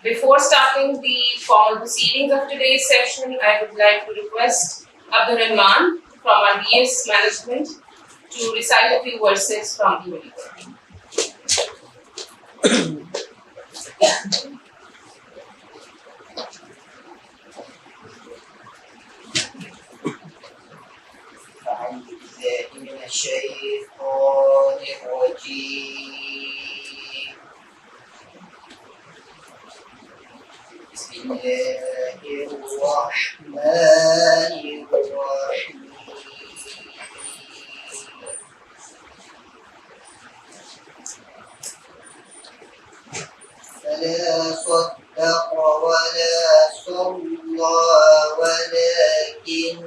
Before starting the formal proceedings of today's session, I would like to request Abdul Rahman from our IAS management to recite a few verses from the Holy Quran. بسم الله الرحمن الرحيم فلا صدق ولا صلى ولكن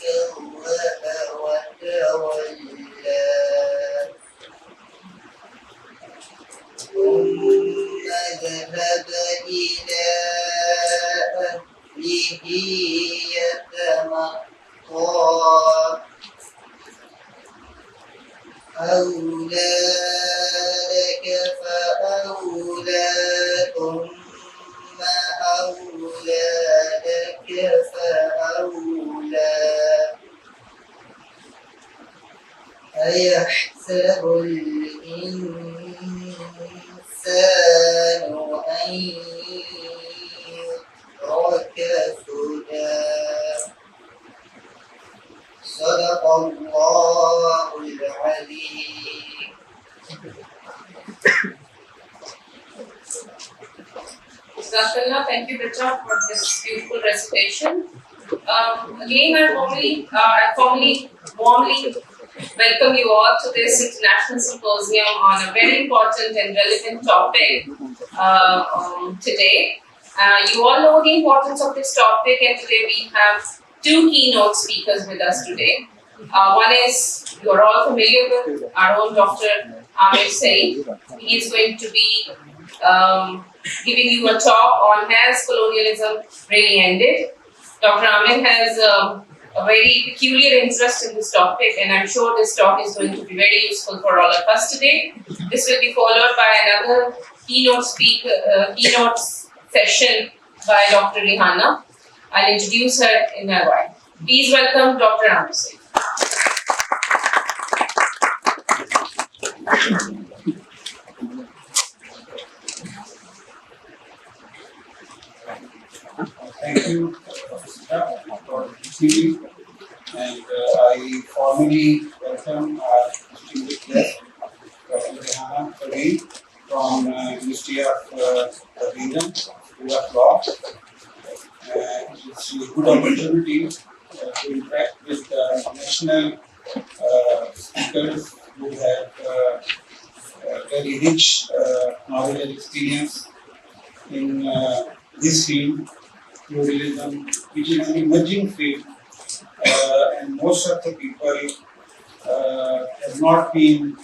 كذب وتولى ثم ذهب إلى أهله يتمطى أولى لك فأولى ثم أولى لك فأولى أيحسب الإنسان أن يترك سدى صدق الله العظيم. Thank you, Beta, for this beautiful recitation. Again, I formally warmly welcome you all to this international symposium on a very important and relevant topic today. You all know the importance of this topic, and today we have two keynote speakers with us today. One is, you're all familiar with, our own Dr. Amir Saeed. He is going to be giving you a talk on Has Colonialism Really Ended? Dr. Amir has a very peculiar interest in this topic, and I'm sure this talk is going to be very useful for all of us today. This will be followed by another keynote session by Dr. Rihanna. I'll introduce her in a while. Please welcome Dr. Amir Saeed. Thank you, for receiving, and I formally welcome our distinguished guest, Dr. Rihanna from Ministry of Region, School of Law. It's a good opportunity to interact with national speakers who have very rich knowledge and experience in this field, pluralism, which is an emerging field, and most of the people have not been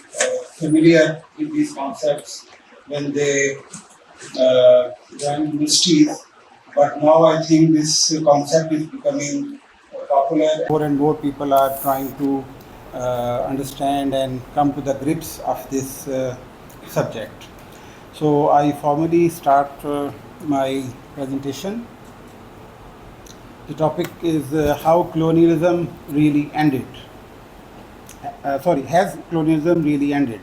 familiar with these concepts when they join ministries. But now I think this concept is becoming popular. More and more people are trying to understand and come to the grips of this subject. So I formally start my presentation. The topic is how colonialism really ended. Has colonialism really ended?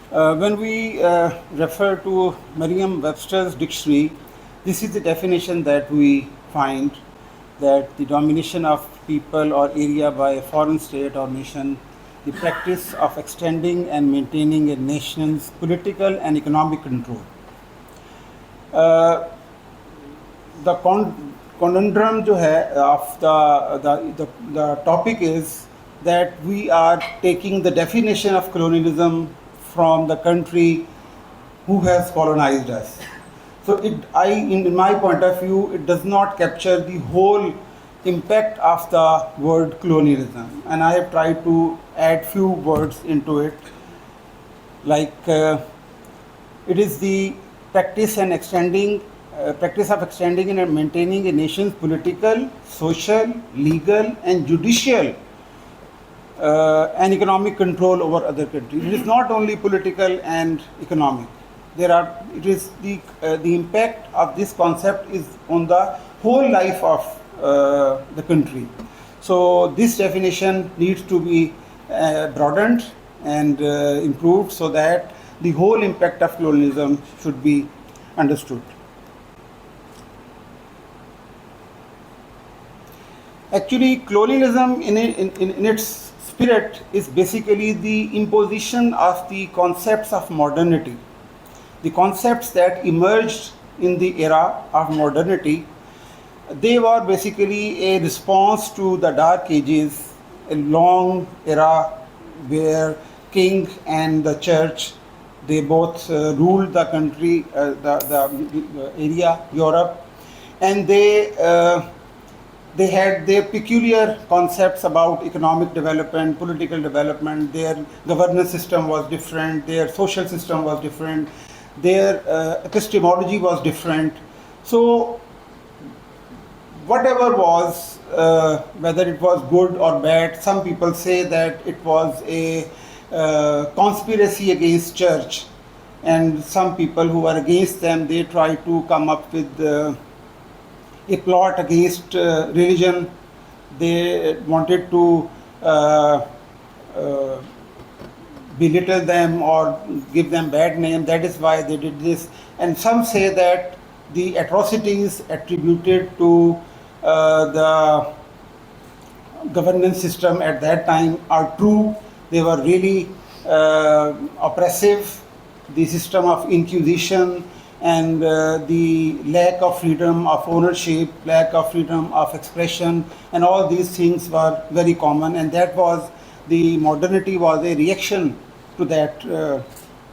When we refer to Merriam-Webster's dictionary, this is the definition that we find, that the domination of people or area by a foreign state or nation, the practice of extending and maintaining a nation's political and economic control. The conundrum of the topic is that we are taking the definition of colonialism from the country who has colonized us. So in my point of view, it does not capture the whole impact of the word colonialism, and I have tried to add few words into it, like it is the practice of extending and maintaining a nation's political, social, legal and judicial and economic control over other countries. It is not only political and economic. The impact of this concept is on the whole life of the country. So this definition needs to be broadened and improved so that the whole impact of colonialism should be understood. Actually, colonialism in its spirit is basically the imposition of the concepts of modernity. The concepts that emerged in the era of modernity, they were basically a response to the Dark Ages, a long era where king and the church, they both ruled the country, the area, Europe, and they had their peculiar concepts about economic development, political development. Their governance system was different, their social system was different, their epistemology was different. So whatever was, whether it was good or bad, some people say that it was a conspiracy against church, and some people who are against them, they try to come up with a plot against religion. They wanted to belittle them or give them bad name. That is why they did this. And some say that the atrocities attributed to the governance system at that time are true. They were really oppressive. The system of inquisition and the lack of freedom of ownership, lack of freedom of expression, and all these things were very common. And that was, the modernity was a reaction to that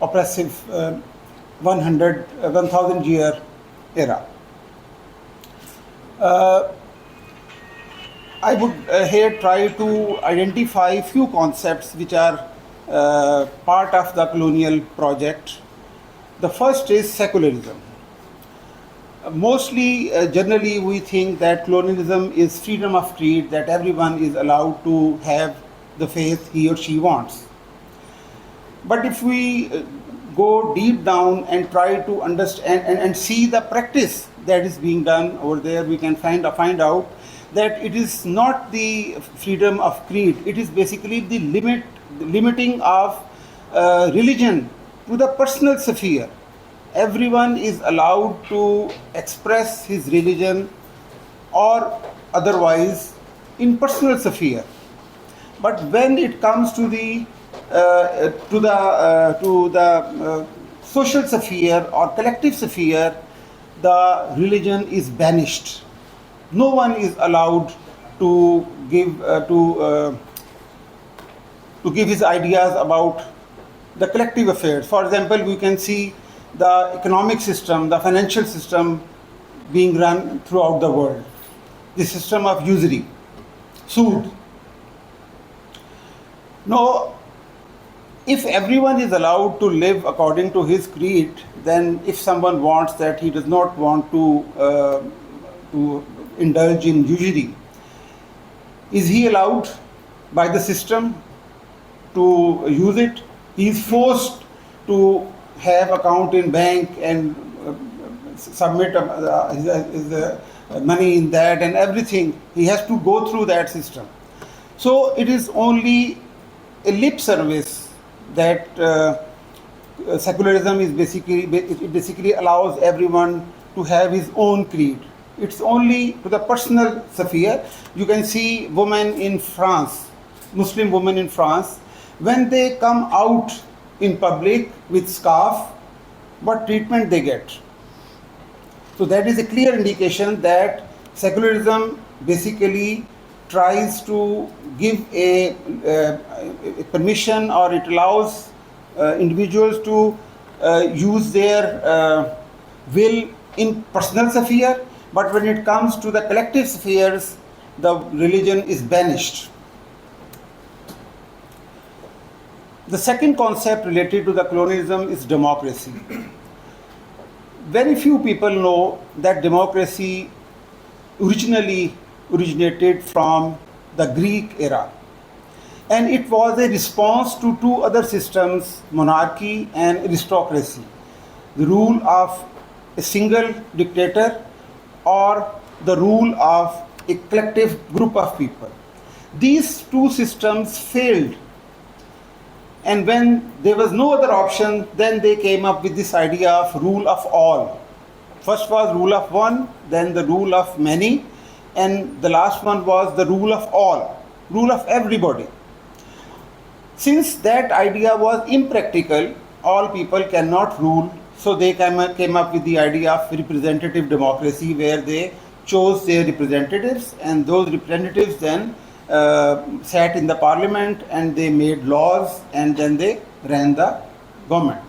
oppressive 1,000 year era. I would here try to identify few concepts which are part of the colonial project. The first is secularism. Mostly, generally, we think that colonialism is freedom of creed, that everyone is allowed to have the faith he or she wants. But if we go deep down and try to understand and see the practice that is being done over there, we can find out that it is not the freedom of creed. It is basically the limiting of religion to the personal sphere. Everyone is allowed to express his religion or otherwise in personal sphere. But when it comes to the social sphere or collective sphere, the religion is banished. No one is allowed to give his ideas about the collective affairs. For example, we can see the economic system, the financial system being run throughout the world. The system of usury, sood. Now, if everyone is allowed to live according to his creed, then if someone wants that, he does not want to indulge in usury, is he allowed by the system to use it? He is forced to have account in bank and submit his money in that and everything. He has to go through that system. So it is only a lip service that secularism is basically allows everyone to have his own creed. It's only to the personal sphere. You can see women in France, Muslim women in France, when they come out in public with scarf, what treatment they get. So that is a clear indication that secularism basically tries to give a permission, or it allows individuals to use their will in personal sphere, but when it comes to the collective spheres, the religion is banished. The second concept related to the colonialism is democracy. Very few people know that democracy originally originated from the Greek era. And it was a response to two other systems, monarchy and aristocracy, the rule of a single dictator or the rule of a collective group of people. These two systems failed, and when there was no other option, then they came up with this idea of rule of all. First was rule of one, then the rule of many, and the last one was the rule of all, rule of everybody. Since that idea was impractical, all people cannot rule, so they came up with the idea of representative democracy, where they chose their representatives, and those representatives then sat in the parliament and they made laws, and then they ran the government.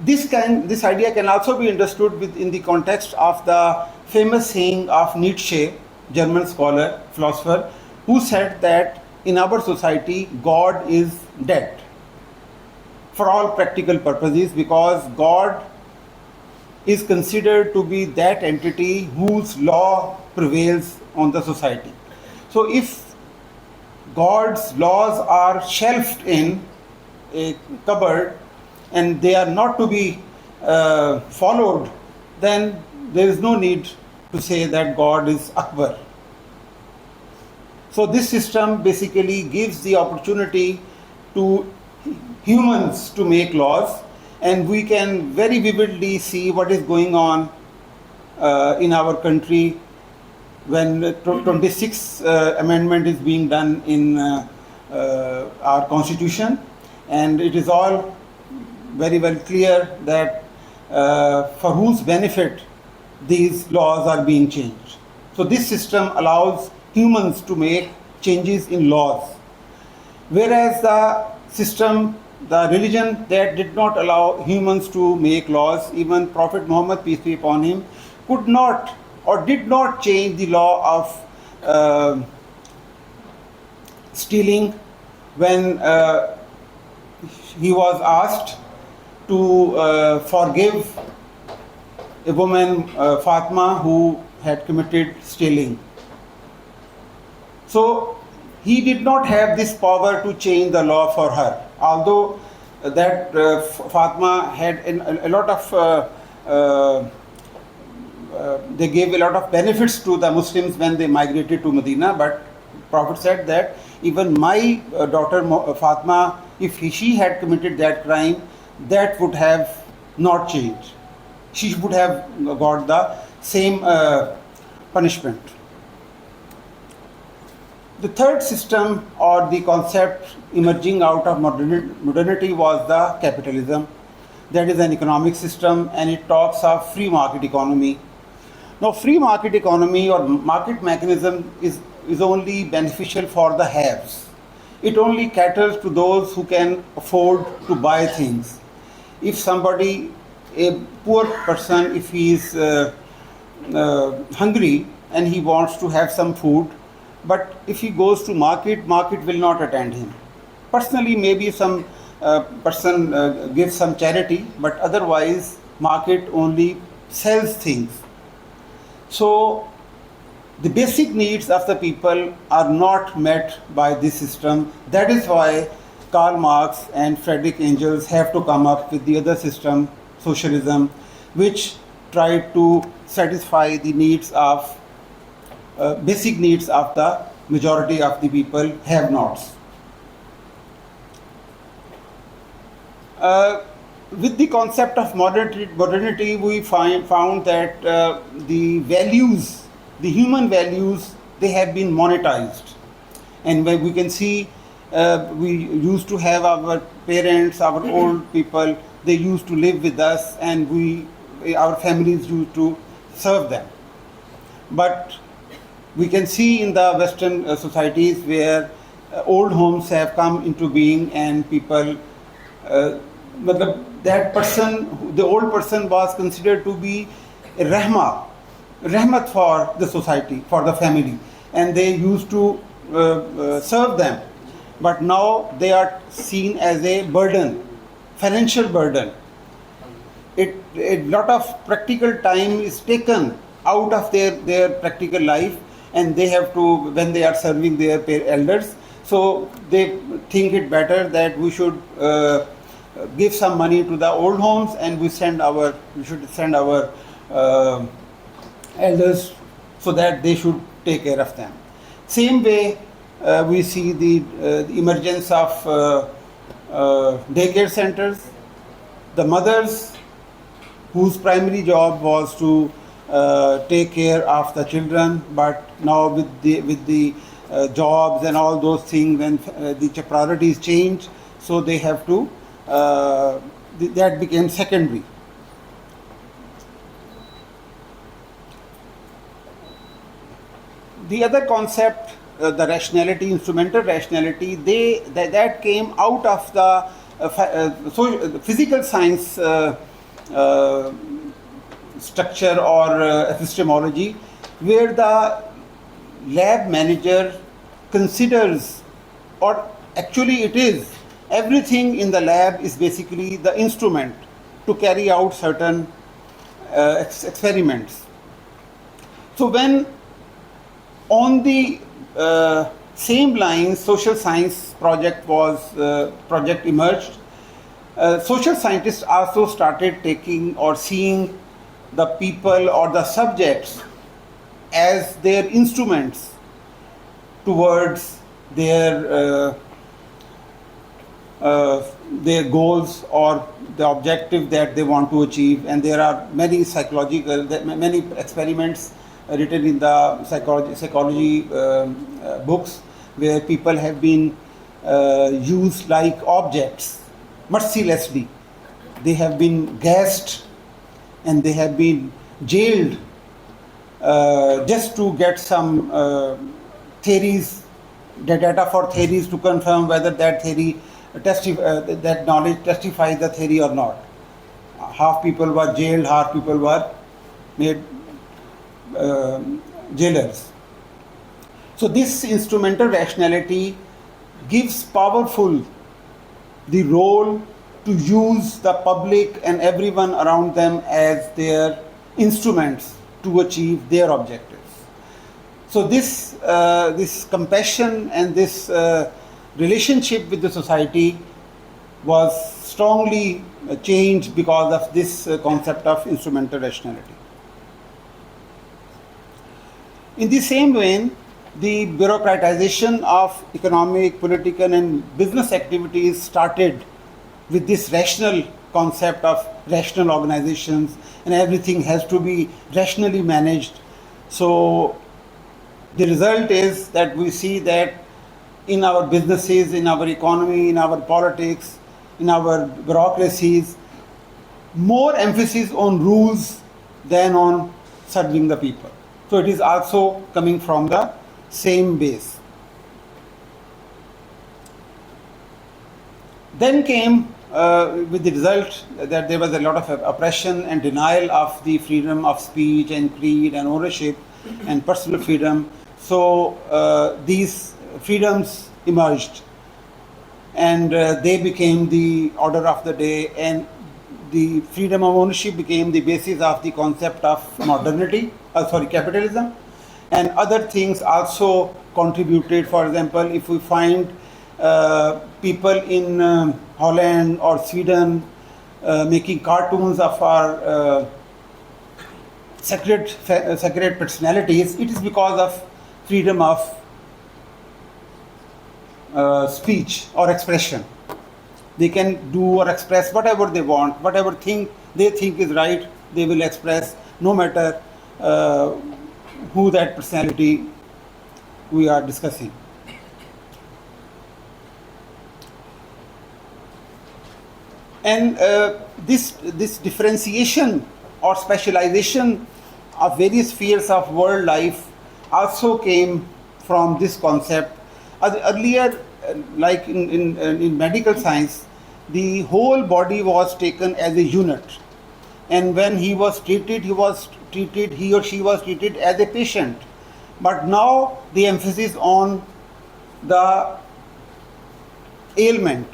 This idea can also be understood in the context of the famous saying of Nietzsche, German scholar, philosopher, who said that in our society God is dead for all practical purposes, because God is considered to be that entity whose law prevails on the society. So if God's laws are shelved in a cupboard and they are not to be followed, then there is no need to say that God is Akbar. So this system basically gives the opportunity to humans to make laws, and we can very vividly see what is going on in our country when 26th amendment is being done in our constitution, and it is all very well clear that for whose benefit these laws are being changed. So this system allows humans to make changes in laws, whereas the system, the religion that did not allow humans to make laws, even Prophet Muhammad, peace be upon him, could not or did not change the law of stealing when he was asked to forgive a woman, Fatima, who had committed stealing. So he did not have this power to change the law for her, although that Fatima had a lot of they gave a lot of benefits to the Muslims when they migrated to Medina, but Prophet said that even my daughter Fatima, if she had committed that crime, that would have not changed. She would have got the same punishment. The third system or the concept emerging out of modernity was the capitalism. That is an economic system, and it talks of free market economy. Now, free market economy or market mechanism is only beneficial for the haves. It only caters to those who can afford to buy things. If somebody, a poor person, if he is hungry and he wants to have some food, but if he goes to market will not attend him. Personally, maybe some person gives some charity, but otherwise market only sells things. So the basic needs of the people are not met by this system. That is why Karl Marx and Friedrich Engels have to come up with the other system, socialism, which tried to satisfy the needs of basic needs of the majority of the people, have-nots. With the concept of modernity, we found that the values, the human values, they have been monetized. And where we can see, we used to have our parents, our old people, they used to live with us, and our families used to serve them. But we can see in the Western societies where old homes have come into being, and people, that person, the old person was considered to be a rahmat for the society, for the family, and they used to serve them. But now they are seen as a burden, financial burden. A lot of practical time is taken out of their practical life, and they have to, when they are serving their elders, so they think it better that we should give some money to the old homes, and we should send our elders so that they should take care of them. Same way, we see the emergence of daycare centers. The mothers whose primary job was to take care of the children, but now with the jobs and all those things, when the priorities change, so they have to that became secondary. The other concept, the rationality, instrumental rationality, that came out of the physical science structure or epistemology, where the lab manager considers, or actually it is, everything in the lab is basically the instrument to carry out certain experiments. So when on the same line social science project emerged, social scientists also started taking or seeing the people or the subjects as their instruments towards their goals or the objective that they want to achieve. And there are many many experiments written in the psychology books, where people have been used like objects mercilessly. They have been gassed and they have been jailed just to get some theories, the data for theories, to confirm whether that theory that knowledge testifies the theory or not. Half people were jailed, half people were made jailers. So this instrumental rationality gives powerful the role to use the public and everyone around them as their instruments to achieve their objectives. So this compassion and this relationship with the society was strongly changed because of this concept of instrumental rationality. In the same vein, the bureaucratization of economic, political and business activities started with this rational concept of rational organizations, and everything has to be rationally managed. So the result is that we see that in our businesses, in our economy, in our politics, in our bureaucracies, more emphasis on rules than on serving the people. So it is also coming from the same base. Then came with the result that there was a lot of oppression and denial of the freedom of speech and creed and ownership and personal freedom. So these freedoms emerged, and they became the order of the day, and the freedom of ownership became the basis of the concept of capitalism. And other things also contributed. For example, if we find people in Holland or Sweden making cartoons of our sacred personalities, it is because of freedom of speech or expression. They can do or express whatever they want, whatever thing they think is right, they will express, no matter who that personality we are discussing. And this differentiation or specialization of various spheres of world life also came from this concept. Earlier, like in medical science, the whole body was taken as a unit, and when he or she was treated as a patient. But now the emphasis on the ailment,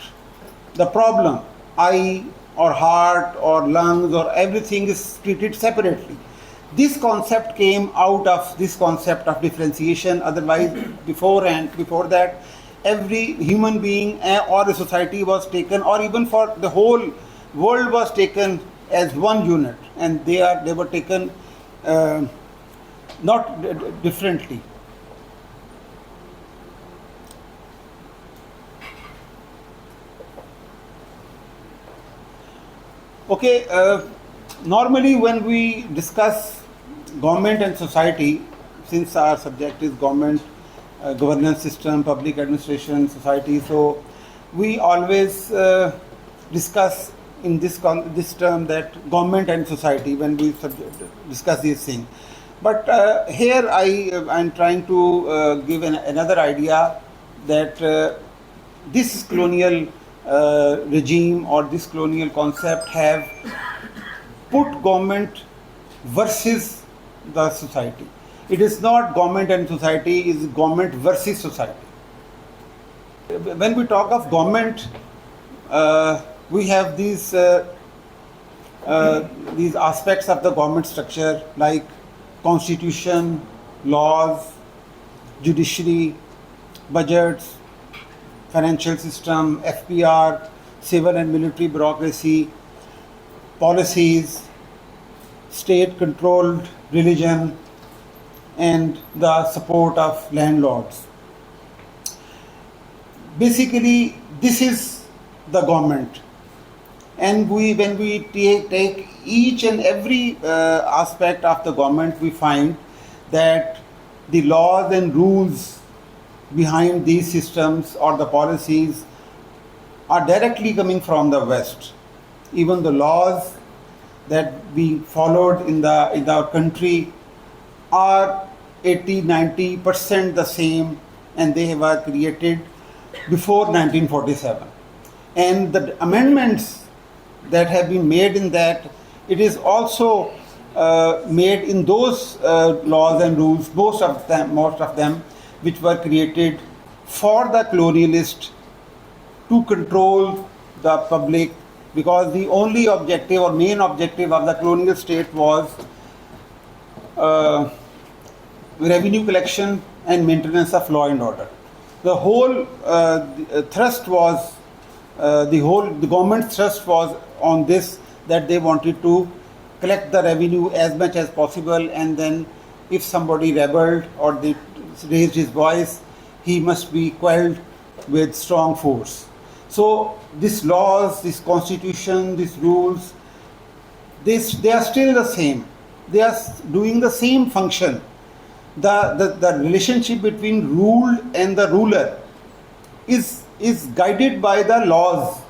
the problem, eye or heart or lungs or everything is treated separately. This concept came out of this concept of differentiation. Otherwise, before that, every human being or a society was taken, or even for the whole world was taken as one unit, and they were taken not differently. Okay, normally when we discuss government and society, since our subject is government, governance system, public administration, society, so we always discuss in this term that government and society when we discuss these things. But here I'm trying to give another idea that this colonial regime or this colonial concept have put government versus the society. It is not government and society, it is government versus society. When we talk of government, we have these aspects of the government structure like constitution, laws, judiciary, budgets, financial system, FPR, civil and military bureaucracy, policies, state-controlled religion, and the support of landlords. Basically, this is the government. And when we take each and every aspect of the government, we find that the laws and rules behind these systems or the policies are directly coming from the West. Even the laws that we followed in our country are 80-90% the same, and they were created before 1947. And the amendments that have been made in that, it is also made in those laws and rules, most of them which were created for the colonialist to control the public, because the only objective or main objective of the colonial state was revenue collection and maintenance of law and order. The whole thrust was the government's thrust was on this, that they wanted to collect the revenue as much as possible, and then if somebody rebelled or they raised his voice, he must be quelled with strong force. So these laws, this constitution, these rules, they are still the same. They are doing the same function. The relationship between ruled and the ruler is guided by the laws.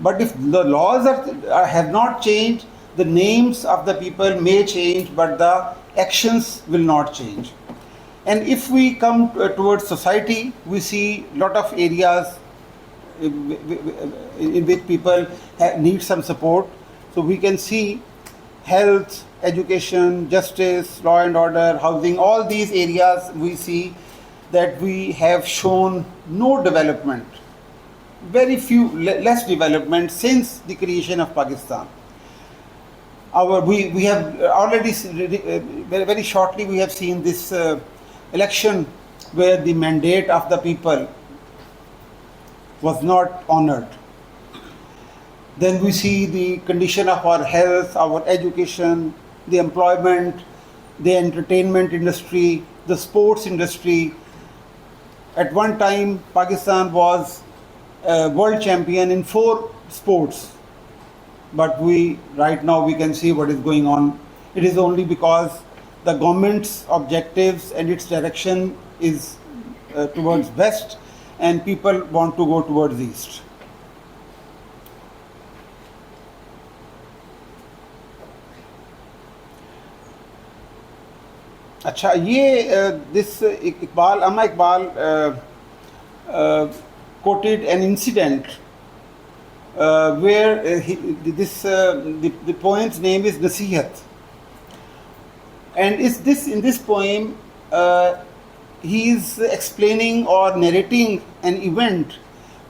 But if the laws have not changed, the names of the people may change, but the actions will not change. And if we come towards society, we see a lot of areas in which people need some support. So we can see health, education, justice, law and order, housing, all these areas we see that we have shown no development, very few, less development since the creation of Pakistan. We have already, very shortly we have seen this election where the mandate of the people was not honored. Then we see the condition of our health, our education, the employment, the entertainment industry, the sports industry. At one time, Pakistan was a world champion in 4 sports. But right now we can see what is going on. It is only because the government's objectives and its direction is towards west, and people want to go towards east. अच्छा, ये this Amma Iqbal quoted an incident where the poem's name is Nasihat, and in this poem he is explaining or narrating an event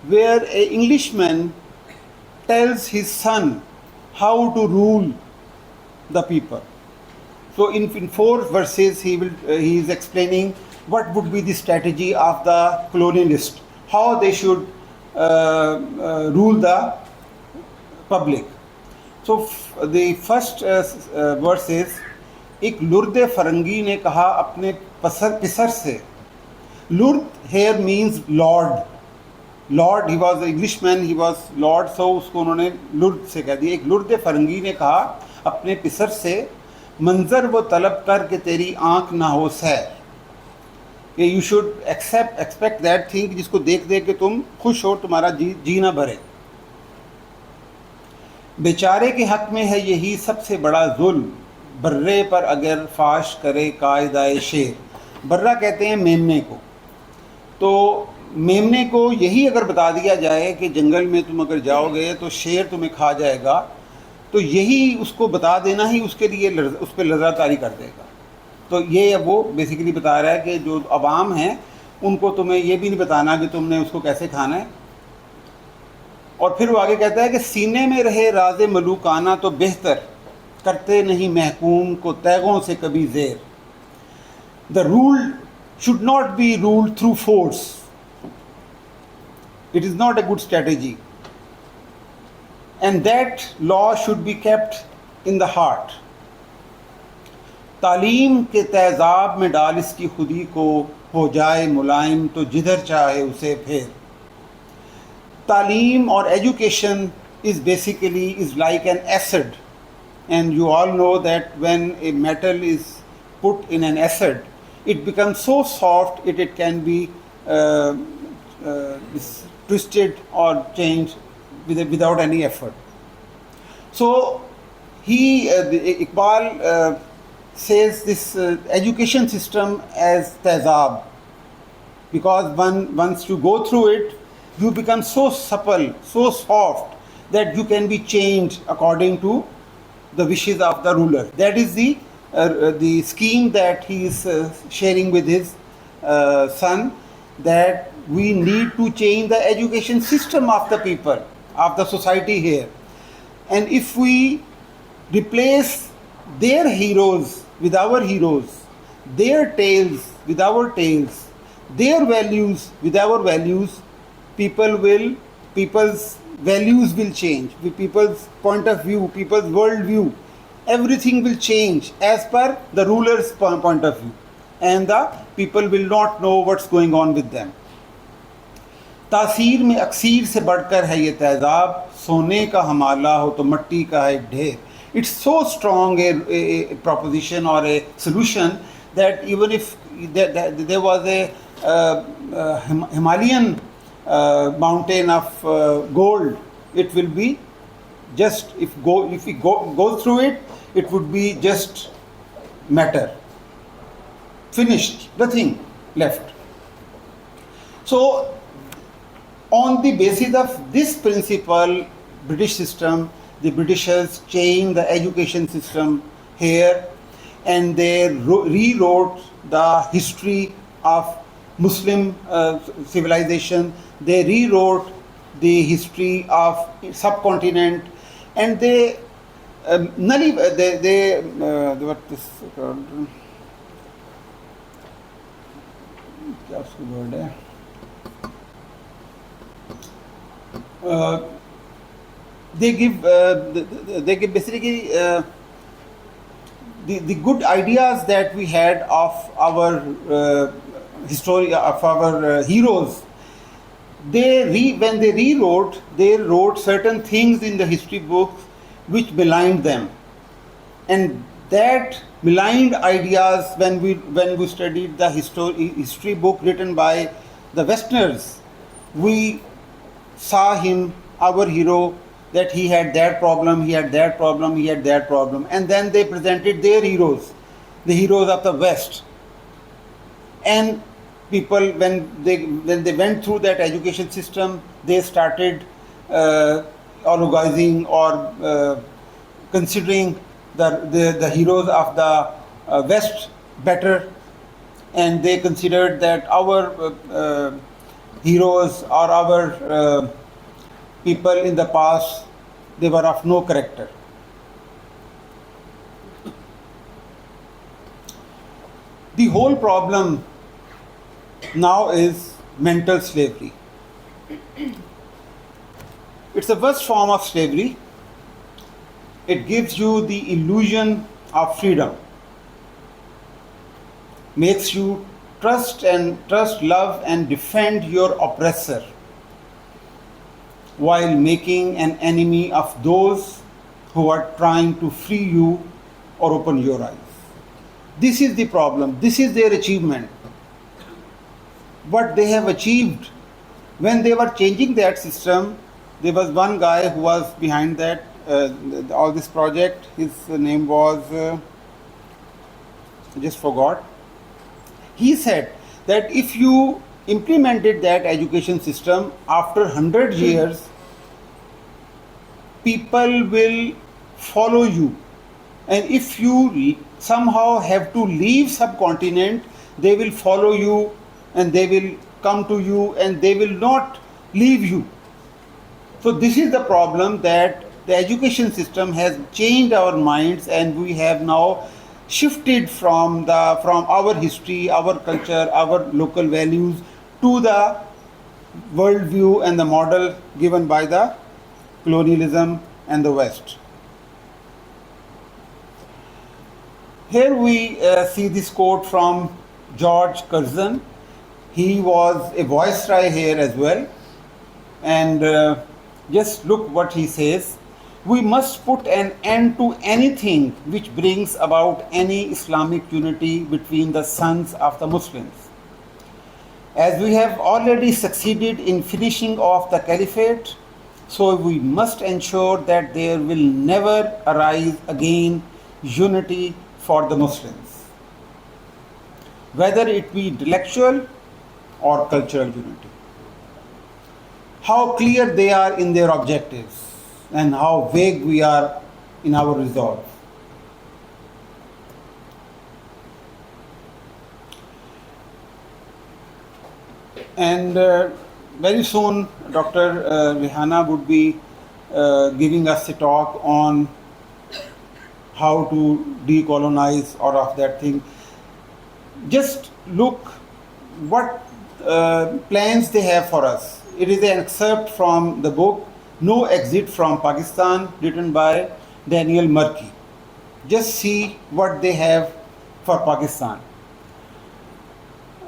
where an Englishman tells his son how to rule the people. So in 4 verses he is explaining what would be the strategy of the colonialist, how they should rule the public. So the first verse is, एक लुर्द फरंगी ने कहा अपने पिसर से. Lurd here means lord. Lord, he was Englishman, he was lord, so उसको उन्होंने लुर्द से कह दिया. एक लुर्द फरंगी ने कहा अपने पिसर से, मंजर वो तलब कर कि तेरी आंख ना हो सैर. कि you should expect that thing, जिसको देख देख के तुम खुश हो, तुम्हारा जी ना भरे. बेचारे के हक में है यही सबसे बड़ा जुल्म, बर्रे पर अगर फाश करे कायदाए शेर. बर्रा कहते हैं मेमने को. तो मेमने को यही अगर बता दिया जाए कि जंगल में तुम अगर जाओगे तो शेर तुम्हें खा जाएगा, तो यही उसको बता देना ही उसके लिए उस पर लज़ातारी कर देगा. तो ये वो बेसिकली बता रहा है कि जो अवाम हैं उनको तुम्हें ये भी नहीं बताना कि तुमने उसको कैसे खाना है. और फिर वो आगे कहता है कि सीने में रहे राज़े मलूकाना तो बेहतर, करते नहीं महकूम को तैगों से कभी ज़ेर. The rule should not be ruled through force. It is not a good strategy. And that law should be kept in the heart. तालीम के तेज़ाब में डाल इसकी खुदी को, हो जाए मुलायम तो जिधर चाहे उसे फेर. तालीम or education is basically like an acid, and you all know that when a metal is put in an acid, it becomes so soft it can be twisted or changed without any effort. So Iqbal says this education system as tazab, because once you go through it, you become so supple, so soft, that you can be changed according to the wishes of the ruler. That is the scheme that he is sharing with his son, that we need to change the education system of the people, of the society here. And if we replace their heroes with our heroes, their tales with our tales, their values with our values, people's values will change, people's point of view, people's world view, everything will change as per the ruler's point of view, and the people will not know what's going on with them. तासीर में अक्सीर से बढ़कर है ये तेज़ाब, सोने का हमाला हो तो मट्टी का है ढेर. It's so strong a proposition or a solution that even if there was a Himalayan mountain of gold, it will be just, if we go through it, it would be just matter, finished, nothing left. So on the basis of this principle, British system, the Britishers changed the education system here, and they rewrote the history of Muslim civilization. They rewrote the history of subcontinent, and they what this क्या उसकी word है, they give basically the good ideas that we had of our history, of our heroes. When they rewrote, they wrote certain things in the history books which maligned them, and that maligned ideas, when we studied the history book written by the Westerners, we saw him, our hero, that he had that problem, he had that problem, he had that problem, and then they presented their heroes, the heroes of the West. And people, when they went through that education system, they started allegizing or considering the heroes of the West better, and they considered that our heroes or our people in the past, they were of no character. The whole problem now is mental slavery. It's the worst form of slavery. It gives you the illusion of freedom, makes you trust, love, and defend your oppressor, while making an enemy of those who are trying to free you or open your eyes. This is the problem. This is their achievement. What they have achieved when they were changing that system, there was one guy who was behind that, all this project. His name was, I just forgot. He said that if you implemented that education system after 100 years, people will follow you, and if you somehow have to leave subcontinent, they will follow you and they will come to you and they will not leave you. So this is the problem, that the education system has changed our minds, and we have now shifted from our history, our culture, our local values to the worldview and the model given by the colonialism and the West. Here we see this quote from George Curzon. He was a viceroy here as well. And just look what he says. We must put an end to anything which brings about any Islamic unity between the sons of the Muslims. As we have already succeeded in finishing off the caliphate, so we must ensure that there will never arise again unity for the Muslims, whether it be intellectual or cultural unity. How clear they are in their objectives and how vague we are in our resolve. And very soon, Dr. Rehana would be giving us a talk on how to decolonize or of that thing. Just look what plans they have for us. It is an excerpt from the book No Exit from Pakistan, written by Daniel Murky. Just see what they have for Pakistan.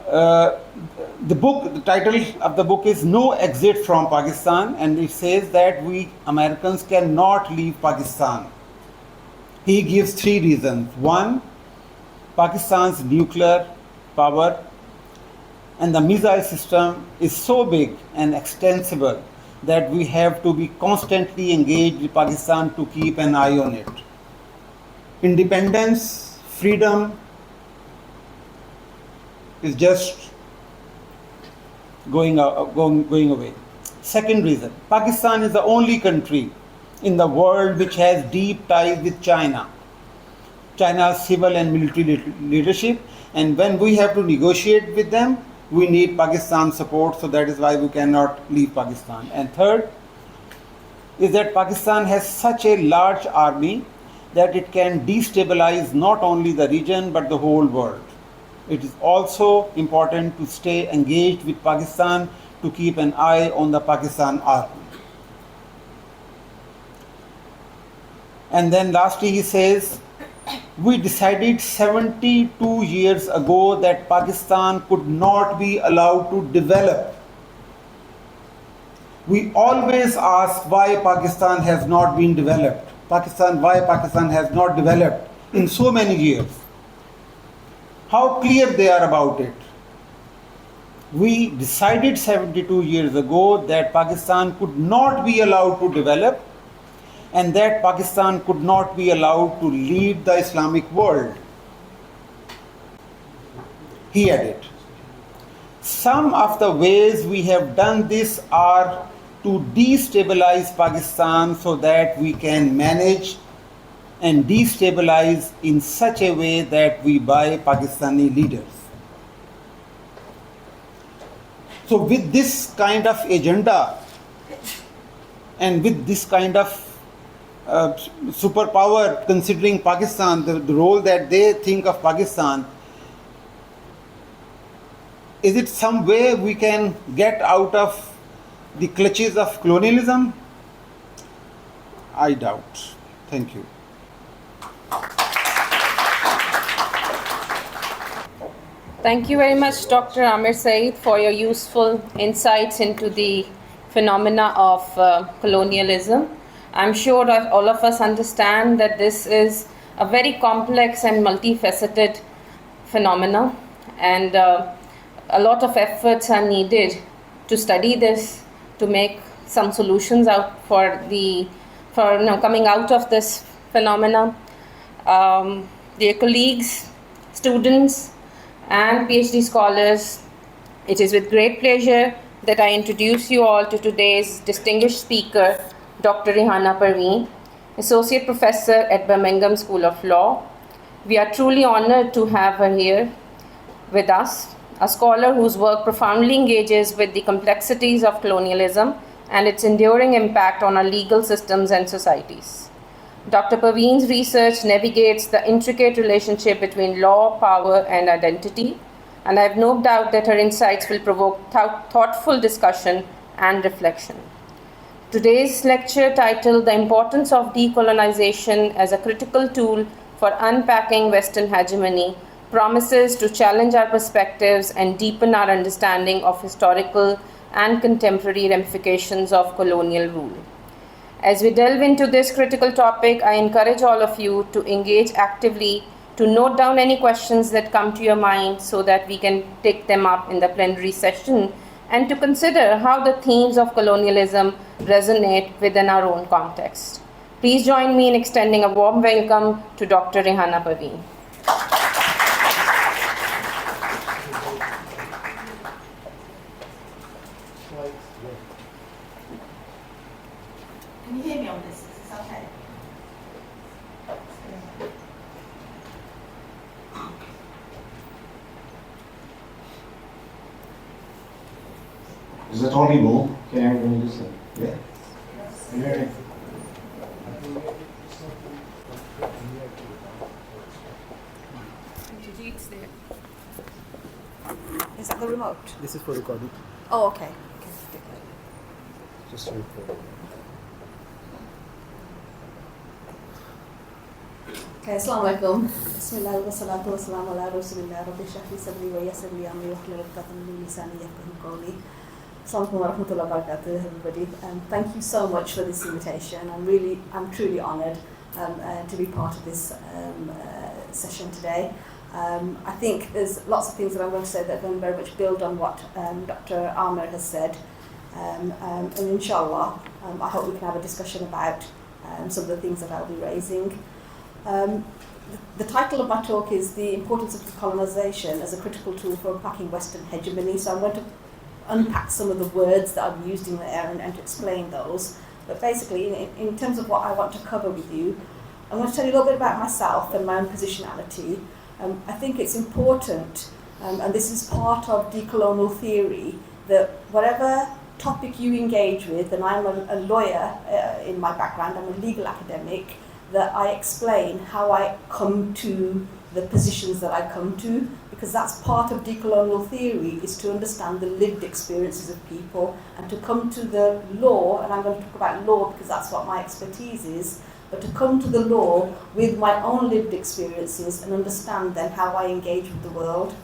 The title of the book is No Exit from Pakistan, and it says that we Americans cannot leave Pakistan. He gives 3 reasons. 1, Pakistan's nuclear power and the missile system is so big and extensible that we have to be constantly engaged with Pakistan to keep an eye on it. Independence, freedom is just going away. Second reason, Pakistan is the only country in the world which has deep ties with China. China's civil and military leadership, and when we have to negotiate with them, we need Pakistan's support, so that is why we cannot leave Pakistan. And third is that Pakistan has such a large army that it can destabilize not only the region but the whole world. It is also important to stay engaged with Pakistan to keep an eye on the Pakistan army. And then lastly he says, we decided 72 years ago that Pakistan could not be allowed to develop. We always ask why Pakistan has not been developed. Why Pakistan has not developed in so many years. How clear they are about it. We decided 72 years ago that Pakistan could not be allowed to develop, and that Pakistan could not be allowed to lead the Islamic world. He added, some of the ways we have done this are to destabilize Pakistan so that we can manage and destabilize in such a way that we buy Pakistani leaders. So with this kind of agenda and with this kind of superpower considering Pakistan, the role that they think of Pakistan, is it some way we can get out of the clutches of colonialism? I doubt. Thank you. Thank you very much, Dr. Amir Saeed, for your useful insights into the phenomena of colonialism. I'm sure that all of us understand that this is a very complex and multifaceted phenomena, and a lot of efforts are needed to study this, to make some solutions out for coming out of this phenomena. Dear colleagues, students, and PhD scholars, it is with great pleasure that I introduce you all to today's distinguished speaker, Dr. Rehana Parveen, Associate Professor at Birmingham School of Law. We are truly honored to have her here with us, a scholar whose work profoundly engages with the complexities of colonialism and its enduring impact on our legal systems and societies. Dr. Parveen's research navigates the intricate relationship between law, power, and identity, and I have no doubt that her insights will provoke thoughtful discussion and reflection. Today's lecture, titled The Importance of Decolonization as a Critical Tool for Unpacking Western Hegemony, promises to challenge our perspectives and deepen our understanding of historical and contemporary ramifications of colonial rule. As we delve into this critical topic, I encourage all of you to engage actively, to note down any questions that come to your mind so that we can take them up in the plenary session, and to consider how the themes of colonialism resonate within our own context. Please join me in extending a warm welcome to Dr. Rehana Parveen. Can you hear me on this? Is this okay? Is it audible? Can everyone listen? Yeah? Can you hear me? Is that the remote? This is for recording. Oh, okay. Just to record. Okay, assalamu alaikum. Bismillah wa salatu wa salamu ala rasulillah. Rabbi shrah li sadri wa yassir li amri wahlul 'uqdatan min lisani yafqahu qawli. Assalamu wa rahmatullahi wa barakatuh, everybody. Thank you so much for this invitation. I'm truly honoured to be part of this session today. I think there's lots of things that I'm going to say that are going to very much build on what Dr. Amir has said. And inshallah, I hope we can have a discussion about some of the things that I'll be raising. The title of my talk is The Importance of Decolonization as a Critical Tool for Unpacking Western Hegemony. So I'm going to unpack some of the words that I've used in there and to explain those. But basically, in terms of what I want to cover with you, I'm going to tell you a little bit about myself and my own positionality. I think it's important, and this is part of decolonial theory, that whatever topic you engage with, and I'm a lawyer in my background, I'm a legal academic, that I explain how I come to the positions that I come to, because that's part of decolonial theory, is to understand the lived experiences of people and to come to the law, and I'm going to talk about law because that's what my expertise is, but to come to the law with my own lived experiences and understand then how I engage with the world.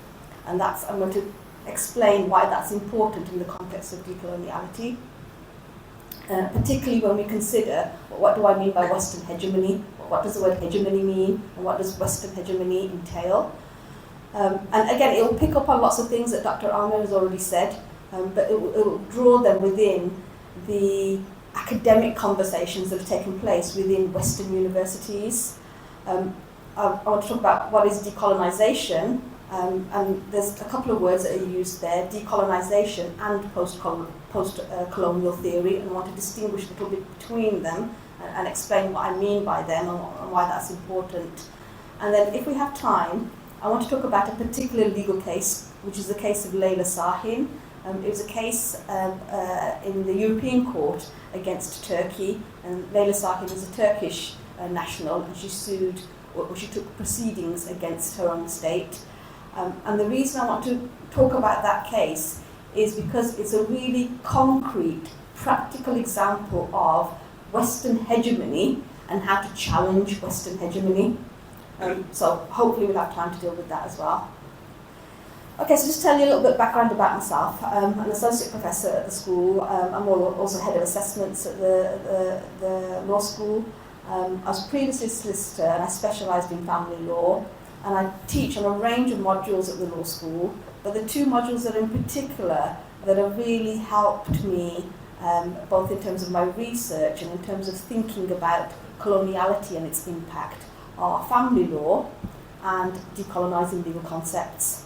And I'm going to explain why that's important in the context of decoloniality. Particularly when we consider what do I mean by Western hegemony, what does the word hegemony mean, and what does Western hegemony entail. And again, it will pick up on lots of things that Dr. Amir has already said, but it will draw them within the academic conversations that have taken place within Western universities. I want to talk about what is decolonization, and there's a couple of words that are used there, decolonization and post-colonial theory, and I want to distinguish a little bit between them and explain what I mean by them and why that's important. And then if we have time, I want to talk about a particular legal case, which is the case of Leyla Sahin. It was a case in the European Court against Turkey, and Leyla Sahin is a Turkish national, and she sued, or she took proceedings against her own state. And the reason I want to talk about that case is because it's a really concrete, practical example of Western hegemony and how to challenge Western hegemony. So hopefully we'll have time to deal with that as well. Okay, so just tell you a little bit of background about myself. I'm an associate professor at the school. I'm also head of assessments at the law school. I was previously a solicitor and I specialised in family law. And I teach on a range of modules at the law school. But the two modules that in particular that have really helped me, both in terms of my research and in terms of thinking about coloniality and its impact, are family law and decolonising legal concepts.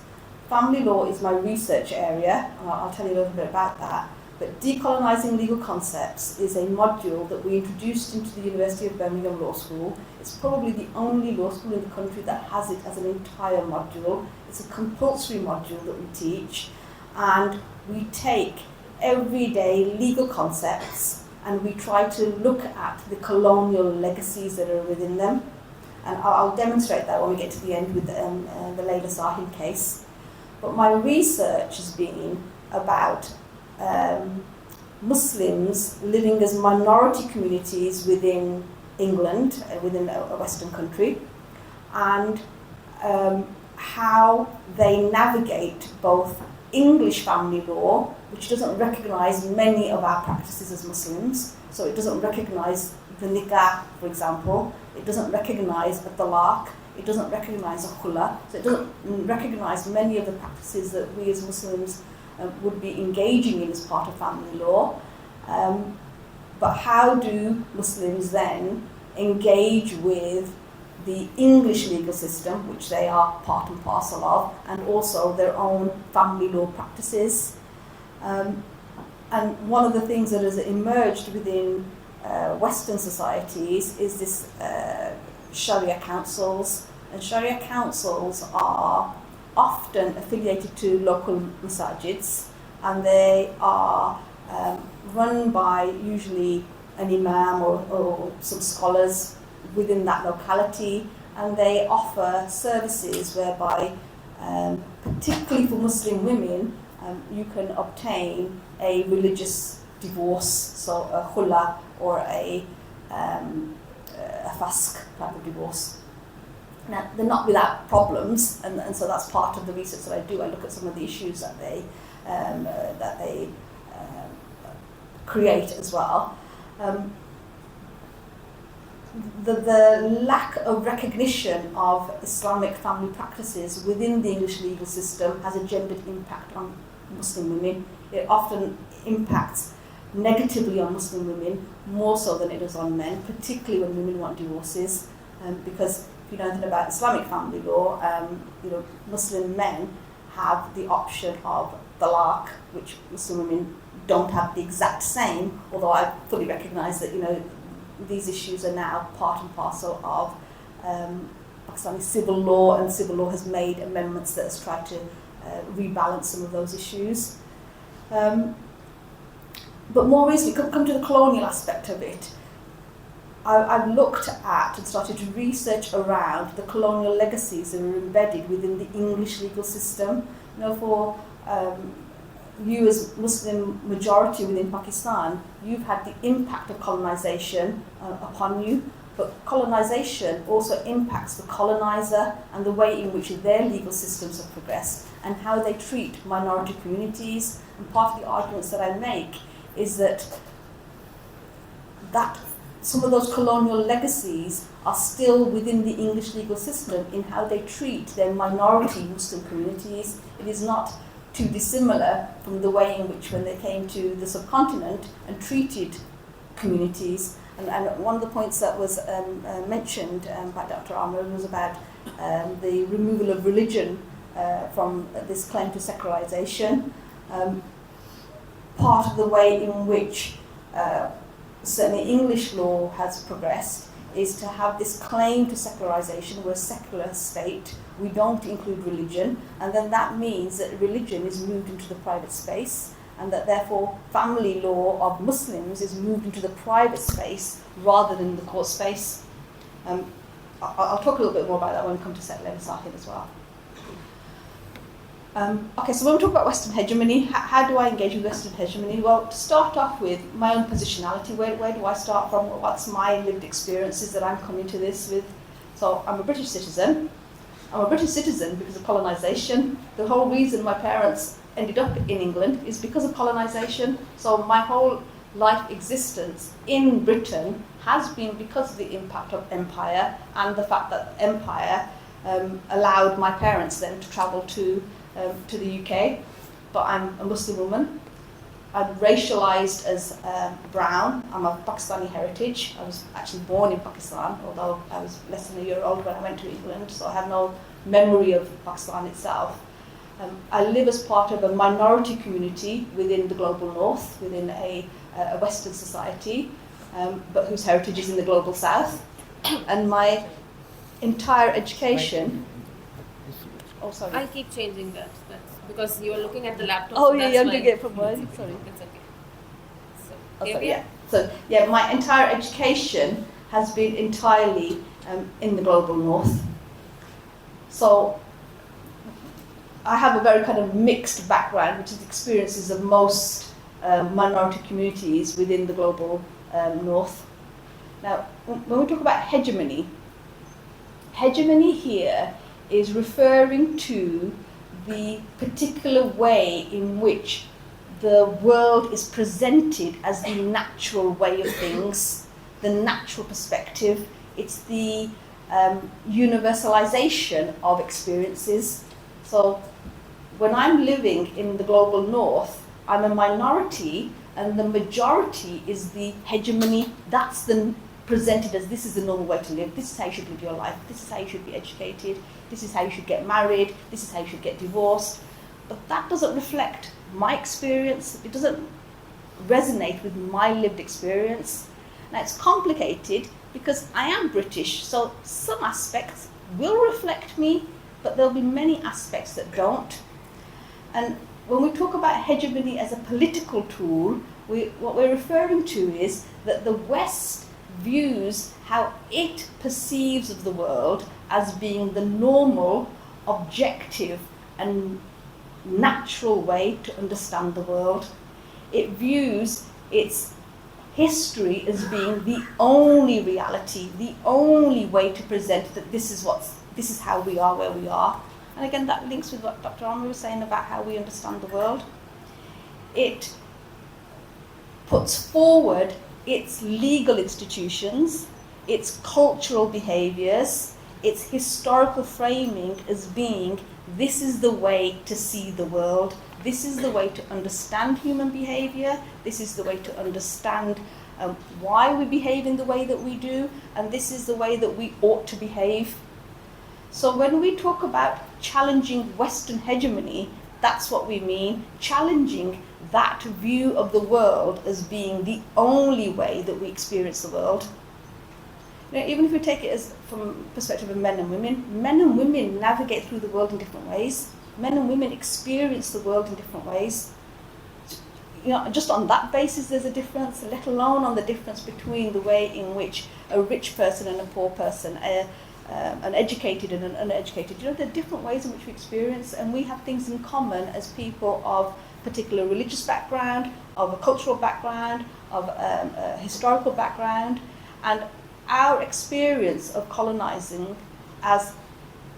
Family law is my research area, and I'll tell you a little bit about that. But decolonising legal concepts is a module that we introduced into the University of Birmingham Law School. It's probably the only law school in the country that has it as an entire module. It's a compulsory module that we teach, and we take everyday legal concepts and we try to look at the colonial legacies that are within them. And I'll demonstrate that when we get to the end with the Layla Sahin case. But my research has been about Muslims living as minority communities within England, within a Western country, and how they navigate both English family law, which doesn't recognise many of our practices as Muslims. So it doesn't recognise the nikah, for example. It doesn't recognise a talaq. It doesn't recognise a khula. So it doesn't recognise many of the practices that we as Muslims would be engaging in as part of family law. But how do Muslims then engage with the English legal system, which they are part and parcel of, and also their own family law practices? And one of the things that has emerged within Western societies is this Sharia councils. And Sharia councils are often affiliated to local masajids, and they are run by usually an imam or some scholars within that locality, and they offer services whereby, particularly for Muslim women, you can obtain a religious divorce, so a khula or a fasq type of divorce. Now, they're not without problems, and so that's part of the research that I do. I look at some of the issues that they create as well. The lack of recognition of Islamic family practices within the English legal system has a gendered impact on Muslim women. It often impacts negatively on Muslim women, more so than it does on men, particularly when women want divorces, because if you know anything about Islamic family law, Muslim men have the option of talaq, which Muslim women don't have the exact same, although I fully recognise that these issues are now part and parcel of Pakistani civil law, and civil law has made amendments that has tried to rebalance some of those issues. But more recently, come to the colonial aspect of it. I've looked at and started to research around the colonial legacies that are embedded within the English legal system. For you as Muslim majority within Pakistan, you've had the impact of colonisation upon you, but colonisation also impacts the coloniser and the way in which their legal systems have progressed and how they treat minority communities. And part of the arguments that I make is that some of those colonial legacies are still within the English legal system in how they treat their minority Muslim communities. It is not too dissimilar from the way in which when they came to the subcontinent and treated communities. And one of the points that was mentioned by Dr. Ahmed was about the removal of religion from this claim to secularization. Part of the way in which certainly English law has progressed is to have this claim to secularization. We're a secular state, we don't include religion, and then that means that religion is moved into the private space, and that therefore family law of Muslims is moved into the private space rather than the court space. I'll talk a little bit more about that when we come to Layla Sahin as well. Okay, so when we talk about Western hegemony, how do I engage with Western hegemony? Well, to start off with, my own positionality, where do I start from? What's my lived experiences that I'm coming to this with? So I'm a British citizen. I'm a British citizen because of colonisation. The whole reason my parents ended up in England is because of colonisation. So my whole life existence in Britain has been because of the impact of empire and the fact that empire allowed my parents then to travel to the UK. But I'm a Muslim woman. I'm racialised as brown. I'm of Pakistani heritage. I was actually born in Pakistan, although I was less than a year old when I went to England, so I have no memory of Pakistan itself. I live as part of a minority community within the global north, within a Western society, but whose heritage is in the global south. And my entire education... Oh, sorry. I'll keep changing that. That's because you're looking at the laptop. Oh, so yeah, that's yeah, I'm why. doing it from mine. Sorry. It's okay. So, Oh, here sorry, we are. yeah. So, yeah, my entire education has been entirely in the global north. So, I have a very kind of mixed background, which is experiences of most minority communities within the global north. Now, when we talk about hegemony here is referring to the particular way in which the world is presented as the natural way of things, the natural perspective. It's the universalization of experiences. So when I'm living in the global north, I'm a minority, and the majority is the hegemony. That's presented as this is the normal way to live, this is how you should live your life, this is how you should be educated, this is how you should get married, this is how you should get divorced. But that doesn't reflect my experience, it doesn't resonate with my lived experience. Now it's complicated because I am British, so some aspects will reflect me, but there'll be many aspects that don't. And when we talk about hegemony as a political tool, what we're referring to is that the West views how it perceives of the world as being the normal, objective and natural way to understand the world. It views its history as being the only reality, the only way to present that this is how we are where we are. And again, that links with what Dr. Amr was saying about how we understand the world. It puts forward its legal institutions, its cultural behaviours, its historical framing as being this is the way to see the world, this is the way to understand human behaviour, this is the way to understand why we behave in the way that we do, and this is the way that we ought to behave. So when we talk about challenging Western hegemony, that's what we mean, challenging that view of the world as being the only way that we experience the world. You know, even if we take it as from the perspective of men and women navigate through the world in different ways. Men and women experience the world in different ways. You know, just on that basis there's a difference, let alone on the difference between the way in which a rich person and a poor person, an educated and an uneducated, you know, there are different ways in which we experience, and we have things in common as people of particular religious background, of a cultural background, of a historical background, and our experience of colonising as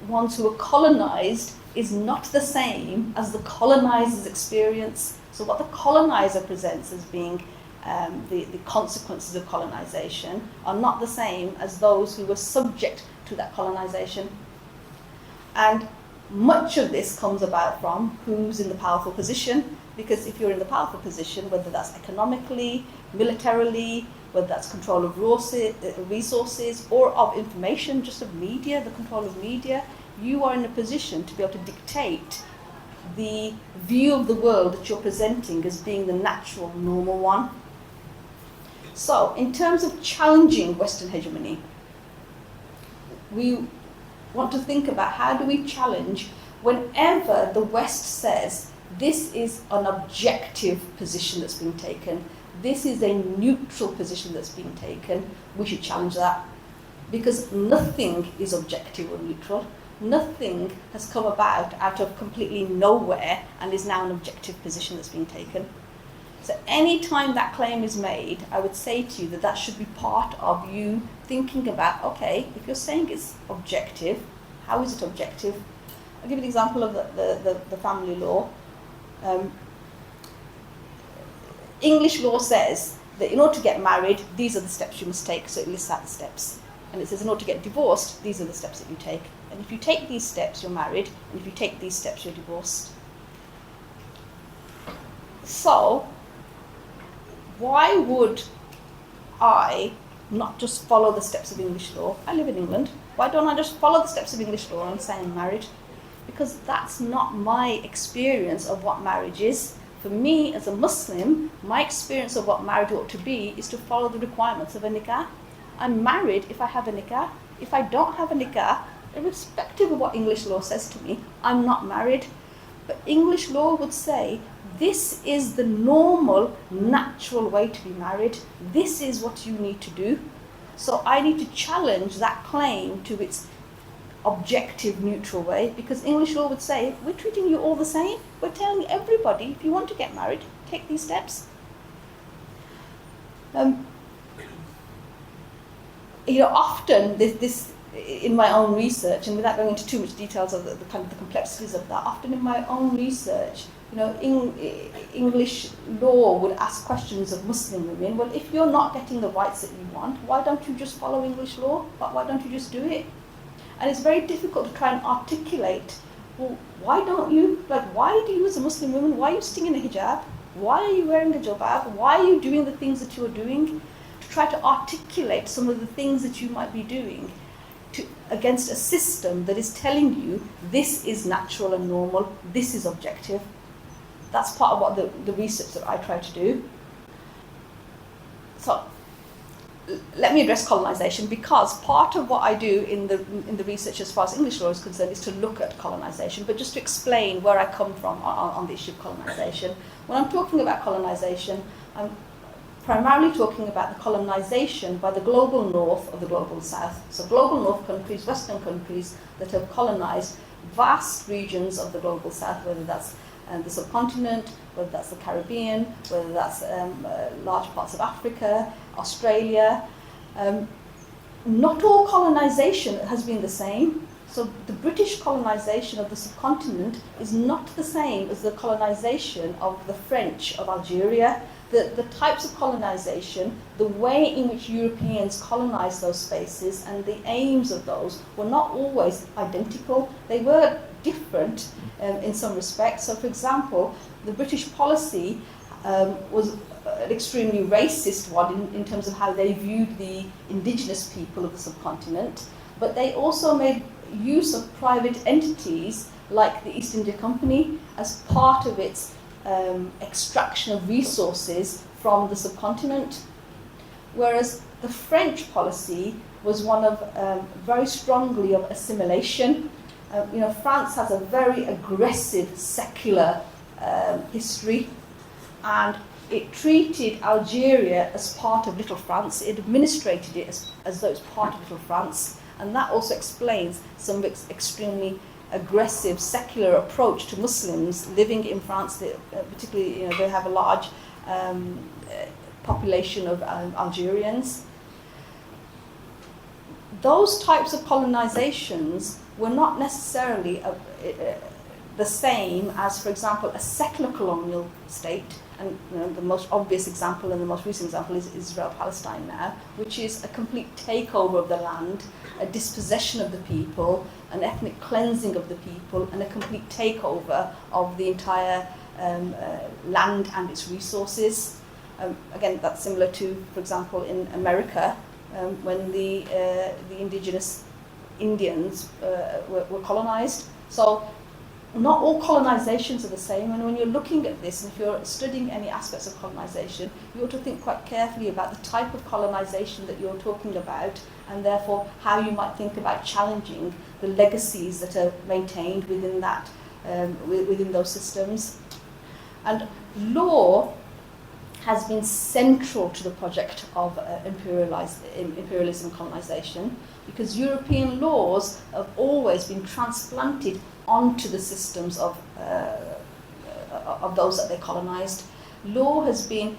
ones who are colonised is not the same as the coloniser's experience. So what the coloniser presents as being the consequences of colonisation are not the same as those who were subject to that colonisation. And much of this comes about from who's in the powerful position, because if you're in the powerful position, whether that's economically, militarily, whether that's control of resources or of information, just of media, the control of media, you are in a position to be able to dictate the view of the world that you're presenting as being the natural, normal one. So, in terms of challenging Western hegemony, we want to think about how do we challenge whenever the West says this is an objective position that's been taken, this is a neutral position that's been taken, we should challenge that. Because nothing is objective or neutral. Nothing has come about out of completely nowhere and is now an objective position that's being taken. So any time that claim is made, I would say to you that that should be part of you thinking about, okay, if you're saying it's objective, how is it objective? I'll give you an example of the family law. English law says that in order to get married, these are the steps you must take, so it lists out the steps. And it says in order to get divorced, these are the steps that you take. And if you take these steps, you're married, and if you take these steps, you're divorced. So, why would I not just follow the steps of English law? I live in England. Why don't I just follow the steps of English law and say I'm married? Because that's not my experience of what marriage is. For me, as a Muslim, my experience of what marriage ought to be is to follow the requirements of a nikah. I'm married if I have a nikah. If I don't have a nikah, irrespective of what English law says to me, I'm not married. But English law would say, this is the normal, natural way to be married. This is what you need to do. So I need to challenge that claim to its objective, neutral way, because English law would say, we're treating you all the same. We're telling everybody, if you want to get married, take these steps. Often this in my own research, and without going into too much details of the kind of the complexities of that, often in my own research, English law would ask questions of Muslim women. Well, if you're not getting the rights that you want, why don't you just follow English law? Why don't you just do it? And it's very difficult to try and articulate, well, why don't you? Why do you as a Muslim woman, why are you sitting in a hijab? Why are you wearing a jilbab? Why are you doing the things that you are doing? To try to articulate some of the things that you might be doing against a system that is telling you this is natural and normal, this is objective. That's part of what the research that I try to do. So let me address colonisation, because part of what I do in the research as far as English law is concerned is to look at colonisation, but just to explain where I come from on the issue of colonisation. When I'm talking about colonisation, I'm primarily talking about the colonisation by the global north of the global south. So global north countries, western countries that have colonised vast regions of the global south, whether that's the subcontinent, whether that's the Caribbean, whether that's large parts of Africa, Australia. Not all colonisation has been the same. So the British colonisation of the subcontinent is not the same as the colonisation of the French of Algeria. The types of colonisation, the way in which Europeans colonised those spaces and the aims of those were not always identical. They were different in some respects. So for example, the British policy was an extremely racist one in terms of how they viewed the indigenous people of the subcontinent, but they also made use of private entities like the East India Company as part of its extraction of resources from the subcontinent, whereas the French policy was one of very strongly of assimilation. France has a very aggressive secular history, and it treated Algeria as part of Little France. It administrated it as though it's part of Little France, and that also explains some of its extremely aggressive secular approach to Muslims living in France. Particularly, they have a large population of Algerians. Those types of colonizations were not necessarily the same as, for example, a secular colonial state. And the most obvious example and the most recent example is Israel-Palestine now, which is a complete takeover of the land, a dispossession of the people, an ethnic cleansing of the people, and a complete takeover of the entire land and its resources. Again, that's similar to, for example, in America, when the indigenous Indians were colonized. So not all colonizations are the same, and when you're looking at this, and if you're studying any aspects of colonization, you ought to think quite carefully about the type of colonization that you're talking about, and therefore how you might think about challenging the legacies that are maintained within within those systems. And law has been central to the project of imperialism and colonisation, because European laws have always been transplanted onto the systems of those that they colonised. Law has been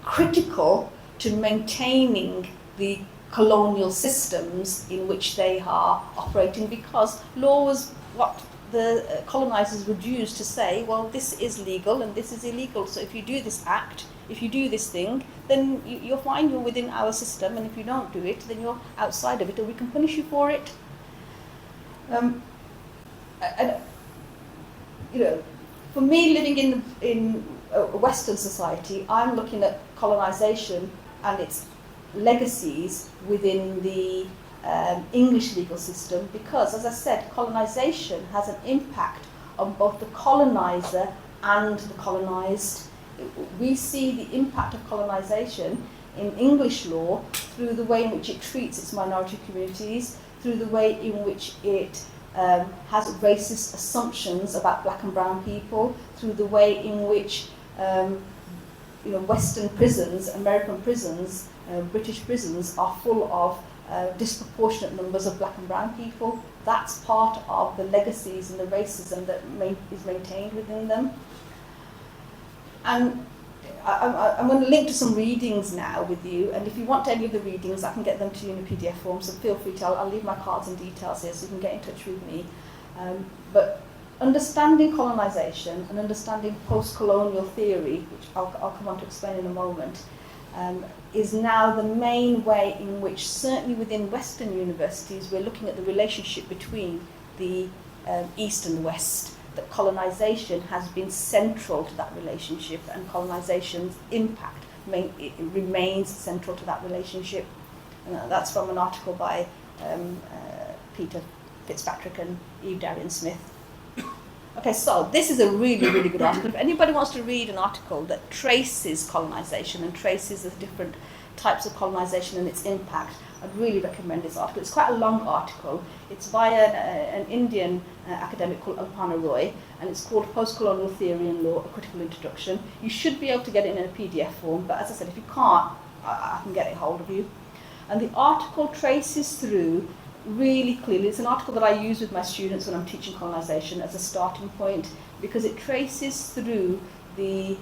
critical to maintaining the colonial systems in which they are operating, because law was what the colonisers would use to say, well, this is legal and this is illegal, so if you do this act, if you do this thing, then you're fine, you're within our system, and if you don't do it, then you're outside of it, or we can punish you for it. And, you know, for me, living in a Western society, I'm looking at colonisation and its legacies within the English legal system, because, as I said, colonisation has an impact on both the coloniser and the colonised. We see the impact of colonisation in English law through the way in which it treats its minority communities, through the way in which it has racist assumptions about black and brown people, through the way in which Western prisons, American prisons, British prisons are full of disproportionate numbers of black and brown people. That's part of the legacies and the racism that is maintained within them. And I'm going to link to some readings now with you, and if you want any of the readings, I can get them to you in a PDF form, so feel free to. I'll leave my cards and details here so you can get in touch with me. But understanding colonisation and understanding post-colonial theory, which I'll come on to explain in a moment, is now the main way in which, certainly within Western universities, we're looking at the relationship between the East and the West. That colonisation has been central to that relationship, and colonisation's impact remains central to that relationship. And that's from an article by Peter Fitzpatrick and Eve Darian-Smith. Okay, so this is a really, really good article. If anybody wants to read an article that traces colonisation and traces the different types of colonisation and its impact, I'd really recommend this article. It's quite a long article. It's by an Indian academic called Alpana Roy, and it's called Post-Colonial Theory and Law, A Critical Introduction. You should be able to get it in a PDF form, but as I said, if you can't, I can get it hold of you. And the article traces through really clearly. It's an article that I use with my students when I'm teaching colonisation as a starting point, because it traces through the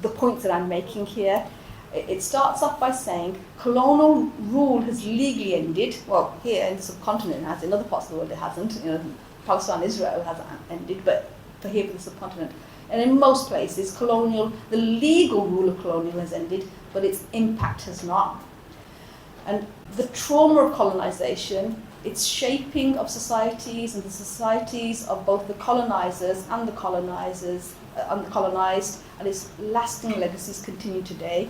points that I'm making here. It starts off by saying colonial rule has legally ended. Well, here in the subcontinent it has, in other parts of the world it hasn't. Palestine, Israel hasn't ended, but for here for the subcontinent. And in most places, the legal rule of colonial has ended, but its impact has not. And the trauma of colonisation, its shaping of societies and the societies of both the colonisers and the colonised, and its lasting legacies continue today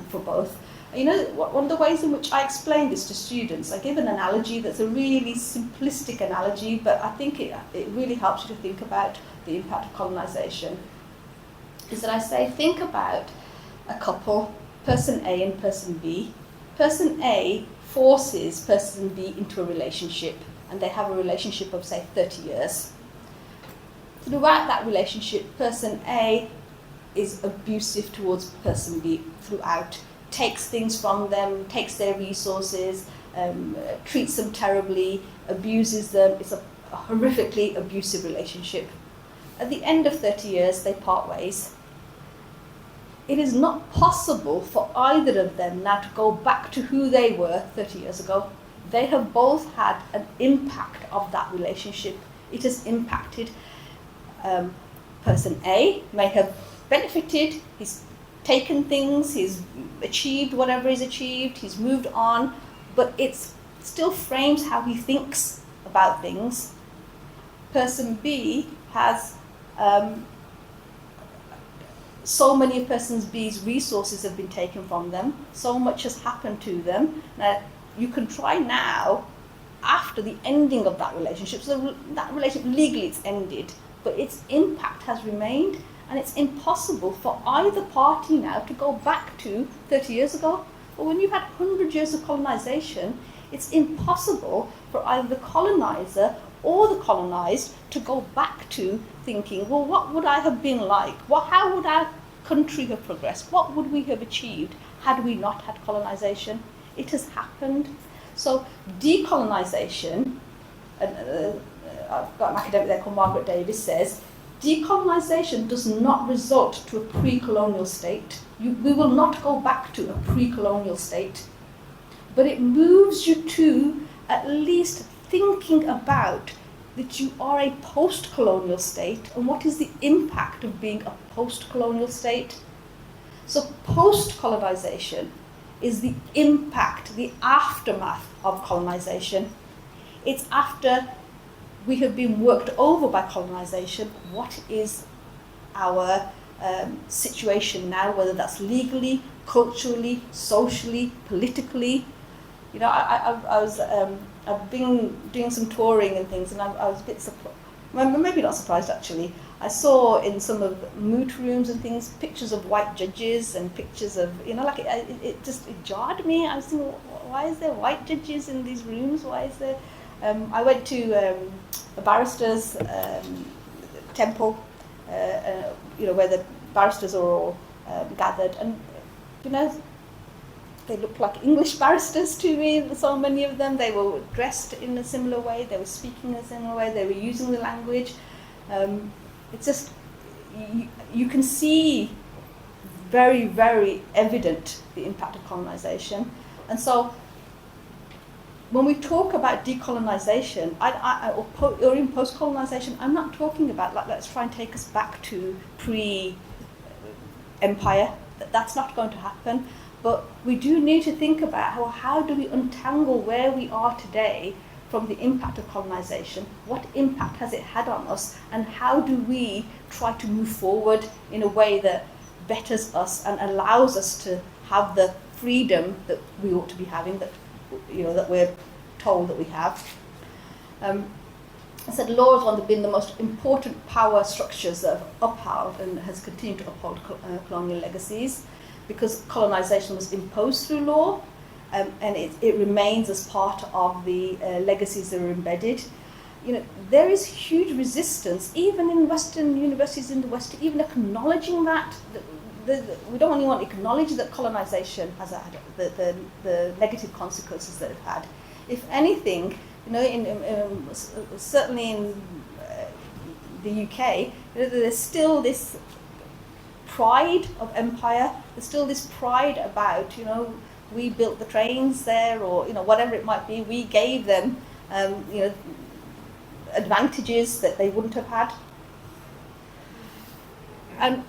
for both. One of the ways in which I explain this to students, I give an analogy that's a really simplistic analogy, but I think it really helps you to think about the impact of colonisation, is that I say, think about a couple, person A and person B. Person A forces person B into a relationship, and they have a relationship of, say, 30 years. Throughout that relationship, person A is abusive towards person B throughout, takes things from them, takes their resources, treats them terribly, abuses them. It's a horrifically abusive relationship. At the end of 30 years, they part ways. It is not possible for either of them now to go back to who they were 30 years ago. They have both had an impact of that relationship. It has impacted. Person A may have benefited, he's taken things, he's achieved whatever he's achieved, he's moved on, but it still frames how he thinks about things. Person B has so many of person B's resources have been taken from them, so much has happened to them. Now, you can try now, after the ending of that relationship, so that relationship legally it's ended, but its impact has remained, and it's impossible for either party now to go back to 30 years ago. But when you've had 100 years of colonisation, it's impossible for either the coloniser or the colonized to go back to thinking, well, what would I have been like? How would our country have progressed? What would we have achieved had we not had colonization? It has happened. So decolonization, and I've got an academic there called Margaret Davis, says, decolonization does not result to a pre-colonial state. We will not go back to a pre-colonial state, but it moves you to at least thinking about that you are a post-colonial state and what is the impact of being a post-colonial state. So post-colonization is the impact, the aftermath of colonization. It's after we have been worked over by colonization. What is our situation now, whether that's legally, culturally, socially, politically? You know, I've been doing some touring and things, and I was a bit surprised, maybe not surprised actually. I saw in some of the moot rooms and things pictures of white judges and pictures of, you know, like it jarred me. I was thinking, why is there white judges in these rooms? Why is there? I went to a barrister's temple, you know, where the barristers are all gathered, and you know, they looked like English barristers to me. So many of them, they were dressed in a similar way, they were speaking in a similar way, they were using the language. It's just, you can see very, very evident the impact of colonization. And so when we talk about decolonization or in post-colonization, I'm not talking about, like, let's try and take us back to pre-empire. That's not going to happen. But we do need to think about how do we untangle where we are today from the impact of colonization, what impact has it had on us, and how do we try to move forward in a way that betters us and allows us to have the freedom that we ought to be having, that, you know, that we're told that we have. I said law has one of been the most important power structures that have upheld and has continued to uphold colonial legacies, because colonization was imposed through law, and it remains as part of the legacies that are embedded. You know, there is huge resistance, even in Western universities in the West, to even acknowledging that. We don't only want to acknowledge that colonization has had the negative consequences that it had. If anything, you know, certainly in the UK, there's still this pride of empire. There's still this pride about, you know, we built the trains there, or, you know, whatever it might be. We gave them, you know, advantages that they wouldn't have had. And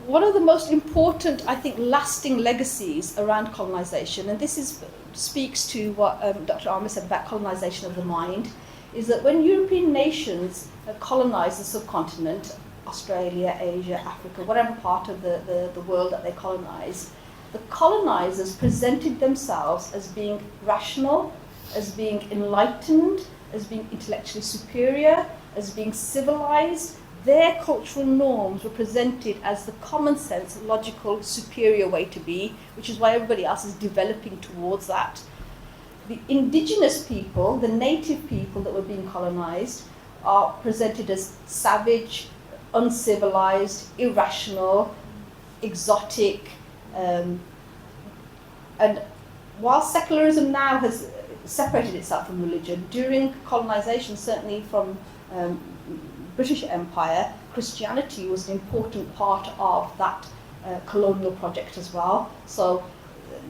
one of the most important, I think, lasting legacies around colonization, and this speaks to what Dr. Armour said about colonization of the mind, is that when European nations colonized the subcontinent, Australia, Asia, Africa, whatever part of the world that they colonized, the colonizers presented themselves as being rational, as being enlightened, as being intellectually superior, as being civilized. Their cultural norms were presented as the common sense, logical, superior way to be, which is why everybody else is developing towards that. The indigenous people, the native people that were being colonized, are presented as savage, uncivilized, irrational, exotic, and while secularism now has separated itself from religion, during colonization, certainly from British Empire, Christianity was an important part of that colonial project as well. So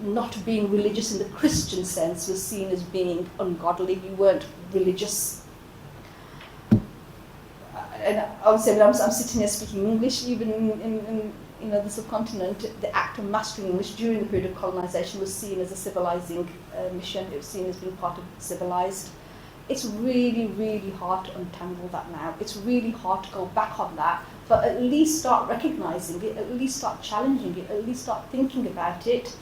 not being religious in the Christian sense was seen as being ungodly. You weren't religious. And obviously, when I'm sitting here speaking English, even in you know, the subcontinent, the act of mastering English during the period of colonization was seen as a civilizing mission. It was seen as being part of civilized. It's really, really hard to untangle that now. It's really hard to go back on that, but at least start recognizing it, at least start challenging it, at least start thinking about it.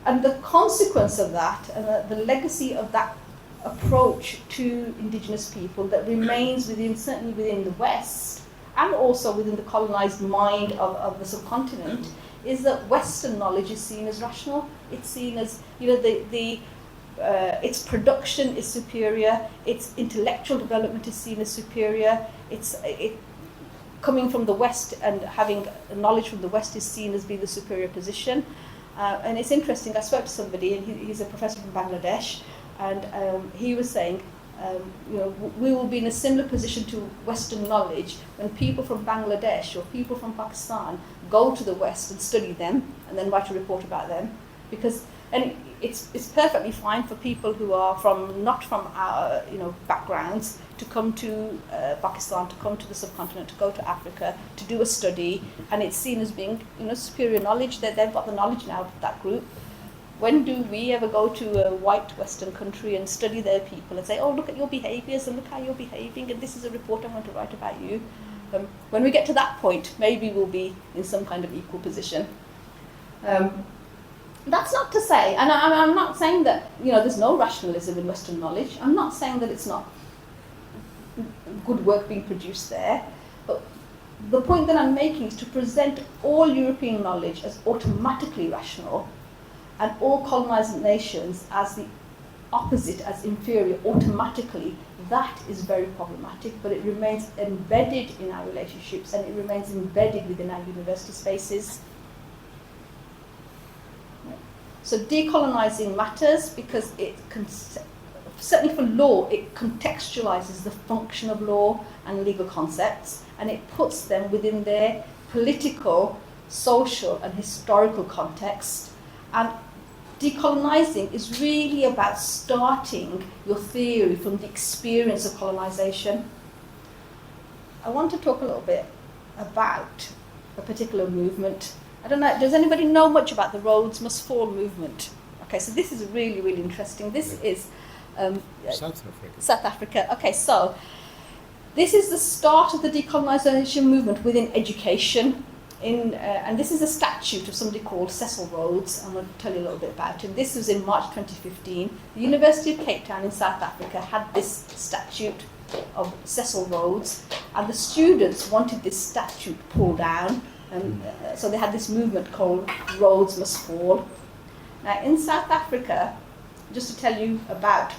And the consequence of that, and the legacy of that approach to indigenous people that remains certainly within the West, and also within the colonized mind of the subcontinent, is that Western knowledge is seen as rational. It's seen as, you know, the its production is superior, its intellectual development is seen as superior, coming from the West and having knowledge from the West is seen as being the superior position. And it's interesting, I spoke to somebody, and he's a professor from Bangladesh, and he was saying, we will be in a similar position to Western knowledge when people from Bangladesh or people from Pakistan go to the West and study them and then write a report about them. Because, and it's perfectly fine for people who are not from our backgrounds to come to Pakistan, to come to the subcontinent, to go to Africa, to do a study, and it's seen as being superior knowledge. That they've got the knowledge now of that group. When do we ever go to a white Western country and study their people and say, oh, look at your behaviours and look how you're behaving, and this is a report I want to write about you? When we get to that point, maybe we'll be in some kind of equal position. That's not to say, and I'm not saying that there's no rationalism in Western knowledge. I'm not saying that it's not good work being produced there, but the point that I'm making is to present all European knowledge as automatically rational and all colonized nations as the opposite, as inferior, automatically. That is very problematic, but it remains embedded in our relationships and it remains embedded within our university spaces. So decolonizing matters because certainly for law, it contextualizes the function of law and legal concepts, and it puts them within their political, social, and historical context. And decolonizing is really about starting your theory from the experience of colonization. I want to talk a little bit about a particular movement. I don't know, does anybody know much about the Rhodes Must Fall movement? Okay, so this is really, really interesting. This is South Africa. South Africa. Okay, so this is the start of the decolonization movement within education. And this is a statute of somebody called Cecil Rhodes. I'm going to tell you a little bit about him. This was in March 2015. The University of Cape Town in South Africa had this statute of Cecil Rhodes, and the students wanted this statute pulled down. So they had this movement called Rhodes Must Fall. Now in South Africa, just to tell you about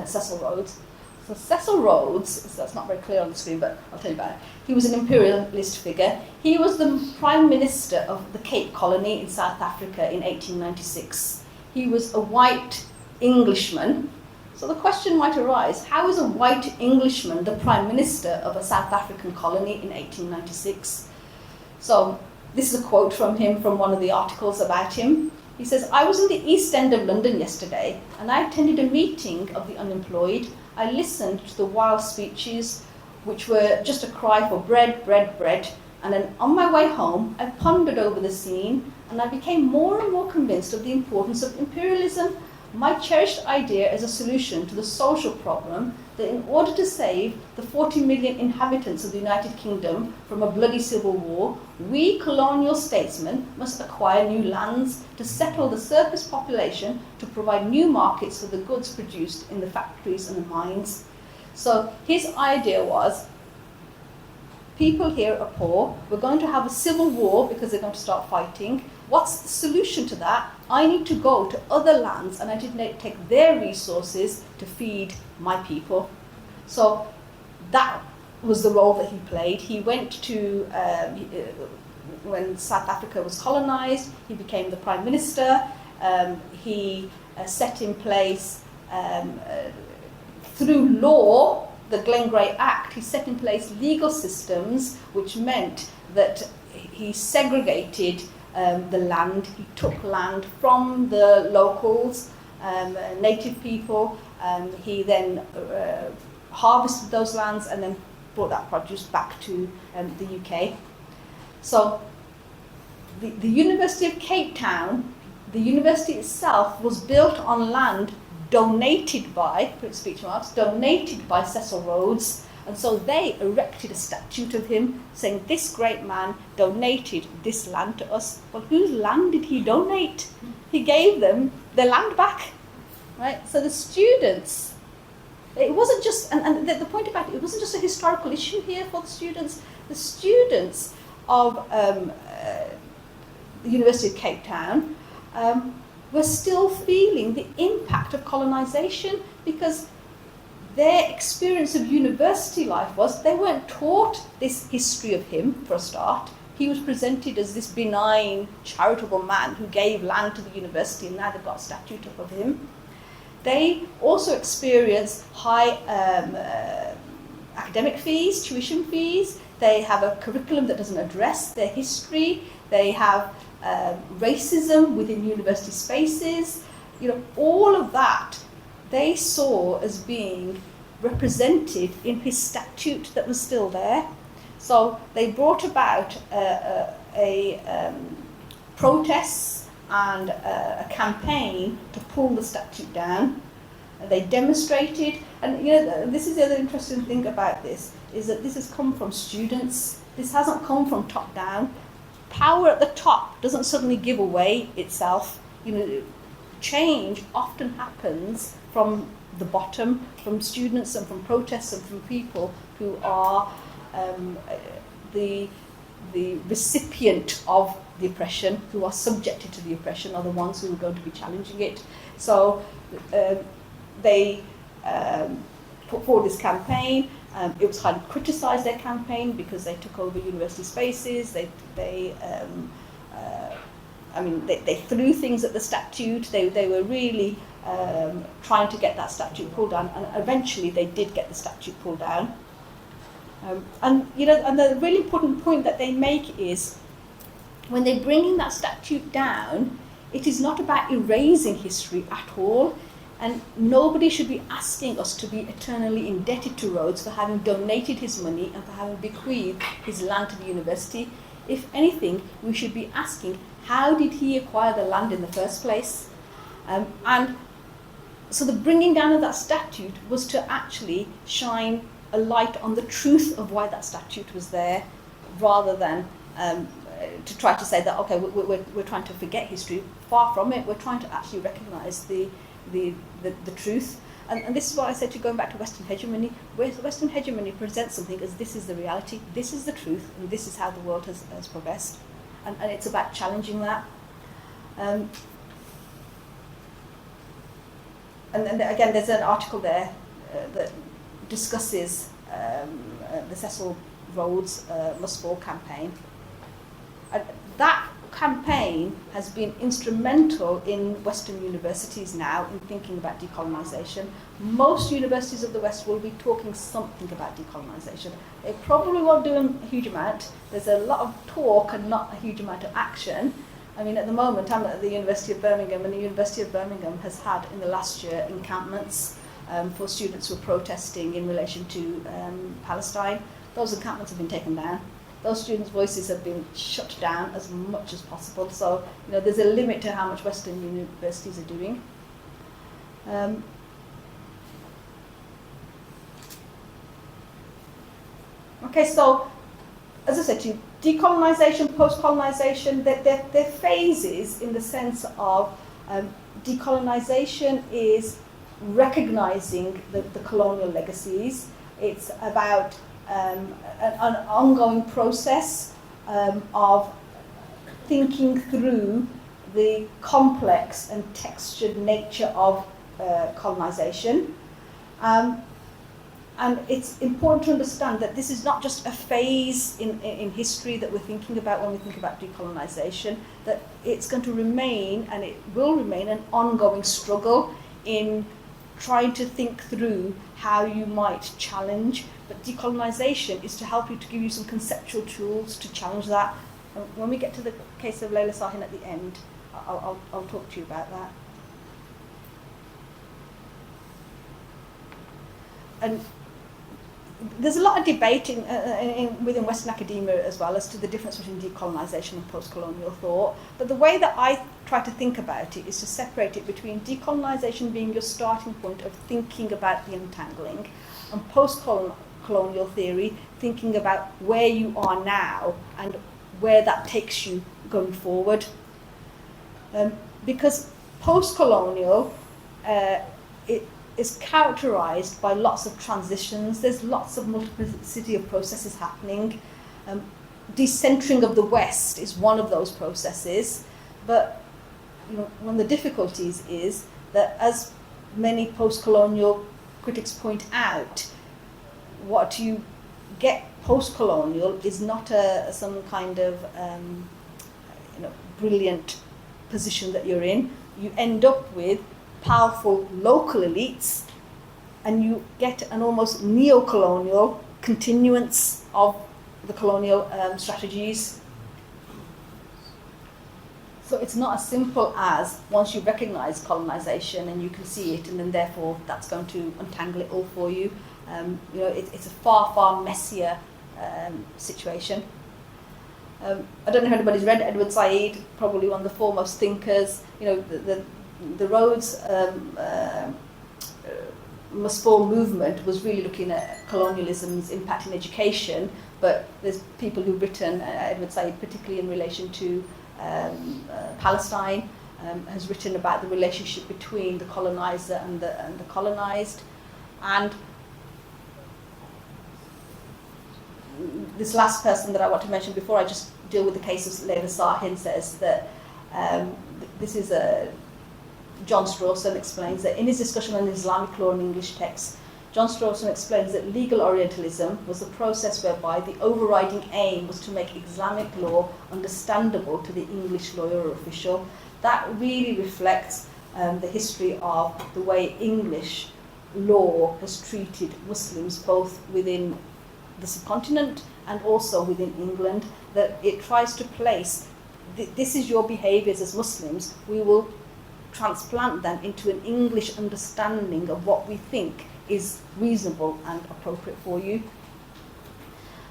Cecil Rhodes. So Cecil Rhodes, that's not very clear on the screen, but I'll tell you about it. He was an imperialist figure. He was the Prime Minister of the Cape Colony in South Africa in 1896. He was a white Englishman. So the question might arise, how is a white Englishman the Prime Minister of a South African colony in 1896? So this is a quote from him from one of the articles about him. He says, I was in the East End of London yesterday and I attended a meeting of the unemployed. I listened to the wild speeches, which were just a cry for bread, bread, bread. And then on my way home, I pondered over the scene and I became more and more convinced of the importance of imperialism. My cherished idea is a solution to the social problem that in order to save the 40 million inhabitants of the United Kingdom from a bloody civil war, we colonial statesmen must acquire new lands to settle the surplus population to provide new markets for the goods produced in the factories and the mines. So his idea was, people here are poor, we're going to have a civil war because they're going to start fighting. What's the solution to that? I need to go to other lands and I need to take their resources to feed my people. So that was the role that he played. He went to, when South Africa was colonized, he became the Prime Minister. He set in place, through law, the Glen Grey Act, he set in place legal systems which meant that he segregated the land. He took land from the locals, native people. He then harvested those lands and then brought that produce back to the UK. So the University of Cape Town, the university itself was built on land donated by, put speech marks, donated by Cecil Rhodes. And so they erected a statue of him saying, this great man donated this land to us. Well, whose land did he donate? He gave them their land back, right? So the students, it wasn't just, and the point about it, it wasn't just a historical issue here for the students. The students of the University of Cape Town were still feeling the impact of colonization, because their experience of university life was they weren't taught this history of him, for a start. He was presented as this benign, charitable man who gave land to the university, and now they've got a statue up of him. They also experience high academic fees, tuition fees. They have a curriculum that doesn't address their history. They have racism within university spaces. All of that they saw as being represented in his statute that was still there. So they brought about protests and a campaign to pull the statute down. They demonstrated, and this is the other interesting thing about this, is that this has come from students. This hasn't come from top down. Power at the top doesn't suddenly give away itself. Change often happens from the bottom, from students and from protests and from people who are the recipient of the oppression, who are subjected to the oppression, are the ones who are going to be challenging it. So they put forward this campaign. It was highly criticised, their campaign, because they took over university spaces. They threw things at the statute. They were really trying to get that statute pulled down, and eventually they did get the statute pulled down. And the really important point that they make is, when they're bringing that statute down, it is not about erasing history at all, and nobody should be asking us to be eternally indebted to Rhodes for having donated his money and for having bequeathed his land to the university. If anything, we should be asking, how did he acquire the land in the first place? And so the bringing down of that statute was to actually shine a light on the truth of why that statute was there, rather than to try to say that, okay, we're trying to forget history. Far from it. We're trying to actually recognise the truth. And this is what I said, to going back to Western hegemony. Western hegemony presents something as, this is the reality, this is the truth, and this is how the world has progressed. And it's about challenging that. And then again, there's an article there that discusses the Cecil Rhodes Must Fall campaign. And that campaign has been instrumental in Western universities now in thinking about decolonisation. Most universities of the West will be talking something about decolonisation. They probably won't do a huge amount. There's a lot of talk and not a huge amount of action. I mean, at the moment, I'm at the University of Birmingham, and the University of Birmingham has had, in the last year, encampments for students who are protesting in relation to Palestine. Those encampments have been taken down. Those students' voices have been shut down as much as possible. So, there's a limit to how much Western universities are doing. Okay, so, as I said to you, decolonisation, post-colonisation, they're phases in the sense of decolonisation is recognising the colonial legacies. It's about an ongoing process of thinking through the complex and textured nature of colonisation. And it's important to understand that this is not just a phase in history that we're thinking about when we think about decolonisation, that it's going to remain, and it will remain, an ongoing struggle in trying to think through how you might challenge. But decolonisation is to help you, to give you some conceptual tools to challenge that. And when we get to the case of Layla Sahin at the end, I'll talk to you about that. And there's a lot of debate within Western academia as well as to the difference between decolonisation and post-colonial thought. But the way that I try to think about it is to separate it between decolonisation being your starting point of thinking about the untangling, and post-colonial theory thinking about where you are now and where that takes you going forward. Because post-colonial, it is characterised by lots of transitions. There's lots of multiplicity of processes happening. Decentering of the West is one of those processes, but one of the difficulties is that, as many post-colonial critics point out, what you get post-colonial is not some kind of brilliant position that you're in. You end up with powerful local elites, and you get an almost neo-colonial continuance of the colonial strategies. So it's not as simple as once you recognise colonisation and you can see it, and then therefore that's going to untangle it all for you. It's a far, far messier situation. I don't know if anybody's read Edward Said, probably one of the foremost thinkers. The Rhodes Must Fall movement was really looking at colonialism's impact in education, but there's people who've written, Edward Said particularly in relation to Palestine, has written about the relationship between the colonizer and the colonized. And this last person that I want to mention before I just deal with the case of Layla Sahin says that this is John Strawson explains that in his discussion on Islamic law and English texts, John Strawson explains that legal Orientalism was the process whereby the overriding aim was to make Islamic law understandable to the English lawyer or official. That really reflects the history of the way English law has treated Muslims both within the subcontinent and also within England, that it tries to place, this is your behaviours as Muslims, we will transplant them into an English understanding of what we think is reasonable and appropriate for you.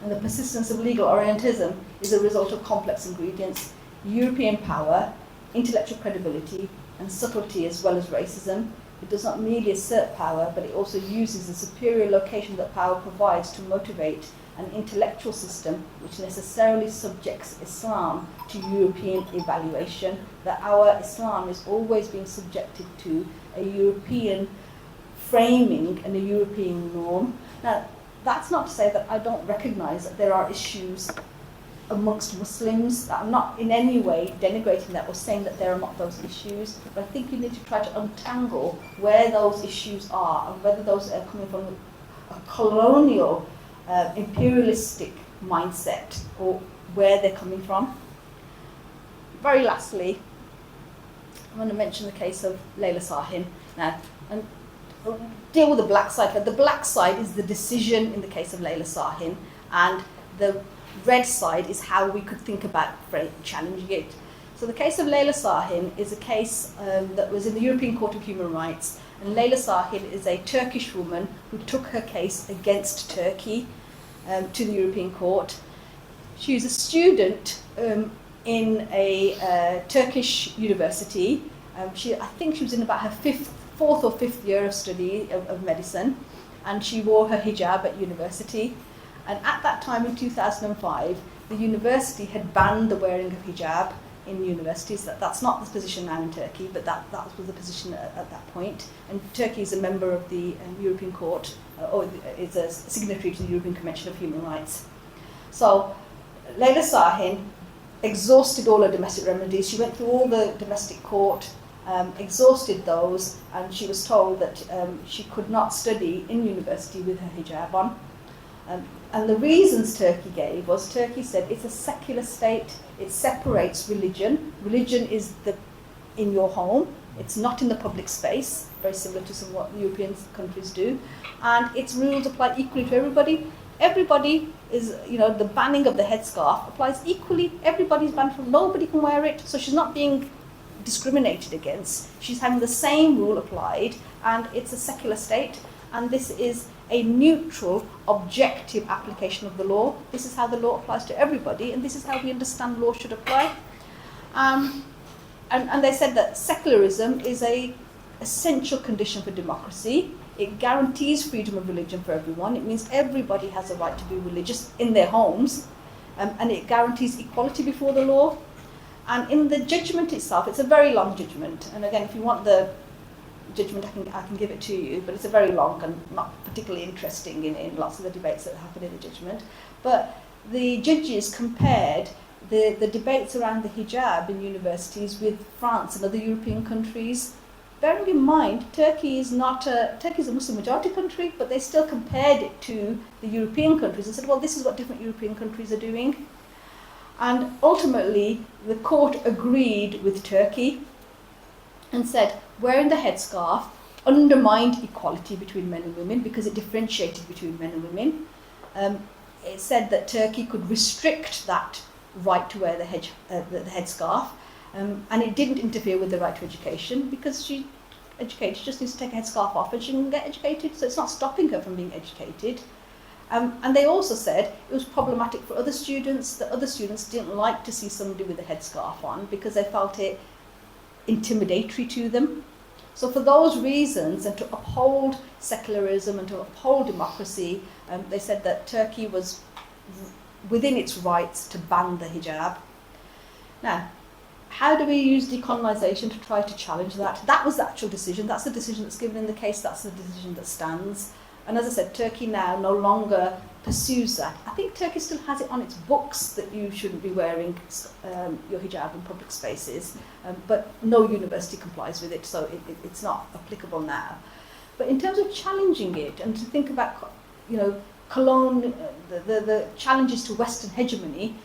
And the persistence of legal Orientalism is a result of complex ingredients: European power, intellectual credibility, and subtlety, as well as racism. It does not merely assert power, but it also uses the superior location that power provides to motivate an intellectual system which necessarily subjects Islam to European evaluation, that our Islam is always being subjected to a European framing and a European norm. Now, that's not to say that I don't recognise that there are issues amongst Muslims. That I'm not in any way denigrating that or saying that there are not those issues, but I think you need to try to untangle where those issues are and whether those are coming from a colonial, imperialistic mindset or where they're coming from. Very lastly, I want to mention the case of Layla Sahin now, and deal with the black side. But the black side is the decision in the case of Layla Sahin, and the red side is how we could think about challenging it. So the case of Layla Sahin is a case that was in the European Court of Human Rights, and Layla Sahin is a Turkish woman who took her case against Turkey to the European Court. She was a student in a Turkish university. I think she was in about her fourth or fifth year of study of medicine, and she wore her hijab at university. And at that time in 2005, the university had banned the wearing of hijab in universities. That's not the position now in Turkey, but that was the position at that point. And Turkey is a member of the European Court, or is a signatory to the European Convention of Human Rights. So Layla Sahin exhausted all her domestic remedies. She went through all the domestic court, exhausted those, and she was told that she could not study in university with her hijab on. And the reasons Turkey gave was, Turkey said it's a secular state, it separates religion. Religion is in your home, it's not in the public space, very similar to some of what European countries do. And its rules apply equally to everybody. Everybody is, the banning of the headscarf applies equally. Everybody's banned from, nobody can wear it. So she's not being discriminated against. She's having the same rule applied, and it's a secular state. And this is a neutral, objective application of the law. This is how the law applies to everybody, and this is how we understand law should apply. And they said that secularism is an essential condition for democracy. It guarantees freedom of religion for everyone. It means everybody has a right to be religious in their homes, and it guarantees equality before the law. And in the judgment itself, it's a very long judgment. And again, if you want the judgment, I can give it to you, but it's a very long and not particularly interesting in lots of the debates that happen in the judgment. But the judges compared the debates around the hijab in universities with France and other European countries. Bearing in mind, Turkey is a Muslim majority country, but they still compared it to the European countries and said, well, this is what different European countries are doing. And ultimately, the court agreed with Turkey and said wearing the headscarf undermined equality between men and women because it differentiated between men and women. It said that Turkey could restrict that right to wear the headscarf, and it didn't interfere with the right to education because she just needs to take a headscarf off and she can get educated, so it's not stopping her from being educated. And they also said it was problematic for other students, that other students didn't like to see somebody with a headscarf on because they felt it intimidatory to them. So for those reasons, and to uphold secularism and to uphold democracy, they said that Turkey was within its rights to ban the hijab. Now, how do we use decolonisation to try to challenge that? That was the actual decision. That's the decision that's given in the case. That's the decision that stands. And as I said, Turkey now no longer pursues that. I think Turkey still has it on its books that you shouldn't be wearing your hijab in public spaces, but no university complies with it, so it's not applicable now. But in terms of challenging it and to think about, the challenges to Western hegemony,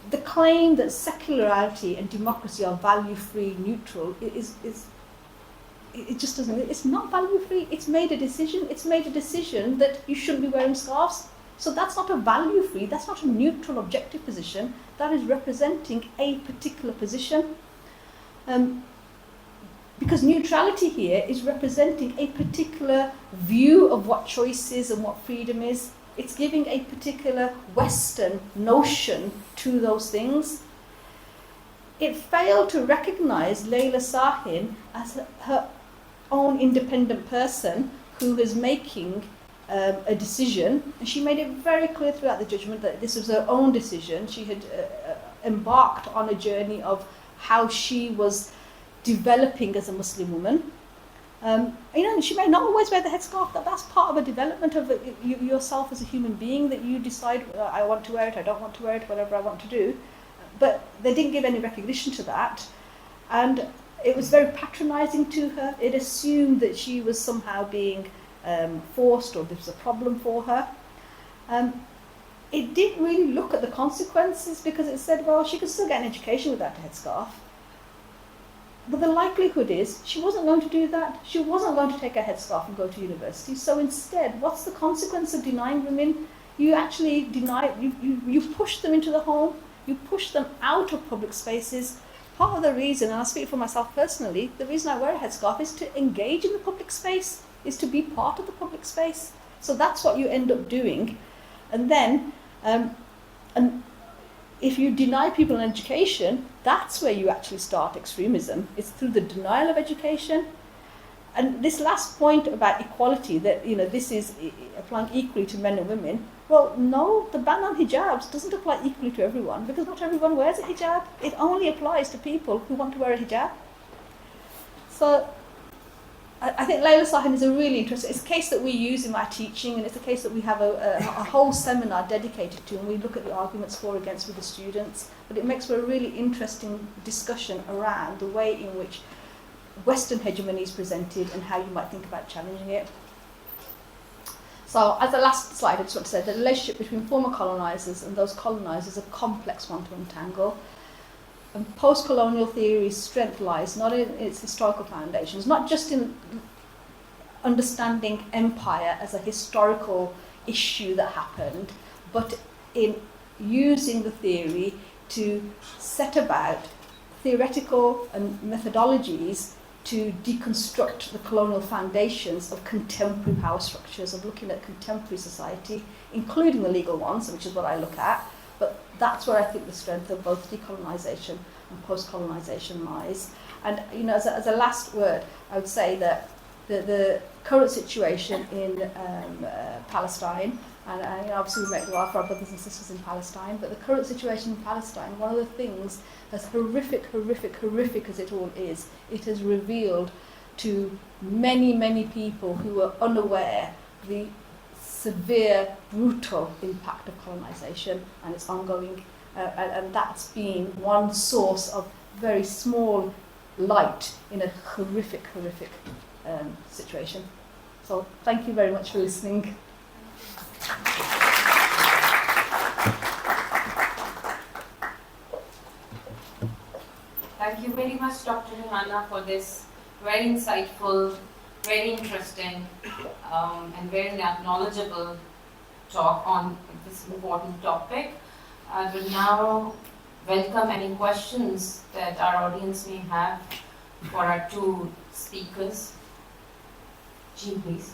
the claim that secularity and democracy are value-free, neutral, it just doesn't. It's not value-free. It's made a decision. It's made a decision that you shouldn't be wearing scarves. So that's not a value-free. That's not a neutral, objective position. That is representing a particular position. Because neutrality here is representing a particular view of what choice is and what freedom is. It's giving a particular Western notion to those things. It failed to recognise Layla Sahin as her own independent person who is making a decision, and she made it very clear throughout the judgment that this was her own decision. She had embarked on a journey of how she was developing as a Muslim woman. She may not always wear the headscarf. That's part of a development of yourself as a human being, that you decide, I want to wear it, I don't want to wear it, whatever I want to do. But they didn't give any recognition to that. And it was very patronising to her. It assumed that she was somehow being forced, or there was a problem for her. It didn't really look at the consequences, because it said, well, she could still get an education without a headscarf. But the likelihood is she wasn't going to do that. She wasn't going to take a headscarf and go to university. So instead, what's the consequence of denying women? You actually you push them into the home. You push them out of public spaces. Part of the reason, and I speak for myself personally, the reason I wear a headscarf is to engage in the public space, is to be part of the public space. So that's what you end up doing. And then, and if you deny people an education, that's where you actually start extremism. It's through the denial of education. And this last point about equality, that this is applying equally to men and women. Well, no, the ban on hijabs doesn't apply equally to everyone, because not everyone wears a hijab. It only applies to people who want to wear a hijab. So I think Layla Sahin is a really interesting, it's a case that we use in my teaching, and it's a case that we have a whole seminar dedicated to, and we look at the arguments for and against with the students. But it makes for a really interesting discussion around the way in which Western hegemony is presented and how you might think about challenging it. So as the last slide, I just want to say the relationship between former colonisers and those colonised is a complex one to untangle. And post-colonial theory's strength lies not in its historical foundations, not just in understanding empire as a historical issue that happened, but in using the theory to set about theoretical and methodologies to deconstruct the colonial foundations of contemporary power structures, of looking at contemporary society, including the legal ones, which is what I look at. But that's where I think the strength of both decolonisation and post-colonisation lies. And as a last word, I would say that the current situation in Palestine, and obviously we make dua for our brothers and sisters in Palestine, but the current situation in Palestine, one of the things, as horrific as it all is, it has revealed to many, many people who were unaware the severe, brutal impact of colonisation and its ongoing and that's been one source of very small light in a horrific situation. So thank you very much for listening. Thank you very much, Dr. Johanna, for this very insightful, very interesting, and very knowledgeable talk on this important topic. I will now welcome any questions that our audience may have for our two speakers. Jean, please.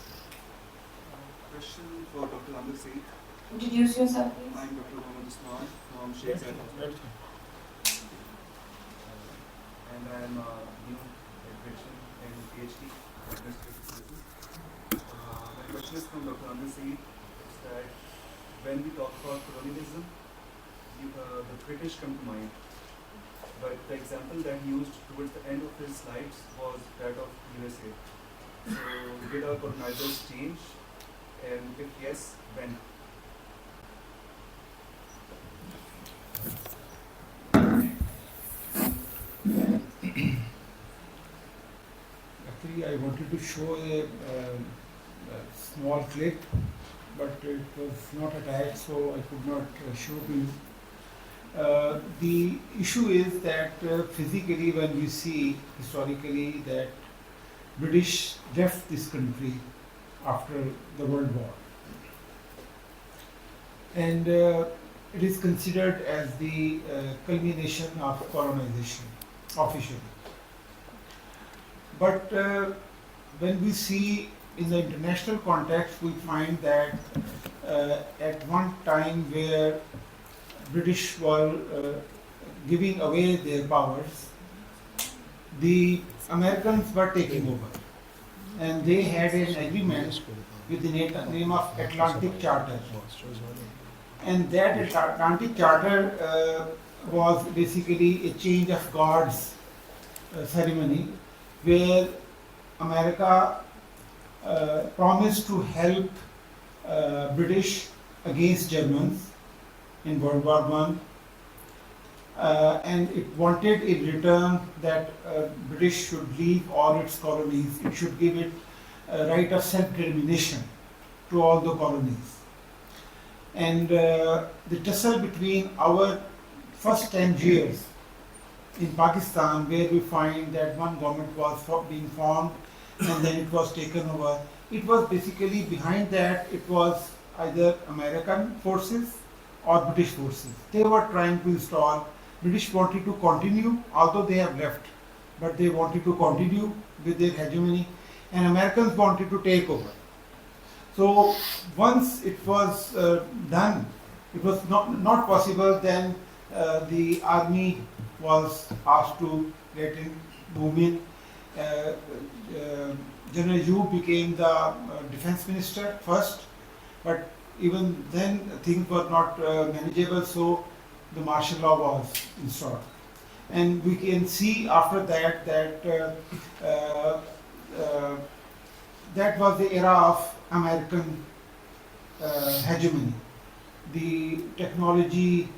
Question for Dr. Amir Singh. Introduce yourself, please. I'm Dr. Mohammad Usman from Sheikh Zayed Hospital. And I'm a new graduation and PhD in administrative services. My question is from Dr. Amir Singh is that when we talk about colonialism, the British come to mind. But the example that he used towards the end of his slides was that of USA. So did our colonizers change? And if yes, when? Actually, I wanted to show a small clip, but it was not attached, so I could not show to you. The issue is that physically, when we see historically that British left this country after the World War, and it is considered as the culmination of colonization officially. But when we see in the international context, we find that at one time where British were giving away their powers, the Americans were taking over, and they had an agreement with the name of Atlantic Charter. And that Atlantic Charter was basically a change of guards ceremony, where America promised to help British against Germans in World War I, and it wanted in return that British should leave all its colonies. It should give it a right of self-determination to all the colonies. And the tussle between our first 10 years in Pakistan, where we find that one government was being formed and then it was taken over, it was basically behind that, it was either American forces or British forces. They were trying to install, British wanted to continue, although they have left, but they wanted to continue with their hegemony, and Americans wanted to take over. So once it was done, it was not possible, then the army was asked to get in, move in. General Yu became the defense minister first, but even then things were not manageable, so the martial law was installed. And we can see after that that that was the era of American hegemony. The technology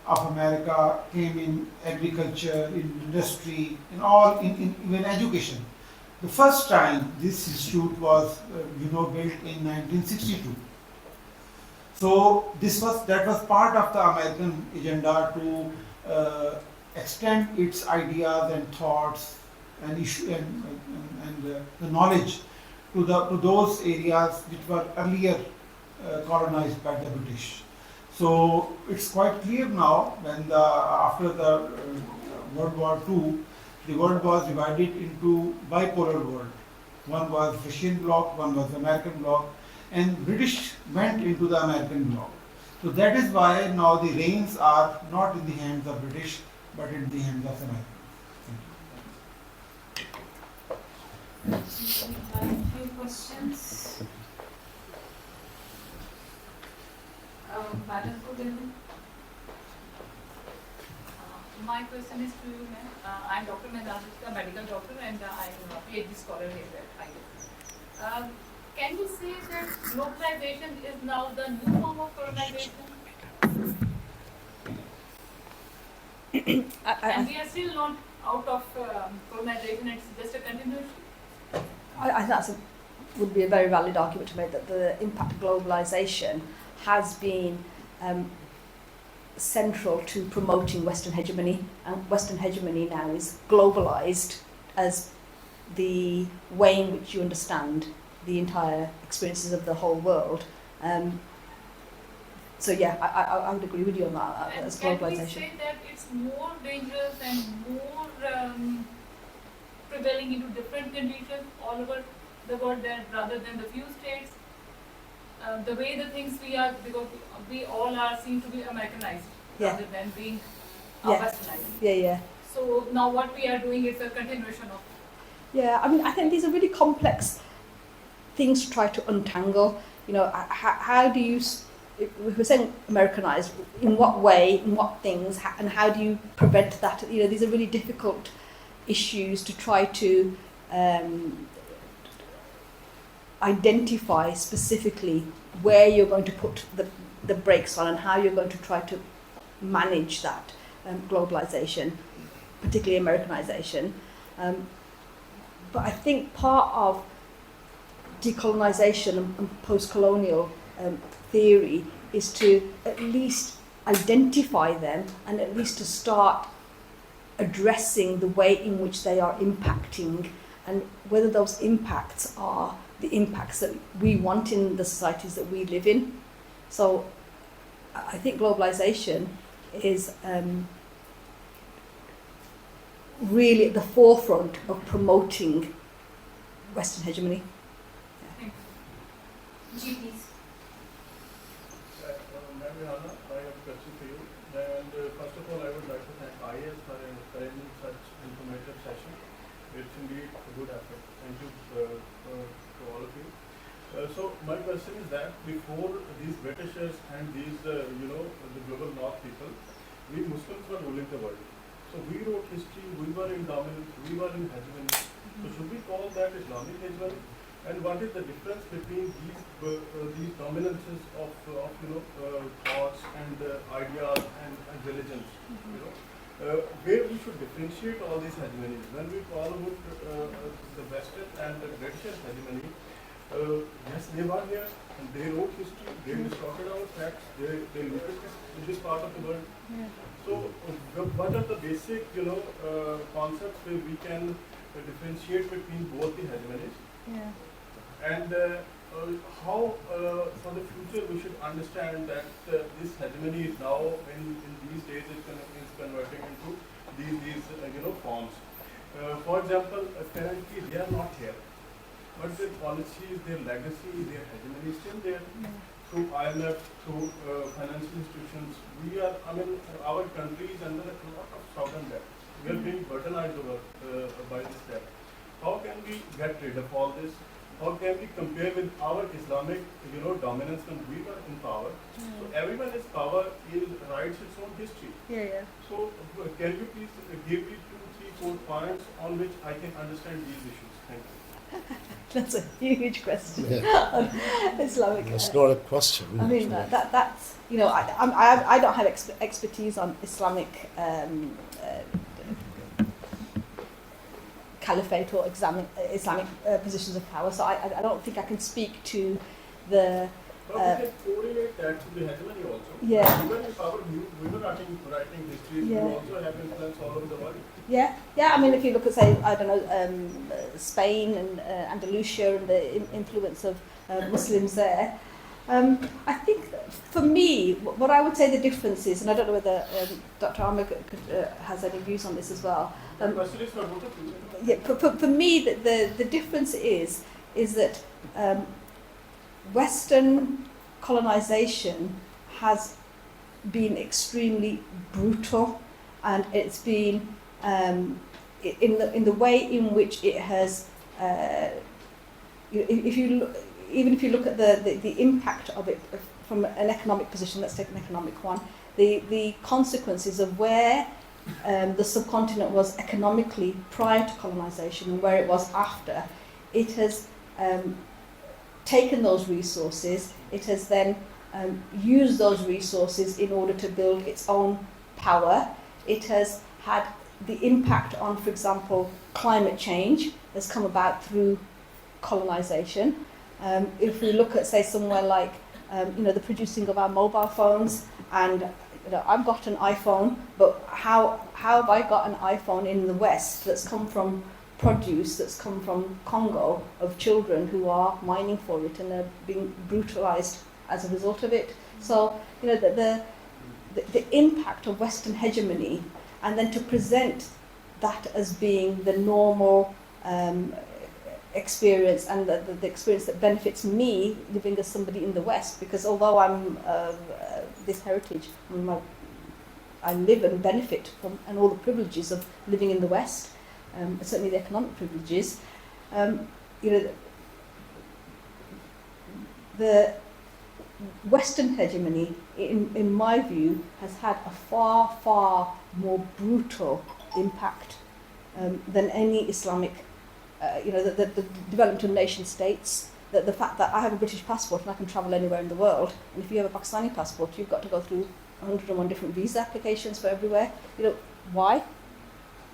of America came in agriculture, in industry, in all, in even education. The first time this institute was, built in 1962. So that was part of the American agenda to extend its ideas and thoughts and issue and the knowledge to those areas which were earlier colonized by the British. So it's quite clear now when after the World War II, the world was divided into bipolar world. One was Russian bloc, one was American bloc, and British went into the American bloc. So that is why now the reins are not in the hands of British, but in the hands of Americans. A few questions. Madam, good evening. My question is to you, ma'am. I'm Dr. Medalika, medical doctor, and I'm a PhD scholar here at IAS. Can you say that globalization is now the new form of colonization? And we are still not out of colonization, it's just a continuation. I think would be a very valid argument to make that the impact of globalisation has been central to promoting Western hegemony, and Western hegemony now is globalised as the way in which you understand the entire experiences of the whole world. So yeah, I would agree with you on that And as can we globalisation. say that it's more dangerous and more prevailing into different conditions all over the world rather than the few states? The way the things we are, because we all are seem to be Americanized Yeah. rather than being Yeah. Westernized. Yeah. So now what we are doing is a continuation of. Yeah, I mean, I think these are really complex things to try to untangle. You know, how do you, if we're saying Americanized, in what way, in what things, and how do you prevent that? You know, these are really difficult issues to try to identify specifically where you're going to put the brakes on and how you're going to try to manage that globalization, particularly Americanization. But I think part of decolonization and post-colonial theory is to at least identify them and at least to start addressing the way in which they are impacting and whether those impacts are the impacts that we want in the societies that we live in. So I think globalization is really at the forefront of promoting Western hegemony. GPs. Ma'am Rihanna, I have a question for you. And first of all, I would like to thank IAS for arranging such informative session. It's indeed a good effort. Thank you to all of you. So my question is that before these Britishers and these, the global North people, we Muslims were ruling the world. So we wrote history, we were in dominance, we were in hegemony. So should we call that Islamic hegemony? And what is the difference between these dominances of thoughts and ideas and religions? Where we should differentiate all these hegemonies. When we call about the Western and the British hegemony, yes, they were here and they wrote history, they distorted our facts, they looked at this part of the world. Yeah. So, what are the basic, concepts where we can differentiate between both the hegemonies? Yeah. And how, for the future, we should understand that this hegemony is now, in these days, is converting into these forms. For example, currently they are not here, but their policies, their legacy, their hegemony is still there. Through IMF, through financial institutions, our country is under a lot of sovereign debt. We are being burdenized over by this debt. How can we get rid of all this? How can we compare with our Islamic, dominance when we were in power? So everyone is power writes its own history. Yeah. So can you please give me 2, 3, 4 points on which I can understand these issues? Thank you. That's a huge question. Yeah. On Islamic. It's not a question. I mean that's I don't have expertise on Islamic caliphate or Islamic positions of power, so I don't think I can speak to the. But we can correlate that to the hegemony also. Yeah. Even if we were writing history, we also have influence all over the world. Yeah. I mean, if you look at, say, I don't know, Spain and Andalusia and the influence of Muslims there, I think that for me, what I would say the difference is, and I don't know whether Dr. Ahmed has any views on this as well. The question is for both of you. Yeah, for me, the difference is that Western colonization has been extremely brutal, and it's been in the way in which it has. If you look at the impact of it from an economic position, let's take an economic one. The consequences of where the subcontinent was economically prior to colonization and where it was after, it has taken those resources, it has then used those resources in order to build its own power, it has had the impact on, for example, climate change has come about through colonization. If we look at, say, somewhere like, the producing of our mobile phones, and I've got an iPhone, but how have I got an iPhone in the West that's come from produce that's come from Congo of children who are mining for it and are being brutalized as a result of it? So, the impact of Western hegemony, and then to present that as being the normal experience, and the experience that benefits me living as somebody in the West, because although I'm this heritage, I live and benefit from and all the privileges of living in the West, certainly the economic privileges. The Western hegemony, in my view, has had a far, far more brutal impact than any Islamic. The development of nation states, the fact that I have a British passport and I can travel anywhere in the world, and if you have a Pakistani passport, you've got to go through 101 different visa applications for everywhere. Why?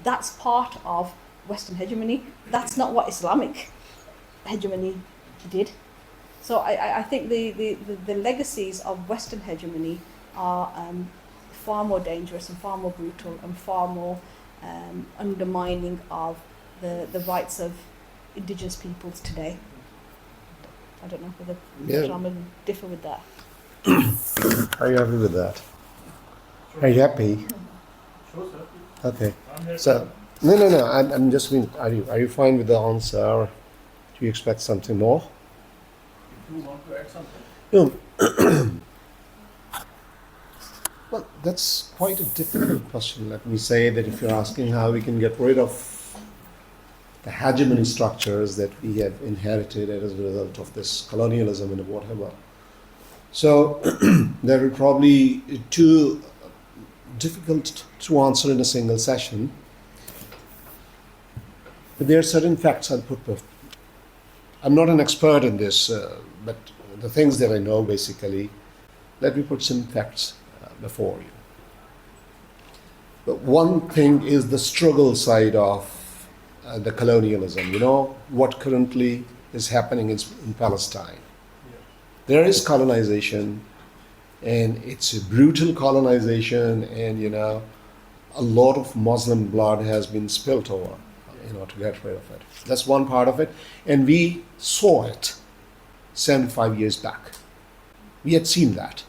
That's part of Western hegemony. That's not what Islamic hegemony did. So I think the legacies of Western hegemony are far more dangerous and far more brutal and far more undermining of the rights of indigenous peoples today. I don't know whether I'm going to differ with that. Are you happy with that? Are you happy? Sure, sir. Okay. I'm here. So, no. I'm just mean, are you fine with the answer, or do you expect something more? If you want to add something. Well, that's quite a difficult question. Let me say that if you're asking how we can get rid of the hegemony structures that we have inherited as a result of this colonialism and whatever. So there are probably too difficult to answer in a single session. But there are certain facts I'll put before. I'm not an expert in this, but the things that I know basically, let me put some facts before you. But one thing is the struggle side of the colonialism, what currently is happening in Palestine. There is colonization, and it's a brutal colonization, and a lot of Muslim blood has been spilt over, to get rid of it. That's one part of it, and we saw it 75 years back. We had seen that.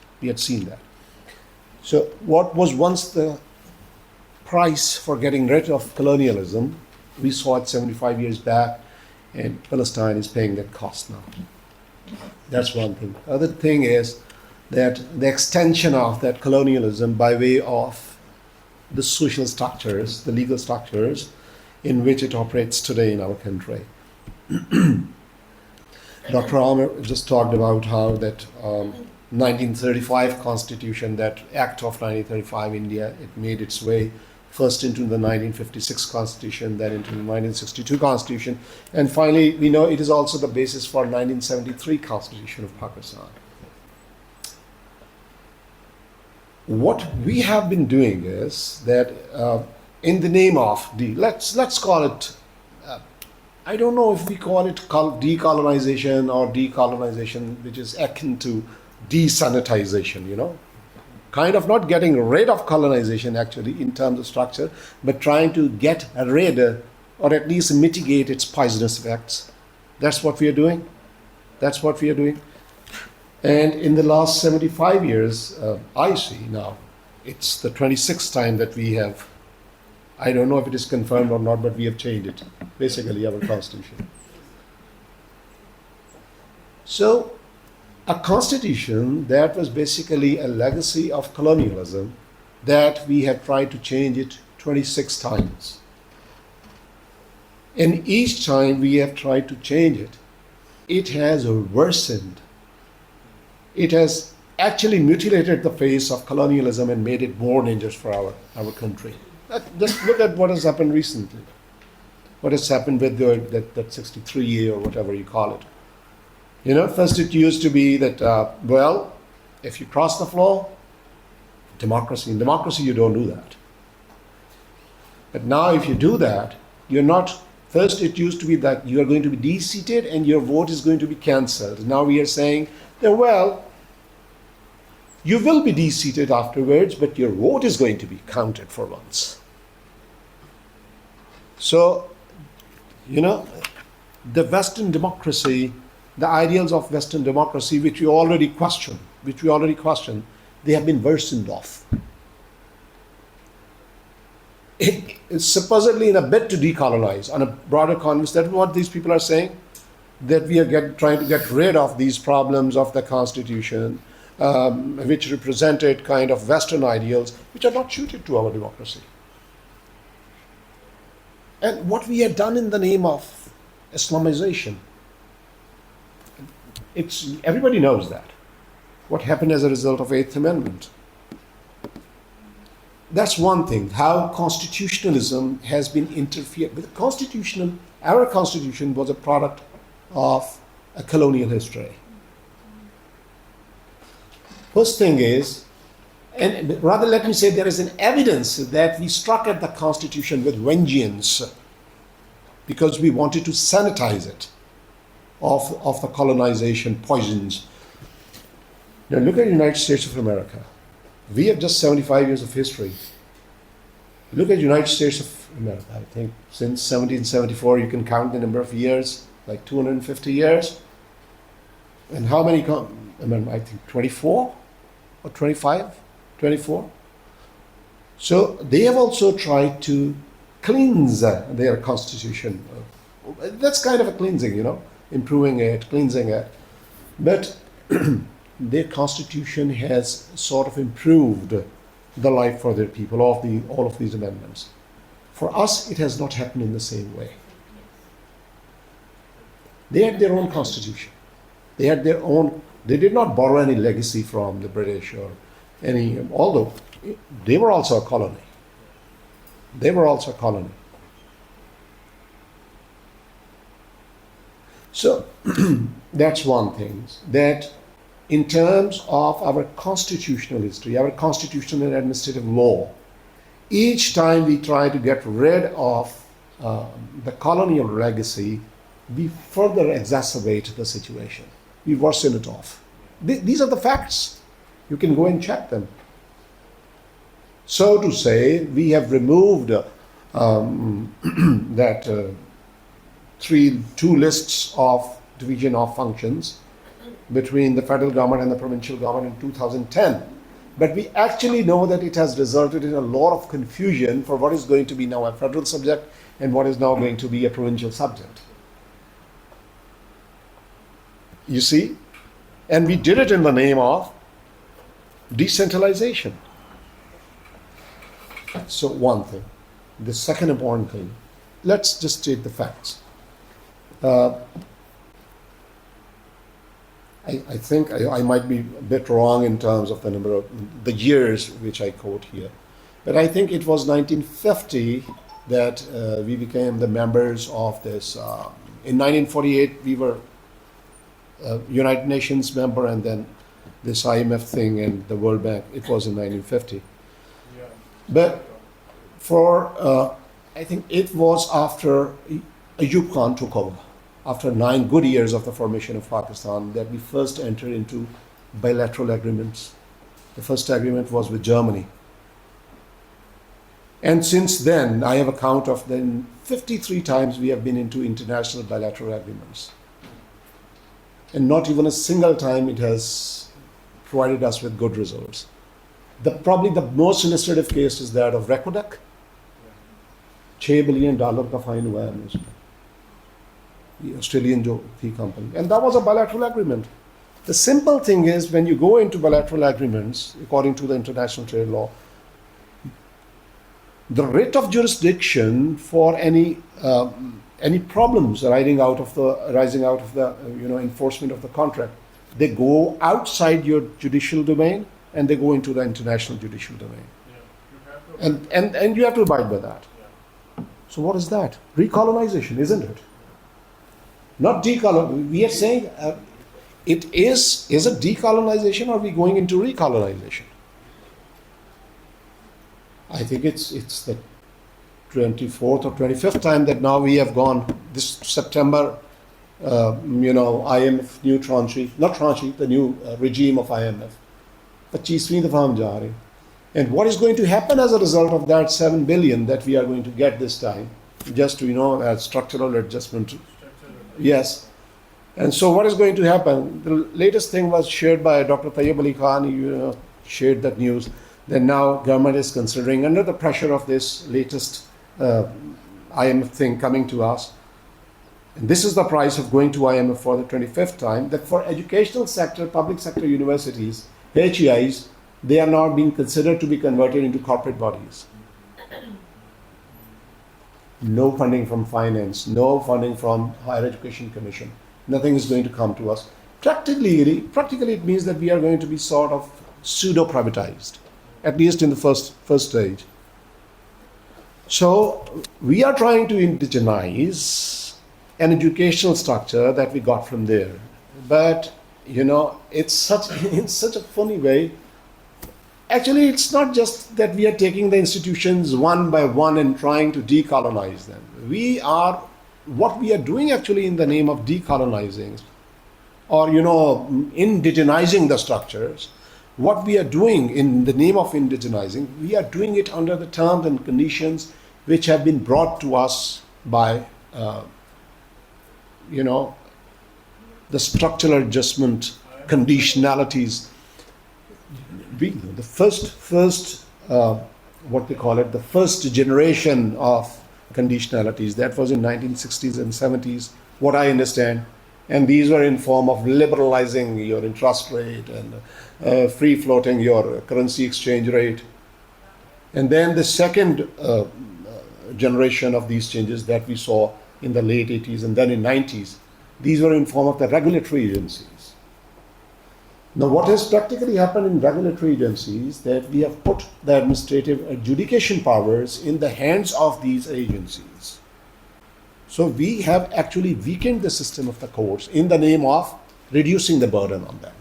So what was once the price for getting rid of colonialism, we saw it 75 years back, and Palestine is paying that cost now. That's one thing. The other thing is that the extension of that colonialism by way of the social structures, the legal structures in which it operates today in our country. Dr. Amir just talked about how that 1935 Constitution, that Act of 1935 India, it made its way first into the 1956 Constitution, then into the 1962 Constitution, and finally we know it is also the basis for 1973 Constitution of Pakistan. What we have been doing is that in the name of let's call it, I don't know if we call it decolonization or decolonization, which is akin to desanitization, kind of not getting rid of colonization actually in terms of structure, but trying to get rid or at least mitigate its poisonous effects. That's what we are doing. And in the last 75 years, I see now, it's the 26th time that we have, I don't know if it is confirmed or not, but we have changed it, basically our constitution. So, a constitution that was basically a legacy of colonialism that we have tried to change it 26 times. And each time we have tried to change it, it has worsened. It has actually mutilated the face of colonialism and made it more dangerous for our country. Just look at what has happened recently. What has happened with that 63A or whatever you call it. First it used to be that, if you cross the floor, democracy. In democracy, you don't do that. But now if you do that, you're not, first it used to be that you are going to be de-seated and your vote is going to be cancelled. Now we are saying that, well, you will be de-seated afterwards, but your vote is going to be counted for once. So, you know, the Western democracy, the ideals of Western democracy, which we already question, they have been worsened off. It's supposedly in a bid to decolonize, on a broader context. That's what these people are saying, that we are trying to get rid of these problems of the Constitution, which represented kind of Western ideals, which are not suited to our democracy. And what we have done in the name of Islamization, everybody knows that. What happened as a result of Eighth Amendment. That's one thing, how constitutionalism has been interfered with. Our constitution was a product of a colonial history. First thing is, and rather let me say there is an evidence that we struck at the constitution with vengeance because we wanted to sanitize it of the colonization poisons. Now look at the United States of America. We have just 75 years of history. Look at the United States of America. I think since 1774 you can count the number of years, like 250 years. And how many, I think 24 or 25, 24. So they have also tried to cleanse their constitution. That's kind of a cleansing, you know, improving it, cleansing it. But their constitution has sort of improved the life for their people, all of these amendments. For us, it has not happened in the same way. They had their own constitution. They had their own, they did not borrow any legacy from the British or any, although they were also a colony. They were also a colony. So that's one thing, that in terms of our constitutional history, our constitutional and administrative law, each time we try to get rid of the colonial legacy, we further exacerbate the situation. We worsen it off. These are the facts. You can go and check them. So to say, we have removed two lists of division of functions between the federal government and the provincial government in 2010. But we actually know that it has resulted in a lot of confusion for what is going to be now a federal subject and what is now going to be a provincial subject. You see? And we did it in the name of decentralization. So one thing. The second important thing, let's just state the facts. I think I might be a bit wrong in terms of the number of the years which I quote here, but I think it was 1950 that we became the members of this. In 1948 we were United Nations member, and then this IMF thing and the World Bank, it was in 1950. Yeah. But for I think it was after Ayub Khan took over, after 9 good years of the formation of Pakistan, that we first entered into bilateral agreements. The first agreement was with Germany. And since then, I have a count of then 53 times we have been into international bilateral agreements. And not even a single time it has provided us with good results. Probably the most illustrative case is that of Recordec. $6 billion का fine हुआ है हमें उसमें, the Australian जो थी company, and that was a bilateral agreement. The simple thing is, when you go into bilateral agreements, according to the international trade law, the writ of jurisdiction for any problems arising out of the enforcement of the contract, they go outside your judicial domain and they go into the international judicial domain. Yeah. And you have to abide by that. Yeah. So what is that? Recolonization, isn't it? Not decolonization. We are saying it is it decolonization, or are we going into recolonization? I think it's the 24th or 25th time that now we have gone this September, IMF new the new regime of IMF. 25वीं दफा हम जा रहे हैं. And what is going to happen as a result of that 7 billion that we are going to get this time, just to, as structural adjustment. Yes. And so what is going to happen? The latest thing was shared by Dr. Tayyib Ali Khan, shared that news, that now government is considering, under the pressure of this latest IMF thing coming to us, and this is the price of going to IMF for the 25th time, that for educational sector, public sector universities, HEIs, they are now being considered to be converted into corporate bodies. No funding from finance, no funding from Higher Education Commission. Nothing is going to come to us. Practically it means that we are going to be sort of pseudo-privatized, at least in the first stage. So we are trying to indigenize an educational structure that we got from there. But, it's in such a funny way. Actually, it's not just that we are taking the institutions one by one and trying to decolonize them. What we are doing actually in the name of decolonizing or, indigenizing the structures, what we are doing in the name of indigenizing, we are doing it under the terms and conditions which have been brought to us by, the structural adjustment conditionalities. The first what they call it, the first generation of conditionalities, that was in 1960s and 70s, what I understand. And these were in form of liberalizing your interest rate and free floating your currency exchange rate. And then the second generation of these changes that we saw in the late 80s and then in 90s, these were in form of the regulatory agencies. Now, what has practically happened in regulatory agencies, that we have put the administrative adjudication powers in the hands of these agencies. So we have actually weakened the system of the courts in the name of reducing the burden on them.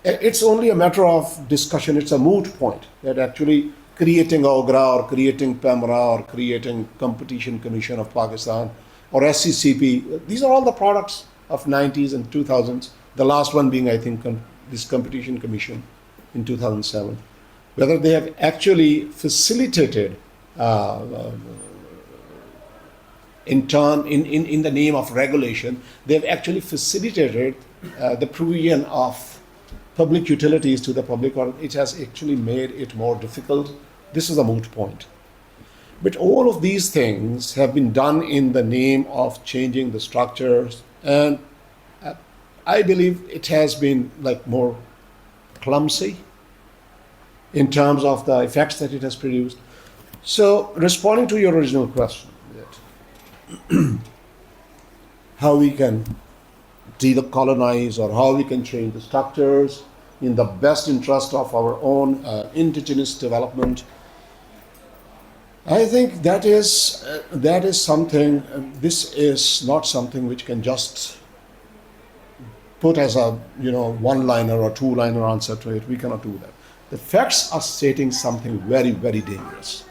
It's only a matter of discussion. It's a moot point that actually creating OGRA or creating PEMRA or creating Competition Commission of Pakistan or SCCP, these are all the products of 90s and 2000s, the last one being, I think, this Competition Commission in 2007. Whether they have actually facilitated in the name of regulation, they have actually facilitated the provision of public utilities to the public, or it has actually made it more difficult. This is a moot point. But all of these things have been done in the name of changing the structures, and I believe it has been more clumsy in terms of the effects that it has produced. So, responding to your original question, that how we can decolonize or how we can change the structures in the best interest of our own indigenous development, I think that is something. This is not something which can just put as a one-liner or two-liner answer to it. We cannot do that. The facts are stating something very, very dangerous.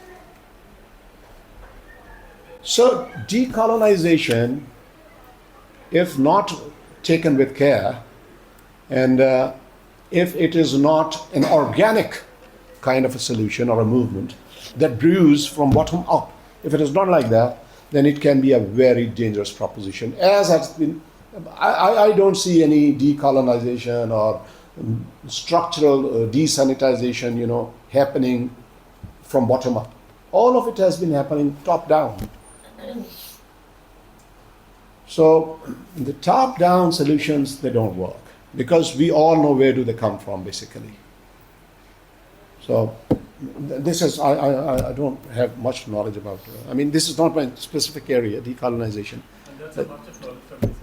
So decolonization, if not taken with care, and if it is not an organic kind of a solution or a movement that brews from bottom up, if it is not like that, then it can be a very dangerous proposition. As has been, I don't see any decolonization or structural desanitization, happening from bottom up. All of it has been happening top down. So the top down solutions, they don't work, because we all know where do they come from, basically. So this is, I don't have much knowledge about, this is not my specific area, decolonization. And that's a bunch of knowledge from this.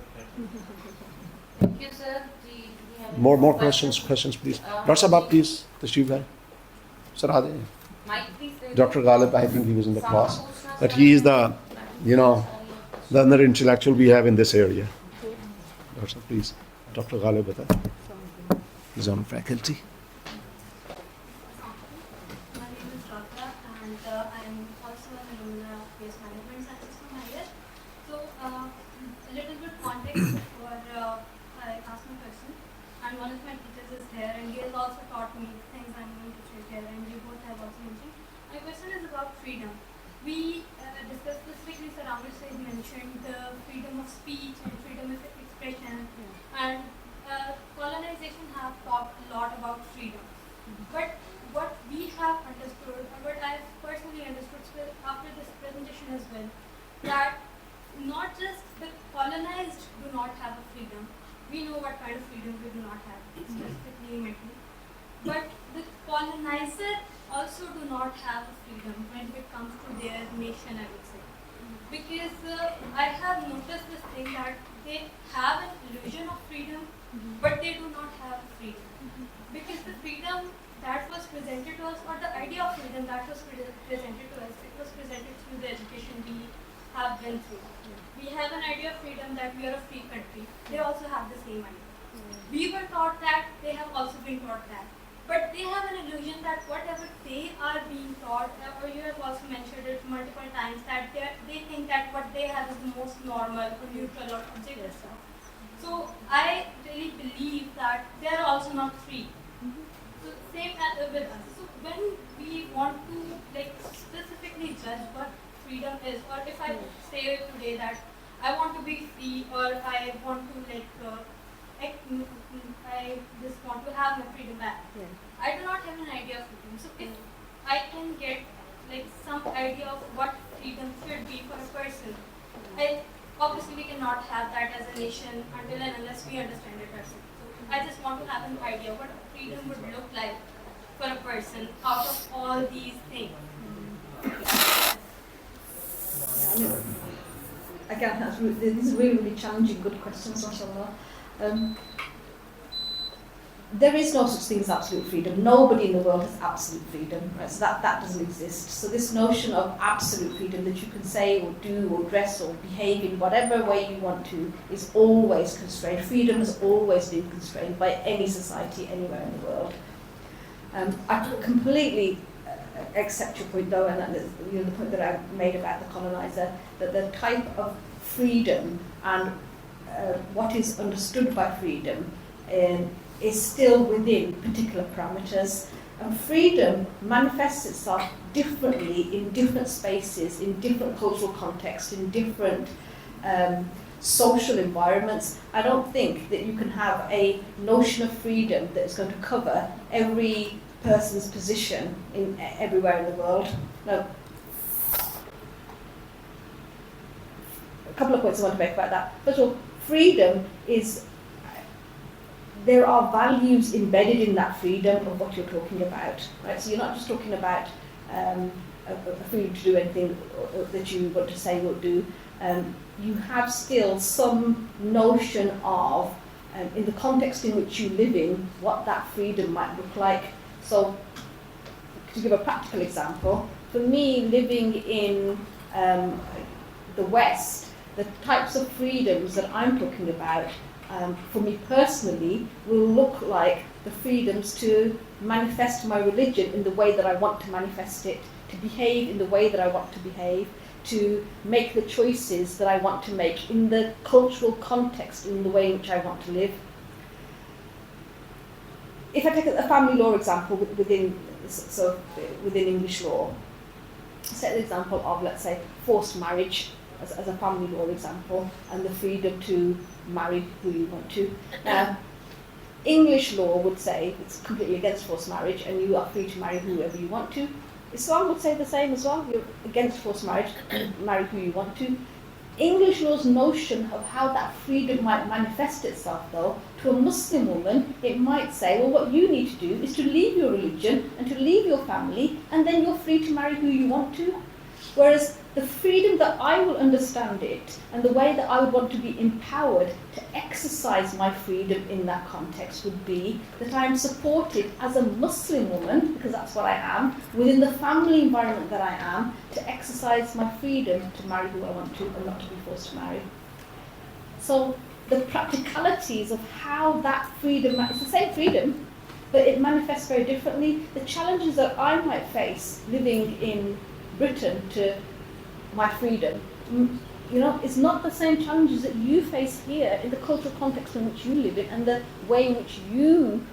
Thank you, sir. Do we have More questions, please. Dr. Sabab, please. Tashrif hai. Sir, aa jaye. Mike, please. Dr. Ghalib, I think he was in the class. But he is the other intellectual we have in this area. Doctor, please. Dr. Ghalib, he's on faculty. My name is Radha, Resource Management Science from IAS. So, a little bit context before I ask my question. And one of my teachers is here, and he has also taught me things I'm going to share here, and you both have also mentioned. My question is about freedom. We discussed specifically, Sir Amir Said mentioned the freedom of speech and freedom of expression, and colonization have talked a lot about freedom. But what we have understood, and what I have personally understood after this presentation as well, that not just the colonized do not have a freedom. We know what kind of freedom we do not have, specifically mentally. But the colonizer also do not have a freedom when it comes to their nation, I would say. Because I have noticed this thing that they have an illusion of freedom, but they do not have freedom. Because the freedom that was presented to us, or the idea of freedom that was presented to us, it was presented through the education we have been through. We have an idea of freedom that we are a free country. They also have the same idea. We were taught that, they have also been taught that. But they have an illusion that whatever they are being taught, or you have also mentioned it multiple times, that they think that what they have is the most normal or neutral or objective stuff. So I really believe that they are also not free. So same with us. So when we want to specifically judge what freedom is, or if I say today that I want to be free, or I want to I just want to have my freedom back. I do not have an idea of freedom. So if I can get some idea of what freedom should be for a person, obviously we cannot have that as a nation until and unless we understand it ourselves. So I just want to have an idea what freedom would look like for a person out of all these things. Again, these are really, really challenging, good questions, mashallah. There is no such thing as absolute freedom. Nobody in the world has absolute freedom, right? So that doesn't exist. So this notion of absolute freedom that you can say or do or dress or behave in whatever way you want to is always constrained. Freedom has always been constrained by any society anywhere in the world. I completely accept your point though, and that is, the point that I made about the colonizer, that the type of freedom and what is understood by freedom is still within particular parameters. And freedom manifests itself differently in different spaces, in different cultural contexts, in different social environments. I don't think that you can have a notion of freedom that is going to cover every person's position in everywhere in the world. Now, a couple of points I want to make about that. First of all, freedom is, there are values embedded in that freedom of what you're talking about, right? So you're not just talking about a freedom to do anything that you want to say or do. You have still some notion of, in the context in which you live in, what that freedom might look like. So, to give a practical example, for me, living in the West, the types of freedoms that I'm talking about, for me personally, will look like the freedoms to manifest my religion in the way that I want to manifest it, to behave in the way that I want to behave, to make the choices that I want to make in the cultural context, in the way in which I want to live. If I take a family law example within English law, set the example of, let's say, forced marriage as a family law example, and the freedom to marry who you want to. English law would say it's completely against forced marriage and you are free to marry whoever you want to. Islam would say the same as well. You're against forced marriage, marry who you want to. English law's notion of how that freedom might manifest itself, though, to a Muslim woman, it might say, well, what you need to do is to leave your religion and to leave your family, and then you're free to marry who you want to. Whereas the freedom that I will understand it, and the way that I would want to be empowered to exercise my freedom in that context would be that I am supported as a Muslim woman, because that's what I am, within the family environment that I am, to exercise my freedom to marry who I want to and not to be forced to marry. So the practicalities of how that freedom, it's the same freedom, but it manifests very differently. The challenges that I might face living in Britain to my freedom, it's not the same challenges that you face here in the cultural context in which you live in and the way in which you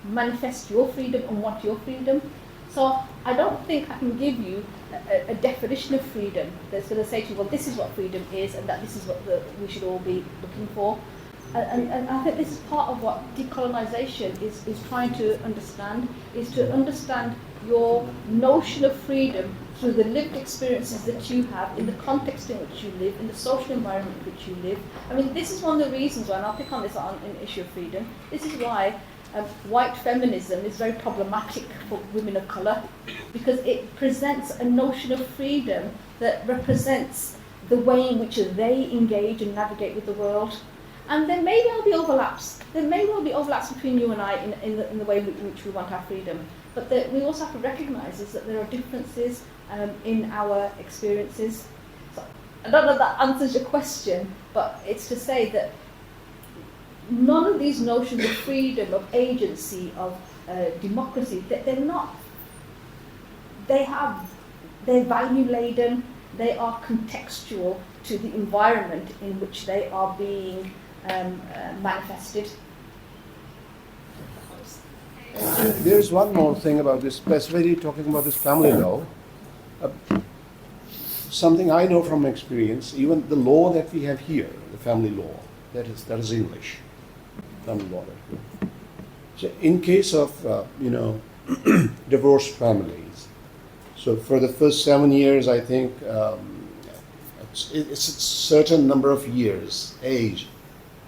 manifest your freedom and want your freedom. So I don't think I can give you a definition of freedom that's going to say to you, well, this is what freedom is and that this is what we should all be looking for. And I think this is part of what decolonisation is trying to understand, is to understand your notion of freedom through the lived experiences that you have in the context in which you live, in the social environment in which you live. I mean, this is one of the reasons why, and I'll pick on this on an issue of freedom, this is why white feminism is very problematic for women of colour, because it presents a notion of freedom that represents the way in which they engage and navigate with the world. And there may well be overlaps. There may well be overlaps between you and I in the way in which we want our freedom. But we also have to recognise is that there are differences in our experiences. So I don't know if that answers your question, but it's to say that none of these notions of freedom, of agency, of democracy, they're value laden, they are contextual to the environment in which they are being manifested. There's one more thing about this, specifically talking about this family law. Something I know from experience, even the law that we have here, the family law, that is English. Family law. So in case of, divorced families, so for the first 7 years, I think it's a certain number of years, age,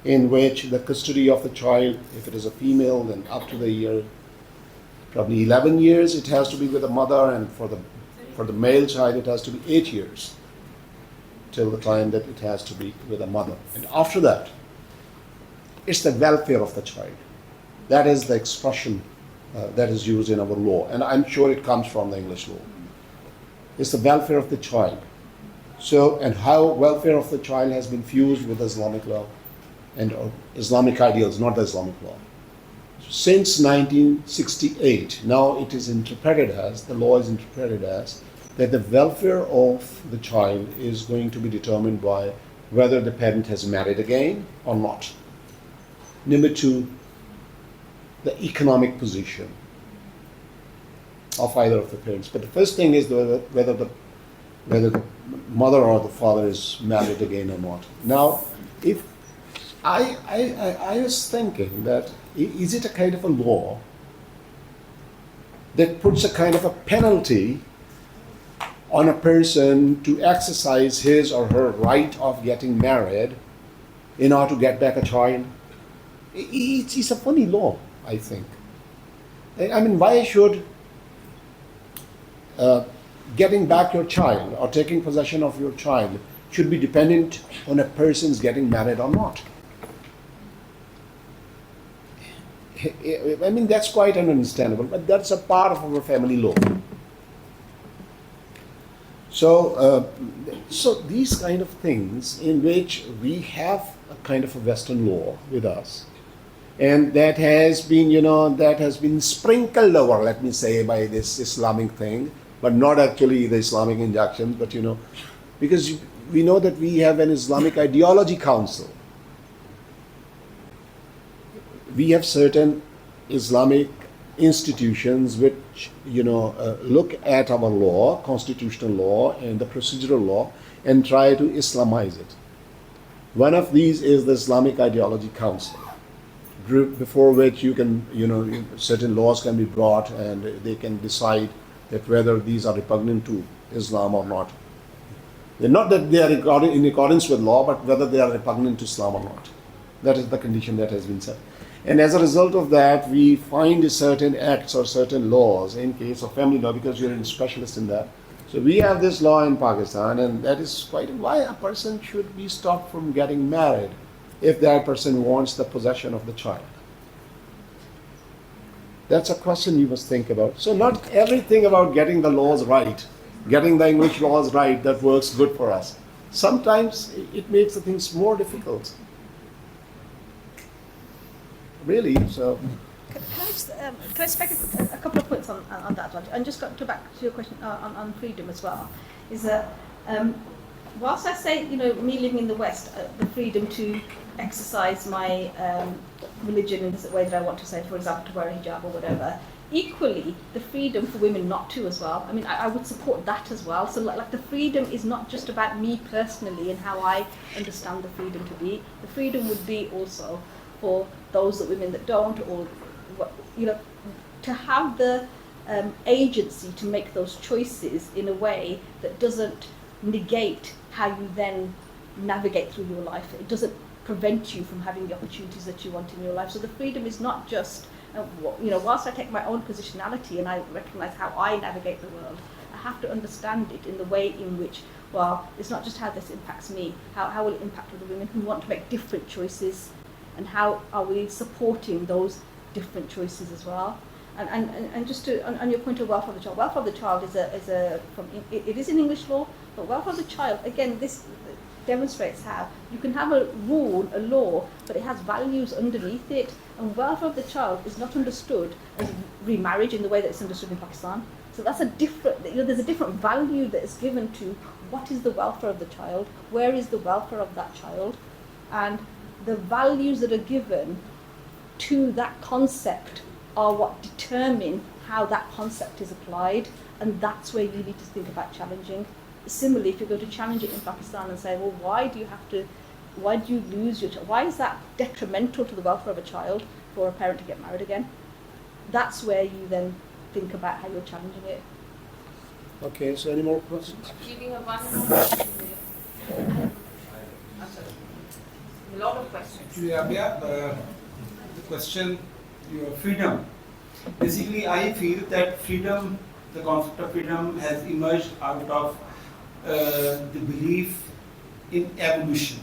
in which the custody of the child, if it is a female, then up to the year, probably 11 years, it has to be with the mother, and for the male child, it has to be 8 years, till the time that it has to be with the mother. And after that, it's the welfare of the child. That is the expression that is used in our law, and I'm sure it comes from the English law. It's the welfare of the child. So, and how welfare of the child has been fused with Islamic law and Islamic ideals, not the Islamic law. Since 1968, now it is interpreted as, the law is interpreted as, that the welfare of the child is going to be determined by whether the parent has married again or not. Number two, the economic position of either of the parents. But the first thing is whether the mother or the father is married again or not. Now, if I was thinking that, is it a kind of a law that puts a kind of a penalty on a person to exercise his or her right of getting married in order to get back a child? It's a funny law, I think. I mean, why should getting back your child or taking possession of your child should be dependent on a person's getting married or not? I mean, that's quite understandable, but that's a part of our family law. So these kind of things in which we have a kind of a Western law with us, and that has been sprinkled over, let me say, by this Islamic thing, but not actually the Islamic injunction, but because we know that we have an Islamic ideology council. We have certain Islamic institutions which look at our law, constitutional law and the procedural law, and try to Islamize it. One of these is the Islamic Ideology Council, group before which certain laws can be brought and they can decide that whether these are repugnant to Islam or not. Not that they are in accordance with law, but whether they are repugnant to Islam or not. That is the condition that has been set. And as a result of that, we find certain acts or certain laws in case of family law, because you're a specialist in that. So we have this law in Pakistan, and that is quite why a person should be stopped from getting married if that person wants the possession of the child. That's a question you must think about. So not everything about getting the laws right, getting the English laws right, that works good for us. Sometimes it makes the things more difficult. Really, so. Can I spec a couple of points on that one, and just to back to your question on freedom as well, is that whilst I say, me living in the West, the freedom to exercise my religion in the way that I want to say, for example, to wear a hijab or whatever, equally, the freedom for women not to as well. I mean, I would support that as well. So, like, the freedom is not just about me personally and how I understand the freedom to be. The freedom would be also for those women that don't, or, to have the agency to make those choices in a way that doesn't negate how you then navigate through your life. It doesn't prevent you from having the opportunities that you want in your life. So the freedom is not just, whilst I take my own positionality and I recognise how I navigate the world, I have to understand it in the way in which, well, it's not just how this impacts me, how will it impact other women who want to make different choices, and how are we supporting those different choices as well. And just to, on your point of welfare of the child it is in English law, but welfare of the child, again, this demonstrates how you can have a rule, a law, but it has values underneath it, and welfare of the child is not understood as remarriage in the way that it's understood in Pakistan. So that's a different, there's a different value that is given to what is the welfare of the child, where is the welfare of that child, and the values that are given to that concept are what determine how that concept is applied, and that's where you need to think about challenging. Similarly, if you're going to challenge it in Pakistan and say, well, why do you lose your child? Why is that detrimental to the welfare of a child for a parent to get married again? That's where you then think about how you're challenging it. Okay, so any more questions? Giving a one more. A lot of questions. The question, your freedom. Basically, I feel that freedom, the concept of freedom, has emerged out of the belief in evolution.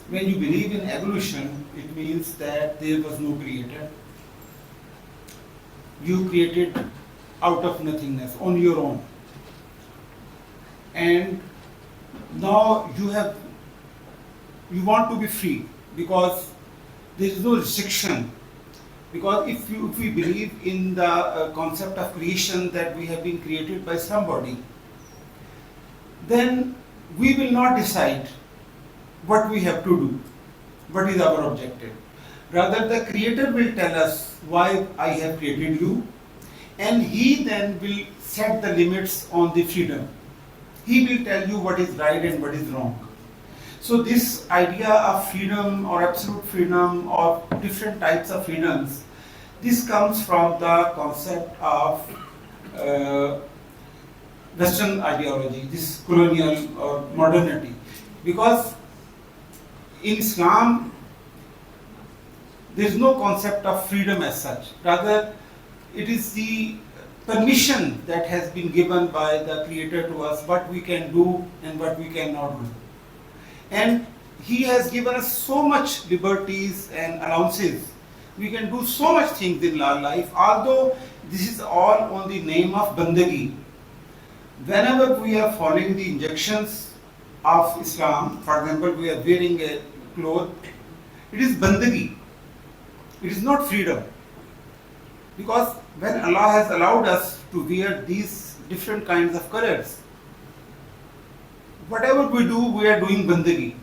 When you believe in evolution, it means that there was no creator. You created out of nothingness on your own. And now you want to be free because there is no restriction. Because if we believe in the concept of creation, that we have been created by somebody, then we will not decide what we have to do, what is our objective. Rather, the Creator will tell us why I have created you, and He then will set the limits on the freedom. He will tell you what is right and what is wrong. So this idea of freedom or absolute freedom or different types of freedoms, this comes from the concept of Western ideology, this colonial or modernity. Because in Islam, there is no concept of freedom as such. Rather, it is the permission that has been given by the Creator to us, what we can do and what we cannot do. And He has given us so much liberties and allowances. We can do so much things in our life, although this is all on the name of bandagi. Whenever we are following the injunctions of Islam, for example, we are wearing a cloth, it is bandagi. It is not freedom. Because when Allah has allowed us to wear these different kinds of colors, whatever we do, we are doing bandagi.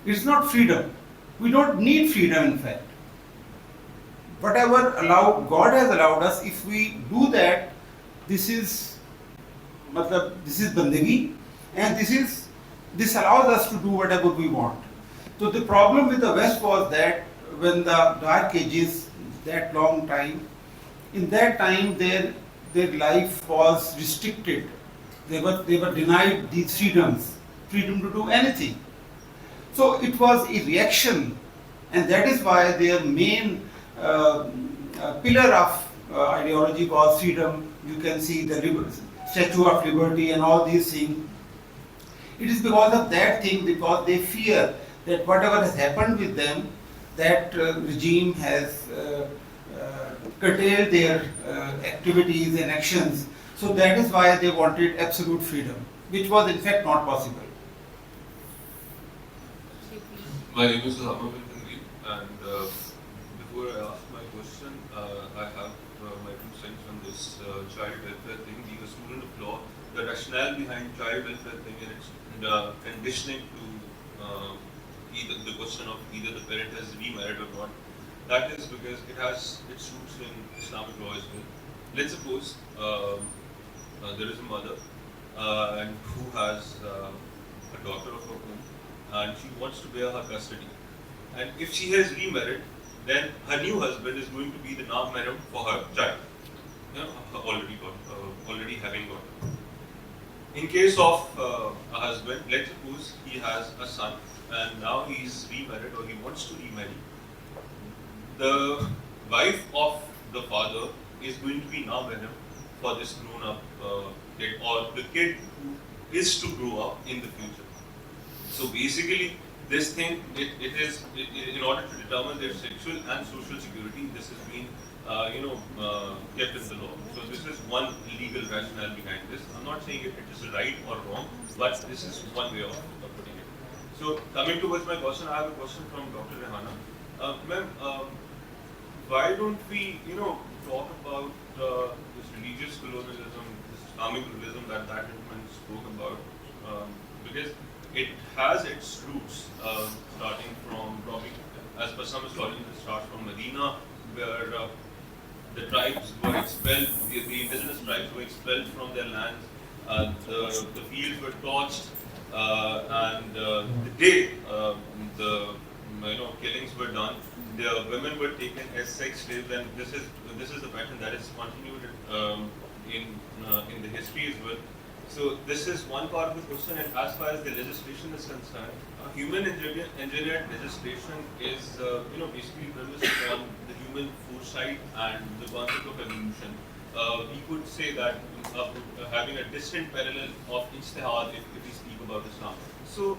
It is not freedom. We don't need freedom, in fact. Whatever God has allowed us, if we do that, this is bandagi, and this allows us to do whatever we want. So the problem with the West was that when the Dark Ages, that long time, in that time their life was restricted. They were denied these freedoms, freedom to do anything. So it was a reaction, and that is why their main pillar of ideology was freedom. You can see the Statue of Liberty and all these things. It is because of that thing, because they fear that whatever has happened with them, that regime has curtailed their activities and actions. So that is why they wanted absolute freedom, which was in fact not possible. My name is Shahruh Technologies, and before I ask my question, I have my 2 cents on this child welfare thing. Being a student of law, the rationale behind child welfare thing and its conditioning to either the question of either the parent has remarried or not, that is because it has its roots in Islamic law as well. Let's suppose there is a mother and who has a daughter of her own, and she wants to bear her custody. And if she has remarried, then her new husband is going to be the non-mahram for her child. You know, already having got. In case of a husband, let's suppose he has a son and now he is remarried or he wants to remarry. The wife of the father is going to be non-mahram for this grown-up kid or the kid who is to grow up in the future. So basically, this thing, in order to determine their sexual and social security, this has been kept in the law. So this is one legal rationale behind this. I'm not saying it is right or wrong, but this is one way of putting it. So coming towards my question, I have a question from Dr. Rehana. Ma'am, why don't we, talk about this religious colonialism, this Islamic colonialism that gentleman spoke about? Because it has its roots starting from probably, as per some historians, it starts from Medina, where the tribes were expelled, the indigenous tribes were expelled from their lands, the fields were torched, and the day the killings were done, the women were taken as sex slaves, and this is a pattern that is continued in the history as well. So this is one part of the question, and as far as the legislation is concerned, human engineered legislation is basically premised on the human foresight and the concept of evolution. We could say that having a distant parallel of ijtihad if we speak about Islam. So,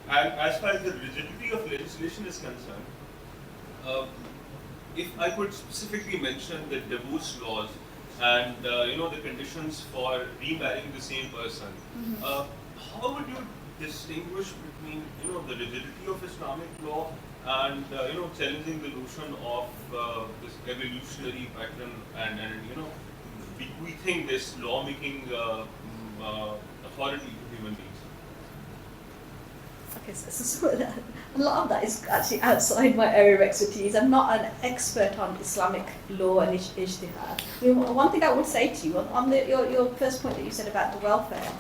and as far as the rigidity of legislation is concerned, if I could specifically mention the divorce laws and the conditions for remarrying the same person, how would you distinguish between the rigidity of Islamic law and challenging the notion of this evolutionary pattern and we think this lawmaking authority to human beings? Okay, so a lot of that is actually outside my area of expertise. I'm not an expert on Islamic law and ijtihad. I mean, one thing I would say to you on your first point that you said about the welfare,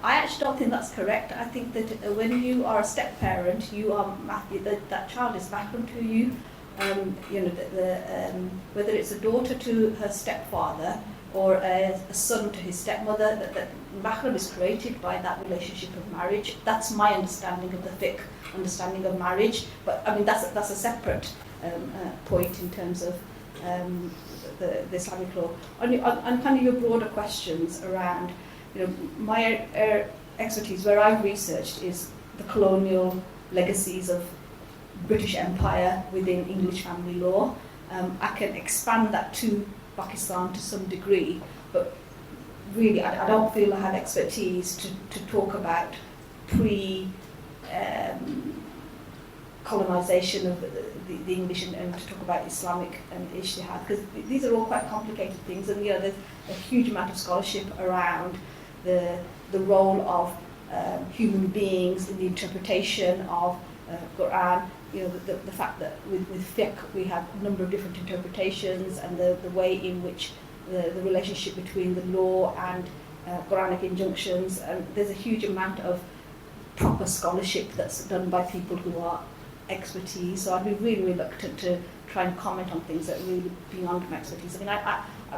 I actually don't think that's correct. I think that when you are a step parent, you are that child is mahram to you. Whether it's a daughter to her stepfather or a son to his stepmother, that mahram is created by that relationship of marriage. That's my understanding of the fiqh, understanding of marriage. But I mean, that's a separate point in terms of the Islamic law. On kind of your broader questions around, my expertise, where I've researched, is the colonial legacies of British Empire within English family law. I can expand that to Pakistan to some degree, but really I don't feel I have expertise to talk about colonisation of the English and to talk about Islamic and ijtihad, because these are all quite complicated things, and there's a huge amount of scholarship around the role of human beings in the interpretation of Quran. The fact that with fiqh we have a number of different interpretations, and the way in which the relationship between the law and Quranic injunctions, and there's a huge amount of proper scholarship that's done by people who are expertise. So I'd be really reluctant to try and comment on things that are really beyond my expertise. I mean,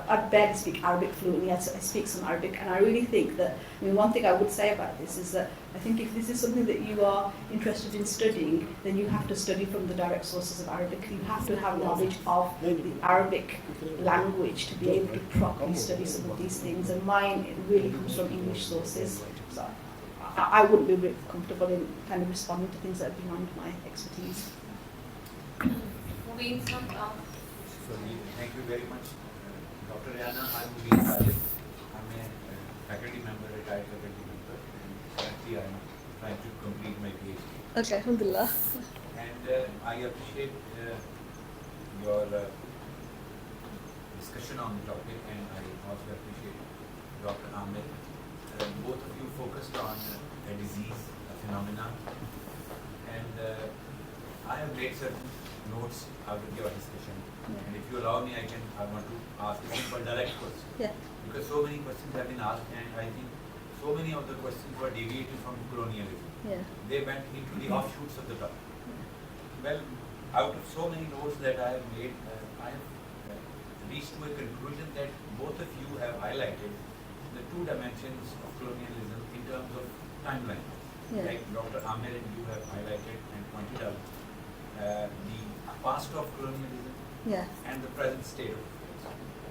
I barely speak Arabic fluently. I speak some Arabic, and I really think that, one thing I would say about this is that I think if this is something that you are interested in studying, then you have to study from the direct sources of Arabic. You have to have knowledge of the Arabic language to be able to properly study some of these things, and mine really comes from English sources. So I wouldn't be really comfortable in kind of responding to things that are beyond my expertise. Thank you very much. Dr. Rihanna, I'm Mubin Khalid. I'm a faculty member, retired faculty member, and currently I'm trying to complete my PhD. Okay, alhamdulillah. And I appreciate your discussion on the topic, and I also appreciate Dr. Ahmed both of you focused on a disease, a phenomenon, and I have made certain notes out of your discussion. And if you allow me, I want to ask a simple direct question. Yeah. Because so many questions have been asked, and I think so many of the questions were deviated from colonialism. Yeah. They went into the offshoots of the topic. Well, out of so many notes that I have made, I have reached to a conclusion that both of you have highlighted the two dimensions of colonialism in terms of timeline. Yeah. Like Dr. Amir and you have highlighted and pointed out the past of colonialism Yeah. and the present state of affairs.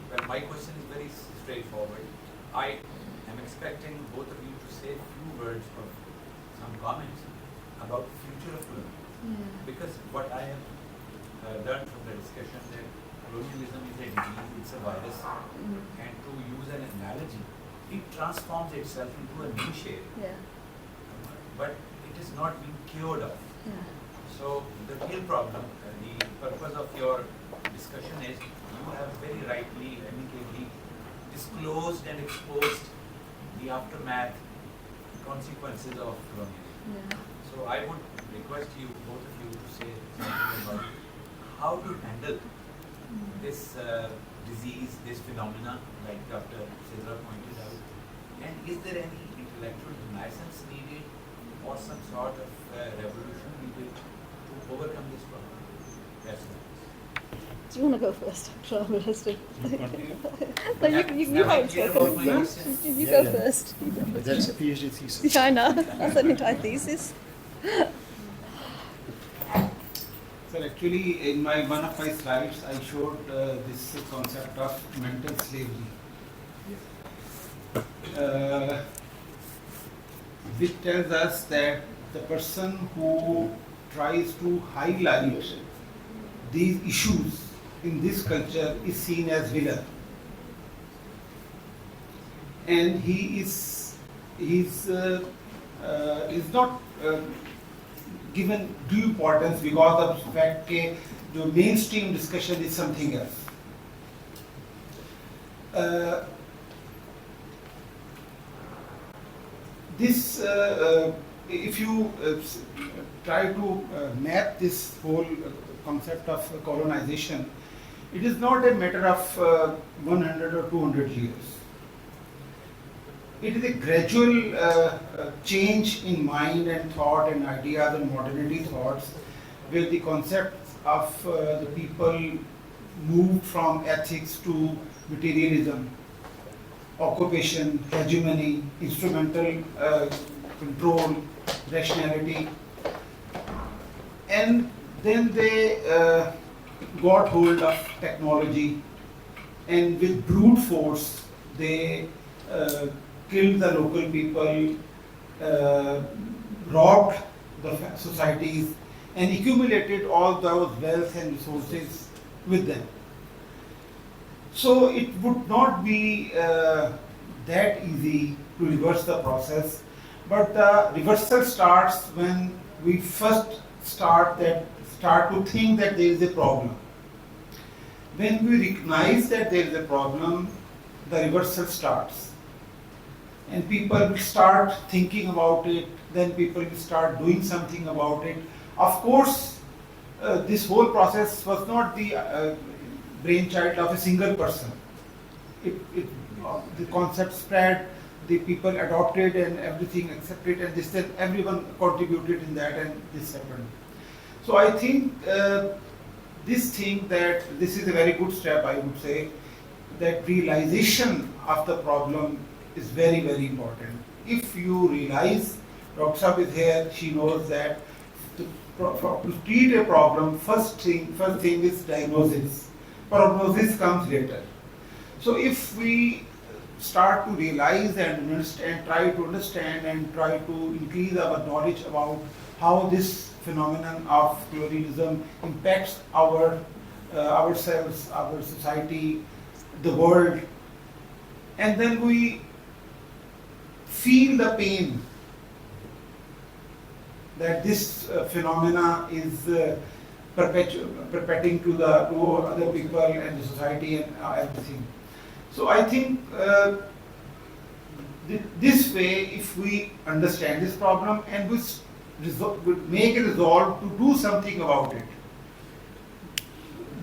Well, my question is very straightforward. I am expecting both of you to say a few words of some comments about the future of colonialism. Because what I have learned from the discussion that colonialism is a disease, it's a virus, and to use an analogy, it transforms itself into a new shape, Yeah. but it is not being cured of. Yeah. So the real problem, the purpose of your discussion is you have very rightly, amicably disclosed and exposed the aftermath, consequences of colonialism. Yeah. So I would request you, both of you, to say something about how to handle this disease, this phenomena, like Dr. Sidra pointed out. And is there any intellectual renaissance needed or some sort of revolution needed to overcome this problem? That's all. Do you want to go first? Sure, we'll just do. No, Am you I haven't clear spoken. about my question? You go first. That's a PhD thesis. Yeah, I know. That's an entire thesis. So actually, in one of my slides, I showed this concept of mental slavery, which tells us that the person who tries to highlight these issues in this culture is seen as villain, and he is not given due importance because of the fact that the mainstream discussion is something else. If you try to map this whole concept of colonization, it is not a matter of 100 or 200 years. It is a gradual change in mind and thought and ideas and modernity thoughts, where the concepts of the people moved from ethics to materialism, occupation, hegemony, instrumental control, rationality, and then they got hold of technology, and with brute force they killed the local people, robbed the societies, and accumulated all those wealth and resources with them. So it would not be that easy to reverse the process, but the reversal starts when we first start to think that there is a problem. When we recognize that there is a problem, the reversal starts. And people will start thinking about it, then people will start doing something about it. Of course, this whole process was not the brainchild of a single person. The concept spread, the people adopted and everything accepted, and then everyone contributed in that, and this happened. So I think this is a very good step, I would say, that realization of the problem is very, very important. If you realize, Dr. Saab is here, she knows that to treat a problem, first thing is diagnosis. Prognosis comes later. So if we start to realize and understand, try to understand and try to increase our knowledge about how this phenomenon of colonialism impacts ourselves, our society, the world, and then we feel the pain that this phenomena is perpetuating to other people and the society and everything. So I think this way, if we understand this problem and we make a resolve to do something about it,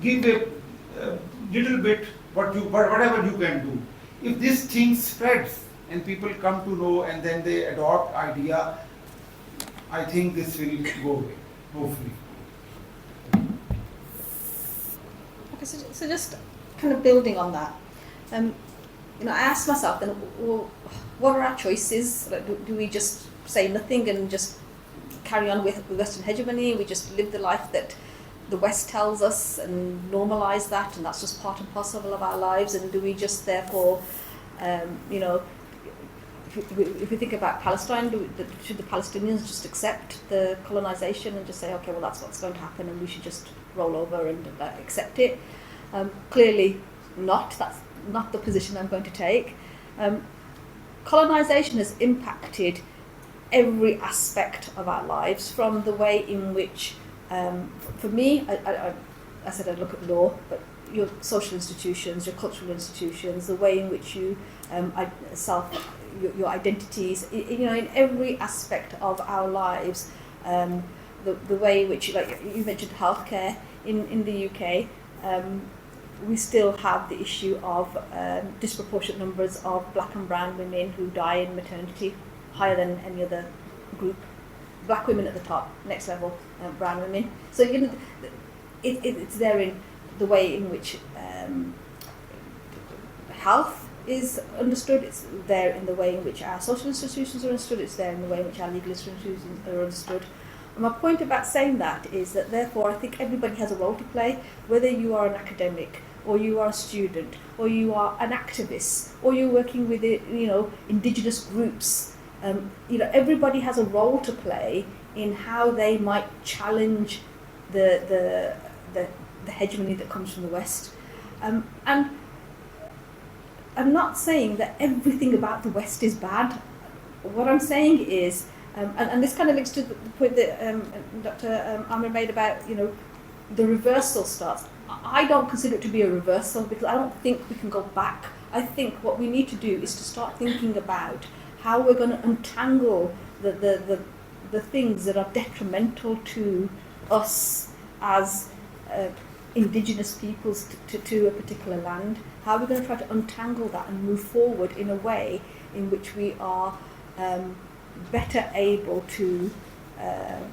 give a little bit whatever you can do. If this thing spreads and people come to know and then they adopt idea, I think this will go away, hopefully. Okay, so just kind of building on that, I asked myself then, well, what are our choices? Like, do we just say nothing and just carry on with Western hegemony? We just live the life that the West tells us and normalize that, and that's just part and parcel of our lives? And do we just therefore, if we think about Palestine, should the Palestinians just accept the colonization and just say, okay, well, that's what's going to happen and we should just roll over and accept it? Clearly not. That's not the position I'm going to take. Colonization has impacted every aspect of our lives, from the way in which, for me, I said I look at law, but your social institutions, your cultural institutions, the way in which you your identities, in every aspect of our lives, the way in which, like you mentioned, healthcare in the UK, we still have the issue of disproportionate numbers of black and brown women who die in maternity, higher than any other group. Black women at the top, next level, brown women. So it's there in the way in which health is understood, it's there in the way in which our social institutions are understood, it's there in the way in which our legal institutions are understood. And my point about saying that is that therefore I think everybody has a role to play, whether you are an academic, or you are a student, or you are an activist, or you're working with indigenous groups. Everybody has a role to play in how they might challenge the hegemony that comes from the West. And I'm not saying that everything about the West is bad. What I'm saying is, and this kind of links to the point that Dr. Amr made about, the reversal starts. I don't consider it to be a reversal because I don't think we can go back. I think what we need to do is to start thinking about how we're going to untangle the things that are detrimental to us as indigenous peoples to a particular land. How we're going to try to untangle that and move forward in a way in which we are better able to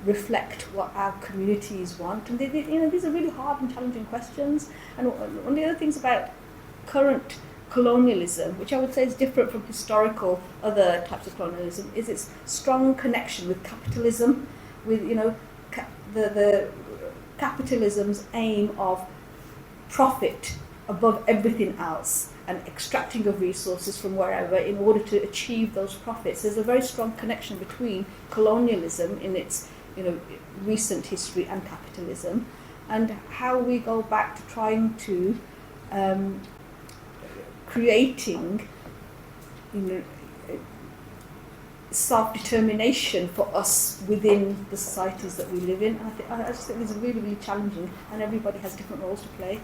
reflect what our communities want. And these are really hard and challenging questions. And one of the other things about current colonialism, which I would say is different from historical other types of colonialism, is its strong connection with capitalism, with the capitalism's aim of profit above everything else and extracting of resources from wherever in order to achieve those profits. There's a very strong connection between colonialism in its recent history and capitalism, and how we go back to trying to creating self-determination for us within the societies that we live in. And I just think these are really, really challenging, and everybody has different roles to play.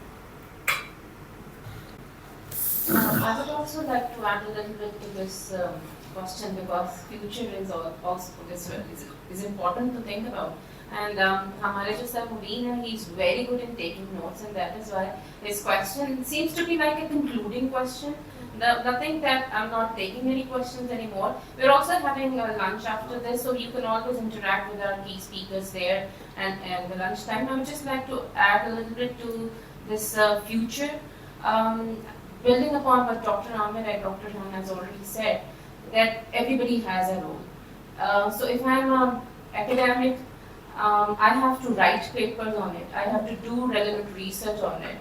I would also like to add a little bit to this question, because future is also is important to think about. And हमारे जो sir Mubin है, he's very good in taking notes, and that is why his question seems to be like a concluding question. Nothing that I'm not taking any questions anymore. We're also having a lunch after this, so you can always interact with our key speakers there and the lunchtime. I would just like to add a little bit to this future. Building upon what Dr. Ahmed and Dr. Han has already said, that everybody has a role. So if I'm an academic, I have to write papers on it. I have to do relevant research on it.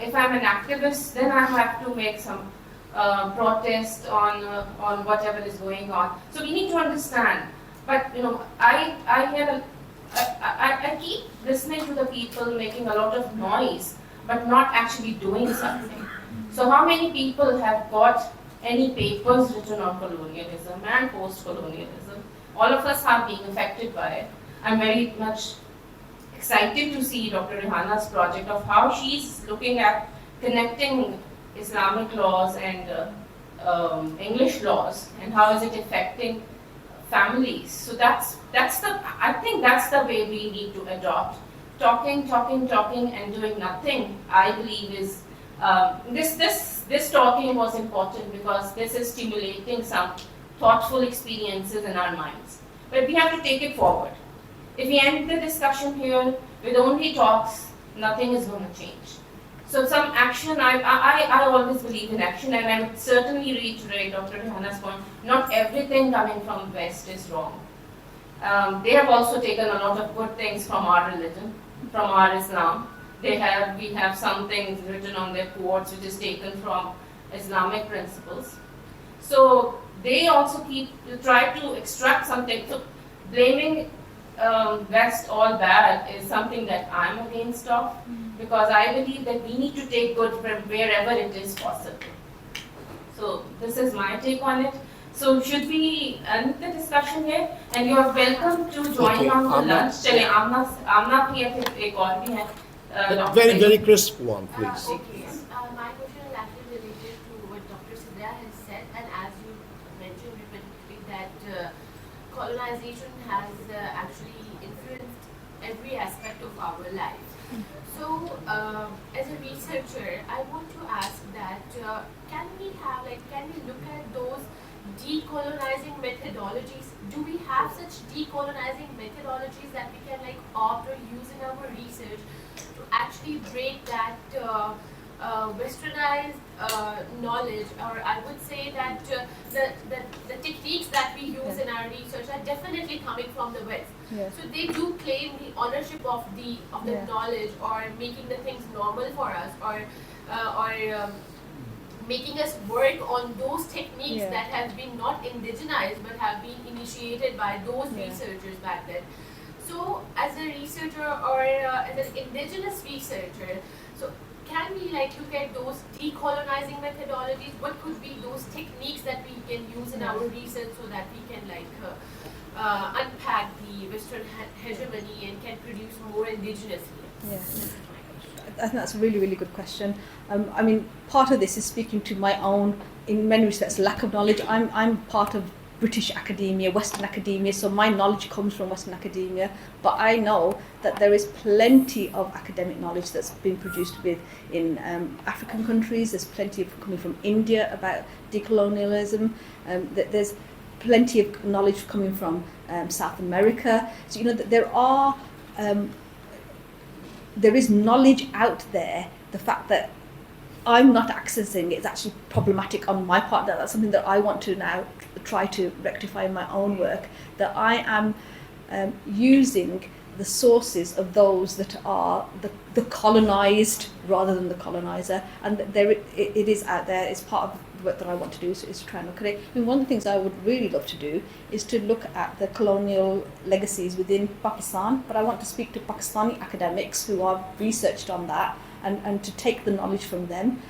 If I'm an activist, then I have to make some protest on whatever is going on. So we need to understand. But I keep listening to the people making a lot of noise, but not actually doing something. So how many people have got any papers written on colonialism and post-colonialism? All of us are being affected by it. I'm very much excited to see Dr. Rehana's project of how she's looking at connecting Islamic laws and English laws and how is it affecting families. So I think that's the way we need to adopt. Talking, and doing nothing, I believe is, this talking was important because this is stimulating some thoughtful experiences in our minds. But we have to take it forward. If we end the discussion here with only talks, nothing is going to change. So some action, I always believe in action, and I would certainly reiterate Dr. Rihanna's point, not everything coming from West is wrong. They have also taken a lot of good things from our religion, from our Islam. We have some things written on their quotes which is taken from Islamic principles. So they also try to extract something. So blaming West all bad is something that I'm against of, because I believe that we need to take good from wherever it is possible. So this is my take on it. So should we end the discussion here? And you are welcome to join on the lunch. चलिए आमना भी है फिर एक और भी है. Very crisp one, please. Okay. My question is actually related to what Dr. Sidra has said, and as you mentioned repeatedly that colonization has actually influenced every aspect of our life. So, as a researcher, I want to ask that can we look at those decolonizing methodologies? Do we have such decolonizing methodologies that we can opt or use in our research to actually break that westernized knowledge, or I would say that the techniques that we use in our research are definitely coming from the West. Yes. So they do claim the ownership of the knowledge, or making the things normal for us, or making us work on those techniques that have been not indigenized but have been initiated by those researchers back then. So as a researcher or as an indigenous researcher, so can we look at those decolonizing methodologies? What could be those techniques that we can use in our research so that we can unpack the Western hegemony and can produce more indigenously? Yeah. I think that's a really, really good question. I mean, part of this is speaking to my own, in many respects, lack of knowledge. I'm part of British academia, Western academia, so my knowledge comes from Western academia, but I know that there is plenty of academic knowledge that's been produced in African countries. There's plenty of coming from India about decolonialism. There's plenty of knowledge coming from South America. So there is knowledge out there. The fact that I'm not accessing it is actually problematic on my part. That's something that I want to now try to rectify in my own work, that I am using the sources of those that are the colonized rather than the colonizer, and it is out there. It's part of the work that I want to do, is to try and look at it. I mean, one of the things I would really love to do is to look at the colonial legacies within Pakistan, but I want to speak to Pakistani academics who have researched on that, and to take the knowledge from them.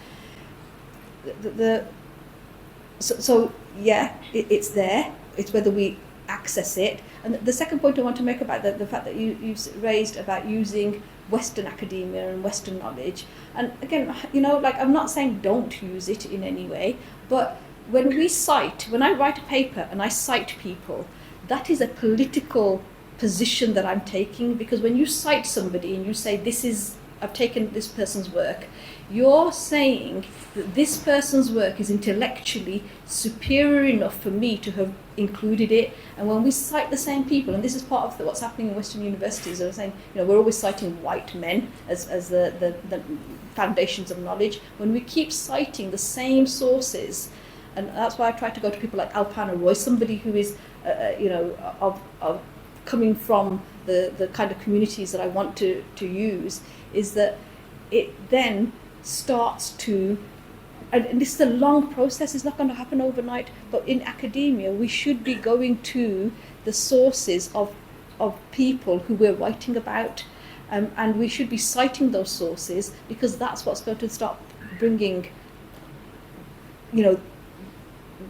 It's there. It's whether we access it. And the second point I want to make about the fact that you've raised about using Western academia and Western knowledge. And again, I'm not saying don't use it in any way, but when I write a paper and I cite people, that is a political position that I'm taking, because when you cite somebody and you say, I've taken this person's work, you're saying that this person's work is intellectually superior enough for me to have included it. And when we cite the same people, and this is part of what's happening in Western universities, they're saying, we're always citing white men as the foundations of knowledge. When we keep citing the same sources, and that's why I try to go to people like Alpana Roy, somebody who is, of coming from the kind of communities that I want to use, is that it then starts to, and this is a long process, it's not going to happen overnight, but in academia we should be going to the sources of people who we're writing about, and we should be citing those sources, because that's what's going to start bringing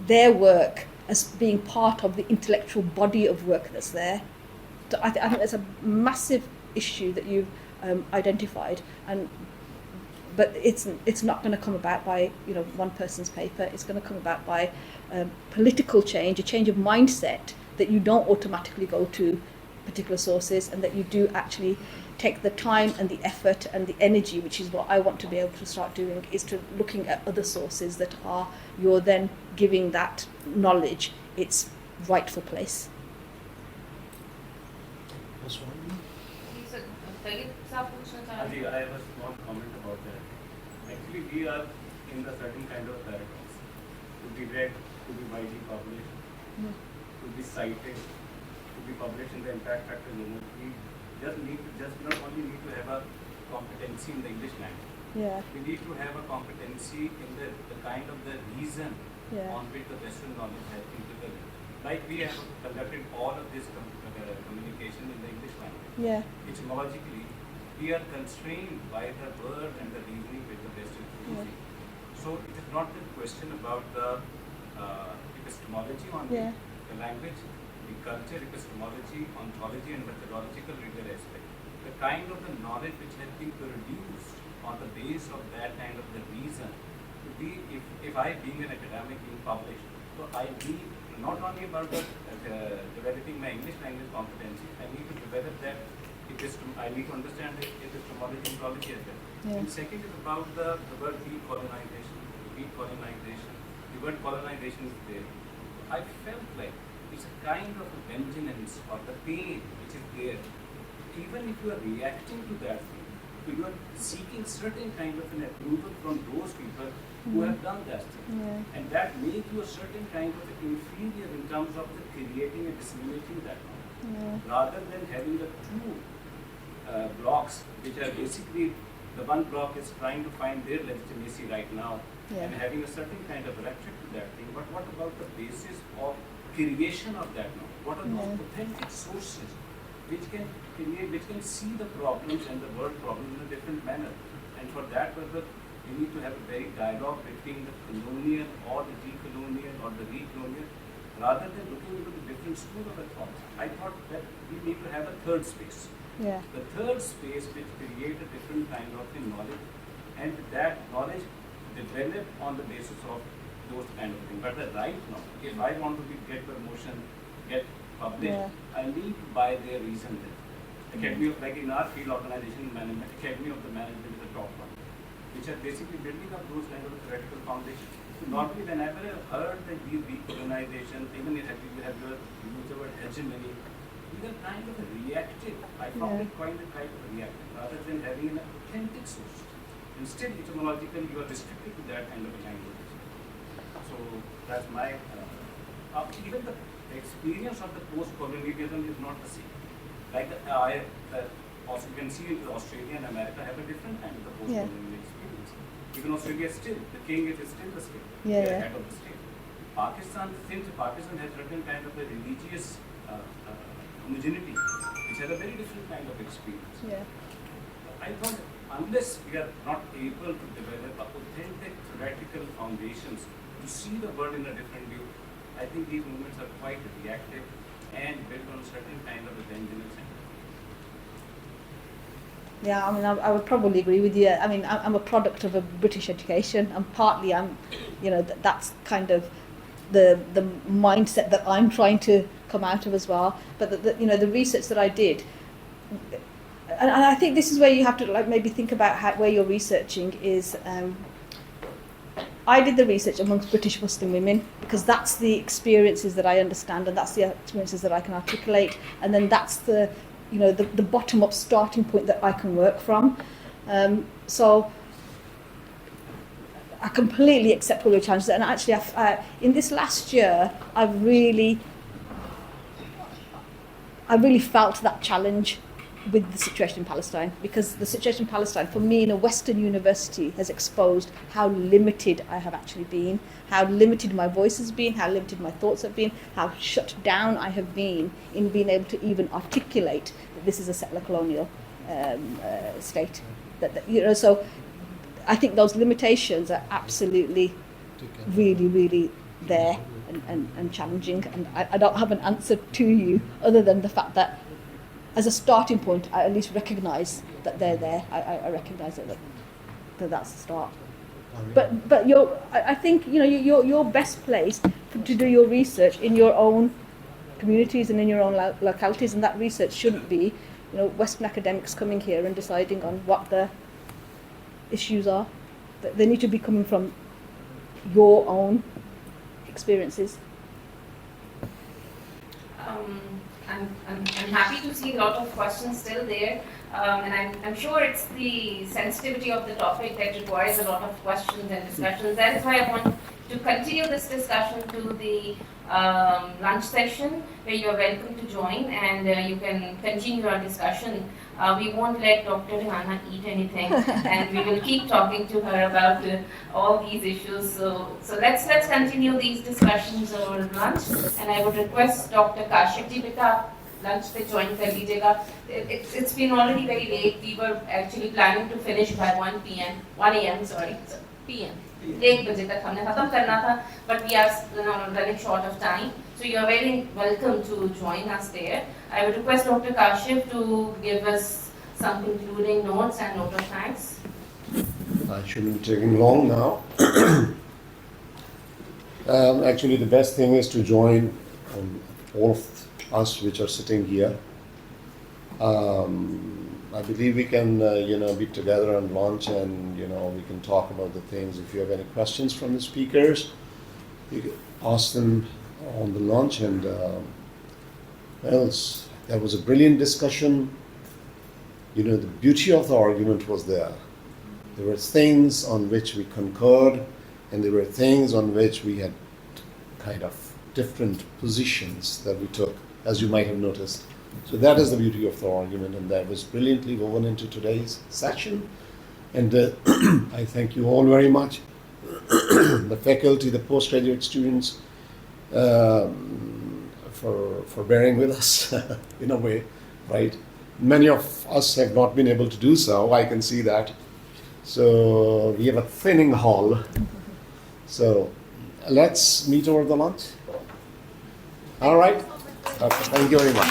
their work as being part of the intellectual body of work that's there. So I think that's a massive issue that you've identified, and but it's not going to come about by one person's paper. It's going to come about by political change, a change of mindset, that you don't automatically go to particular sources, and that you do actually take the time and the effort and the energy, which is what I want to be able to start doing, is to looking at other sources that are, you're then giving that knowledge its rightful place. I have a small comment about that. Actually, we are in the certain kind of paradox. To be read, to be widely published, to be cited, to be published in the impact factor journal. We just not only need to have a competency in the English language. Yeah. We need to have a competency in the kind of the reason on which the Western knowledge has been developed. Like we have conducted all of this communication in the English language. Yeah. Etymologically, we are constrained by the word and the reasoning which the West is using. So it is not the question about the epistemology on the language, the culture, epistemology, ontology, and methodological rigor aspect. The kind of the knowledge which has been produced on the base of that kind of the reason to be, if I being an academic being published, so I need not only about the developing my English language competency, I need to develop that I need to understand the epistemology and ontology as well. And second is about the word decolonization. The word colonization is there. I felt like it's a kind of a vengeance or the pain which is there. Even if you are reacting to that thing, you are seeking certain kind of an approval from those people who have done that thing. And that makes you a certain kind of inferior in terms of the creating and disseminating that knowledge. Rather than having the two blocks, which are basically, the one block is trying to find their legitimacy right now and having a certain kind of reaction to that thing. But what about the basis of creation of that knowledge? What are those authentic sources which can create, which can see the problems and the world problems in a different manner? And for that purpose, you need to have a very dialogue between the colonial or the decolonial or the recolonial, rather than looking into the different school of thought. I thought that we need to have a third space. The third space which create a different kind of knowledge, and that knowledge developed on the basis of those kind of things. But the right now, if I want to get promotion, get published, I need to buy their reason then. Academy of, like in our field, organization management, Academy of the Management is the top one, which are basically building up those kind of theoretical foundations. So normally whenever I've heard that these decolonization, even if you have your use the word hegemony, these are kind of reactive. I found it quite a kind of reactive, rather than having an authentic source. Instead, etymologically, you are restricted to that kind of a language. So that's my, even the experience of the post-colonialism is not the same. Like also you can see Australia and America have a different kind of the post-colonial experience. Even Australia still, the king is still the state, the head of the state. Pakistan, since Pakistan has certain kind of a religious homogeneity, which has a very different kind of experience. I thought unless we are not able to develop authentic theoretical foundations to see the world in a different view, I think these movements are quite reactive and built on certain kind of a vengeance. Yeah, I mean, I would probably agree with you. I mean, I'm a product of a British education, and partly that's kind of the mindset that I'm trying to come out of as well. But the research that I did, and I think this is where you have to maybe think about where you're researching is. I did the research amongst British Muslim women because that's the experiences that I understand, and that's the experiences that I can articulate, and then that's the bottom-up starting point that I can work from. So I completely accept all your challenges, and actually, in this last year, I really felt that challenge with the situation in Palestine, because the situation in Palestine, for me, in a Western university, has exposed how limited I have actually been, how limited my voice has been, how limited my thoughts have been, how shut down I have been in being able to even articulate that this is a settler colonial state. So I think those limitations are absolutely, really, really there and challenging. And I don't have an answer to you other than the fact that as a starting point, I at least recognise that they're there. I recognise that that's the start. But I think you're best placed to do your research in your own communities and in your own localities, and that research shouldn't be Western academics coming here and deciding on what the issues are. They need to be coming from your own experiences. I'm happy to see a lot of questions still there, and I'm sure it's the sensitivity of the topic that requires a lot of questions and discussions. That is why I want to continue this discussion to the lunch session, where you're welcome to join and you can continue our discussion. We won't let Dr. Rihanna eat anything, and we will keep talking to her about all these issues. So let's continue these discussions over lunch, and I would request Dr. Kashif ji, beta lunch pe join kar lijiyega. It's been already very late. We were actually planning to finish by 1 a.m. Sorry, so p.m. 1 बजे तक हमने खत्म करना था, but we are running short of time. So you are very welcome to join us there. I would request Dr. Kashif to give us some concluding notes and note of thanks. I shouldn't be taking long now. Actually, the best thing is to join all of us which are sitting here. I believe we can, be together on lunch, and we can talk about the things. If you have any questions from the speakers, you can ask them on the lunch. And that was a brilliant discussion. The beauty of the argument was there. There were things on which we concurred, and there were things on which we had kind of different positions that we took, as you might have noticed. So that is the beauty of the argument, and that was brilliantly woven into today's session. And I thank you all very much, the faculty, the postgraduate students, for bearing with us in a way, right? Many of us have not been able to do so, I can see that. So we have a thinning hall. So let's meet over the lunch. All right? Okay, thank you very much.